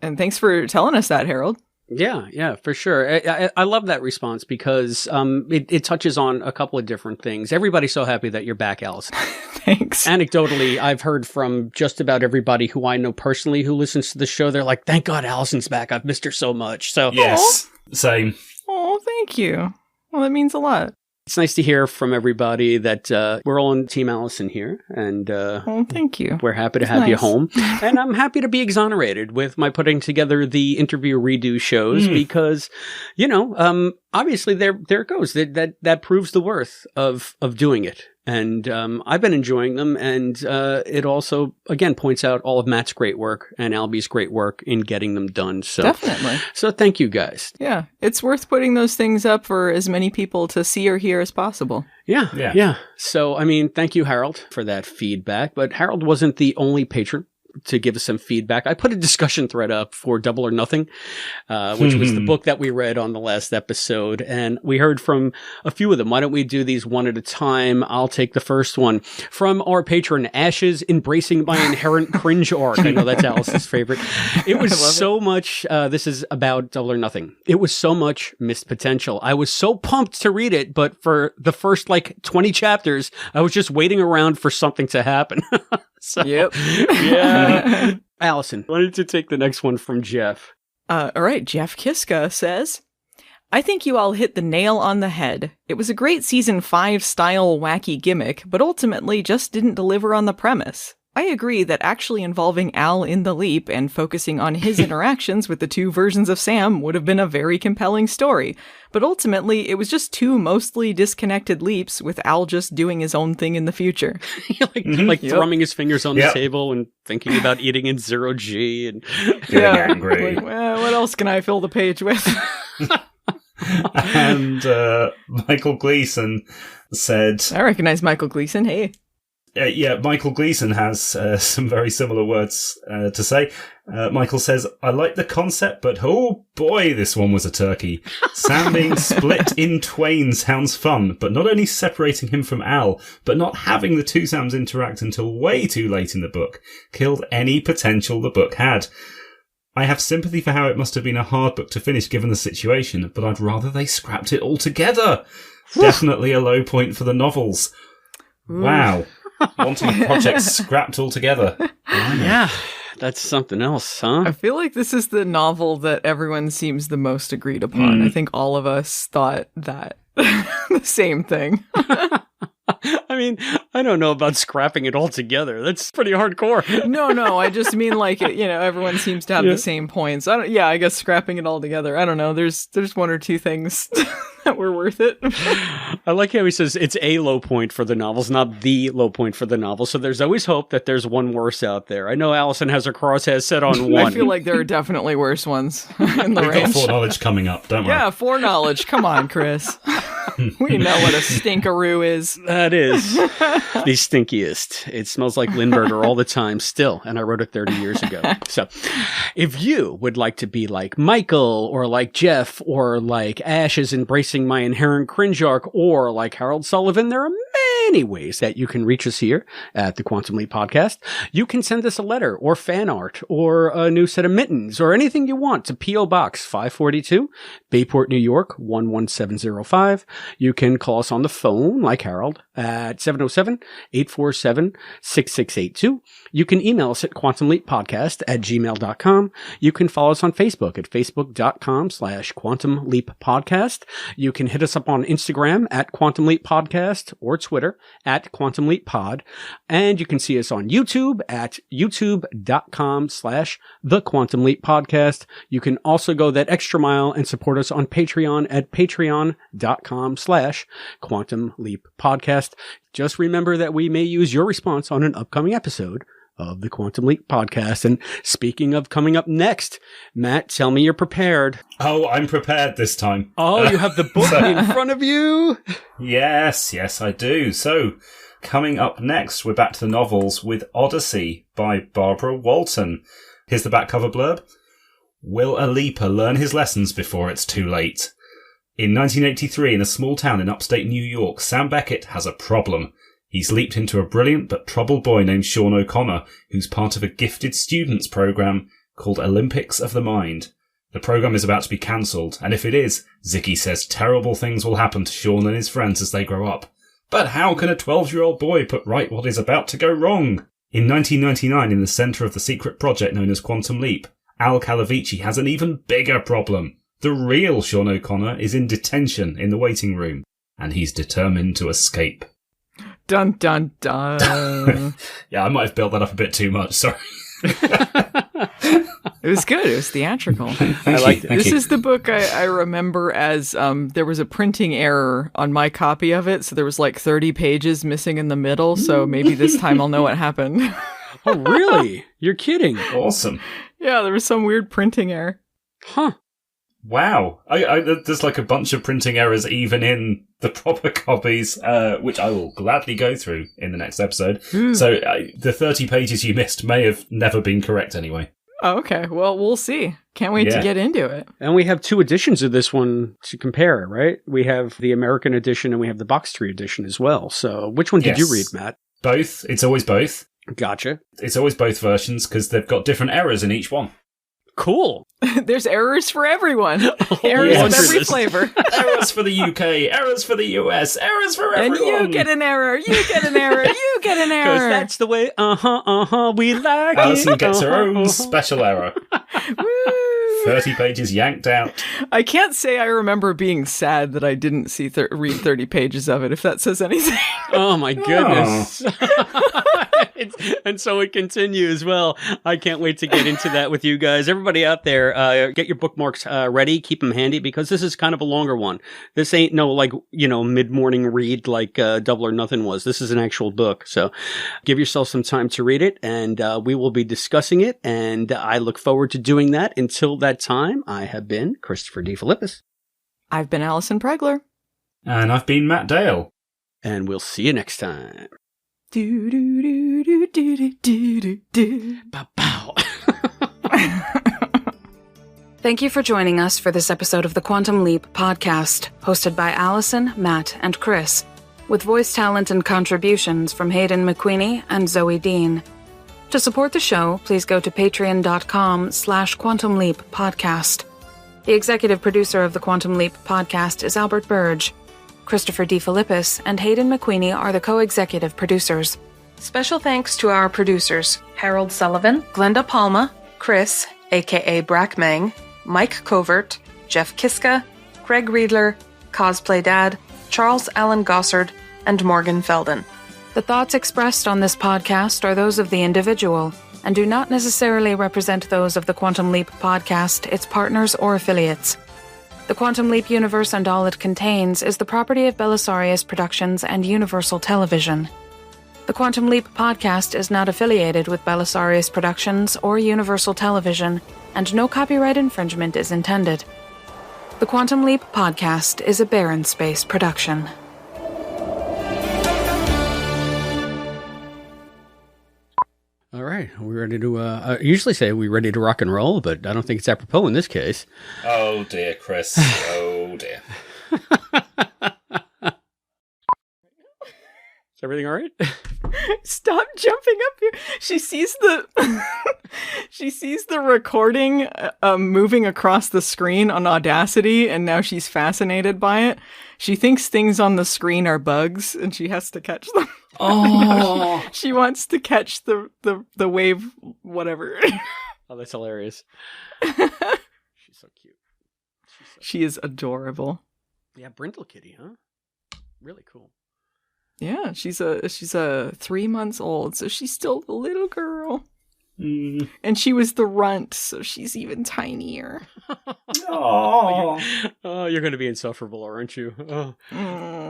And thanks for telling us that, Harold. Yeah, for sure. I love that response because it touches on a couple of different things. Everybody's so happy that you're back, Allison. Thanks. Anecdotally, I've heard from just about everybody who I know personally who listens to the show. They're like, thank God Allison's back. I've missed her so much. So yes, same. Oh, thank you. Well, that means a lot. It's nice to hear from everybody that we're all in Team Allison here, and thank you. We're happy to have you home, and I'm happy to be exonerated with my putting together the interview redo shows because, obviously there it goes. That proves the worth of doing it, and I've been enjoying them, and it also again points out all of Matt's great work and Albie's great work in getting them done. So definitely. So thank you guys. Yeah, it's worth putting those things up for as many people to see or hear as possible. Yeah. So, thank you, Harold, for that feedback. But Harold wasn't the only patron to give us some feedback. I put a discussion thread up for Double or Nothing, which was the book that we read on the last episode. And we heard from a few of them. Why don't we do these one at a time? I'll take the first one from our patron, Ashes, Embracing My Inherent Cringe Arc. I know that's Alice's favorite. It was so much, this is about Double or Nothing. It was so much missed potential. I was so pumped to read it, but for the first 20 chapters, I was just waiting around for something to happen. So, yep. Yeah. Allison, why don't you take the next one from Jeff? All right. Jeff Kiska says, I think you all hit the nail on the head. It was a great season 5 style wacky gimmick, but ultimately just didn't deliver on the premise. I agree that actually involving Al in the leap and focusing on his interactions with the two versions of Sam would have been a very compelling story, but ultimately it was just two mostly disconnected leaps with Al just doing his own thing in the future. Thrumming his fingers on the table and thinking about eating in 0G and getting angry. What else can I fill the page with? And Michael Gleason said... I recognize Michael Gleason, hey. Michael Gleason has some very similar words to say. Michael says, I like the concept, but oh boy, this one was a turkey. Sam being split in twain sounds fun, but not only separating him from Al, but not having the two Sams interact until way too late in the book killed any potential the book had. I have sympathy for how it must have been a hard book to finish given the situation, but I'd rather they scrapped it altogether. Definitely a low point for the novels. Wow. Wanting projects scrapped altogether. Yeah, that's something else, huh? I feel like this is the novel that everyone seems the most agreed upon. I think all of us thought that the same thing. I don't know about scrapping it all together. That's pretty hardcore. No, I just mean everyone seems to have the same points. I guess scrapping it all together. I don't know. There's one or two things that were worth it. I like how he says it's a low point for the novels, not the low point for the novel. So there's always hope that there's one worse out there. I know Allison has her crosshairs set on one. I feel like there are definitely worse ones in the We've range. got foreknowledge coming up, don't we? Yeah, foreknowledge. Come on, Chris. We know what a stinkaroo is. That is the stinkiest. It smells like Lindbergh all the time still, and I wrote it 30 years ago. So if you would like to be like Michael or like Jeff or like Ashes Embracing My Inherent Cringe Arc or like Harold Sullivan, there are many ways that you can reach us here at the Quantum Leap Podcast. You can send us a letter or fan art or a new set of mittens or anything you want to P.O. Box 542, Bayport, New York, 11705. You can call us on the phone, like Harold, at 707-847-6682. You can email us at quantumleappodcast@gmail.com. You can follow us on Facebook at facebook.com/quantumleappodcast. You can hit us up on Instagram at Quantum Leap Podcast or Twitter at Quantum Leap Pod. And you can see us on YouTube at youtube.com/The Quantum Leap Podcast. You can also go that extra mile and support us on Patreon at patreon.com/Quantum Leap Podcast. Just remember that we may use your response on an upcoming episode of the Quantum Leap Podcast. And speaking of coming up next, Matt, tell me you're prepared. Oh, I'm prepared this time. Oh, you have the book in front of you? Yes, I do. So, coming up next, we're back to the novels with Odyssey by Barbara Walton. Here's the back cover blurb. Will a leaper learn his lessons before it's too late? In 1983, in a small town in upstate New York, Sam Beckett has a problem. He's leaped into a brilliant but troubled boy named Sean O'Connor, who's part of a gifted students program called Olympics of the Mind. The program is about to be cancelled, and if it is, Ziggy says terrible things will happen to Sean and his friends as they grow up. But how can a 12-year-old boy put right what is about to go wrong? In 1999, in the centre of the secret project known as Quantum Leap, Al Calavici has an even bigger problem. The real Sean O'Connor is in detention in the waiting room, and he's determined to escape. Dun, dun, dun. Yeah, I might have built that up a bit too much, sorry. It was good. It was theatrical. I liked it. This is the book I remember as there was a printing error on my copy of it, so there was like 30 pages missing in the middle, so maybe this time I'll know what happened. Oh, really? You're kidding. Awesome. Yeah, there was some weird printing error. Huh. Wow. There's like a bunch of printing errors even in the proper copies, which I will gladly go through in the next episode. So the 30 pages you missed may have never been correct anyway. Oh, okay. Well, we'll see. Can't wait to get into it. And we have two editions of this one to compare, right? We have the American edition and we have the box tree edition as well. So which one did you read, Matt? Both. It's always both. Gotcha. It's always both versions because they've got different errors in each one. Cool. There's errors for everyone. Errors of every flavor. Errors for the UK, errors for the US, errors for everyone. And you get an error, you get an error, you get an error. Because that's the way, we like Allison it. gets her own special error. 30 pages yanked out. I can't say I remember being sad that I didn't see read 30 pages of it, if that says anything. Oh my goodness. And so it continues. Well, I can't wait to get into that with you guys. Everybody out there, get your bookmarks ready. Keep them handy because this is kind of a longer one. This ain't no mid-morning read like Double or Nothing was. This is an actual book. So give yourself some time to read it and we will be discussing it. And I look forward to doing that. Until that time, I have been Christopher DeFilippis. I've been Allison Pregler. And I've been Matt Dale. And we'll see you next time. Do do do do do do do do. Bow bow. Thank you for joining us for this episode of the Quantum Leap Podcast, hosted by Allison, Matt, and Chris, with voice talent and contributions from Hayden McQueenie and Zoe Dean. To support the show, please go to patreon.com/Quantum Leap Podcast. The executive producer of the Quantum Leap Podcast is Albert Burge. Christopher DeFilippis and Hayden McQueenie are the co-executive producers. Special thanks to our producers, Harold Sullivan, Glenda Palma, Chris, aka Brackmang, Mike Covert, Jeff Kiska, Craig Riedler, Cosplay Dad, Charles Allen Gossard, and Morgan Felden. The thoughts expressed on this podcast are those of the individual and do not necessarily represent those of the Quantum Leap Podcast, its partners, or affiliates. The Quantum Leap universe and all it contains is the property of Belisarius Productions and Universal Television. The Quantum Leap Podcast is not affiliated with Belisarius Productions or Universal Television, and no copyright infringement is intended. The Quantum Leap Podcast is a Barren Space production. All right, are we ready to, I usually say we ready to rock and roll, but I don't think it's apropos in this case. Oh dear, Chris. Oh dear. Is everything all right? Stop jumping up here. She sees the recording moving across the screen on Audacity, and now she's fascinated by it. She thinks things on the screen are bugs, and she has to catch them. Oh, she wants to catch the wave, whatever. Oh, that's hilarious. She's so cute. She is adorable. Yeah, Brindle Kitty, huh? Really cool. Yeah, she's a 3 months old, so she's still a little girl. Mm. And she was the runt, so she's even tinier. Oh, you're going to be insufferable, aren't you? Oh,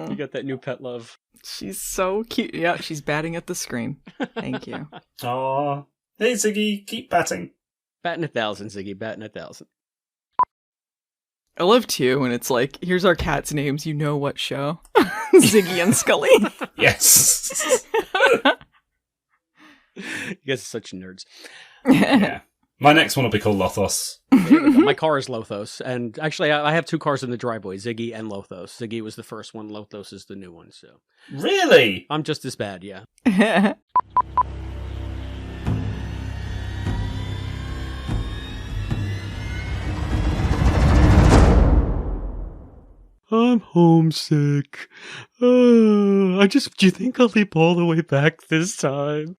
you got that new pet love. She's so cute. Yeah, she's batting at the screen. Thank you. Oh, hey Ziggy, keep batting. Batting 1,000, Ziggy. Batting 1,000. I love too when it's like, here's our cats' names. You know what show? Ziggy and Scully. Yes. You guys are such nerds. Yeah. My next one will be called Lothos. My car is Lothos. And actually, I have 2 cars in the driveway, Ziggy and Lothos. Ziggy was the first one. Lothos is the new one. So Really? I'm just as bad, yeah. I'm homesick. Do you think I'll leap all the way back this time?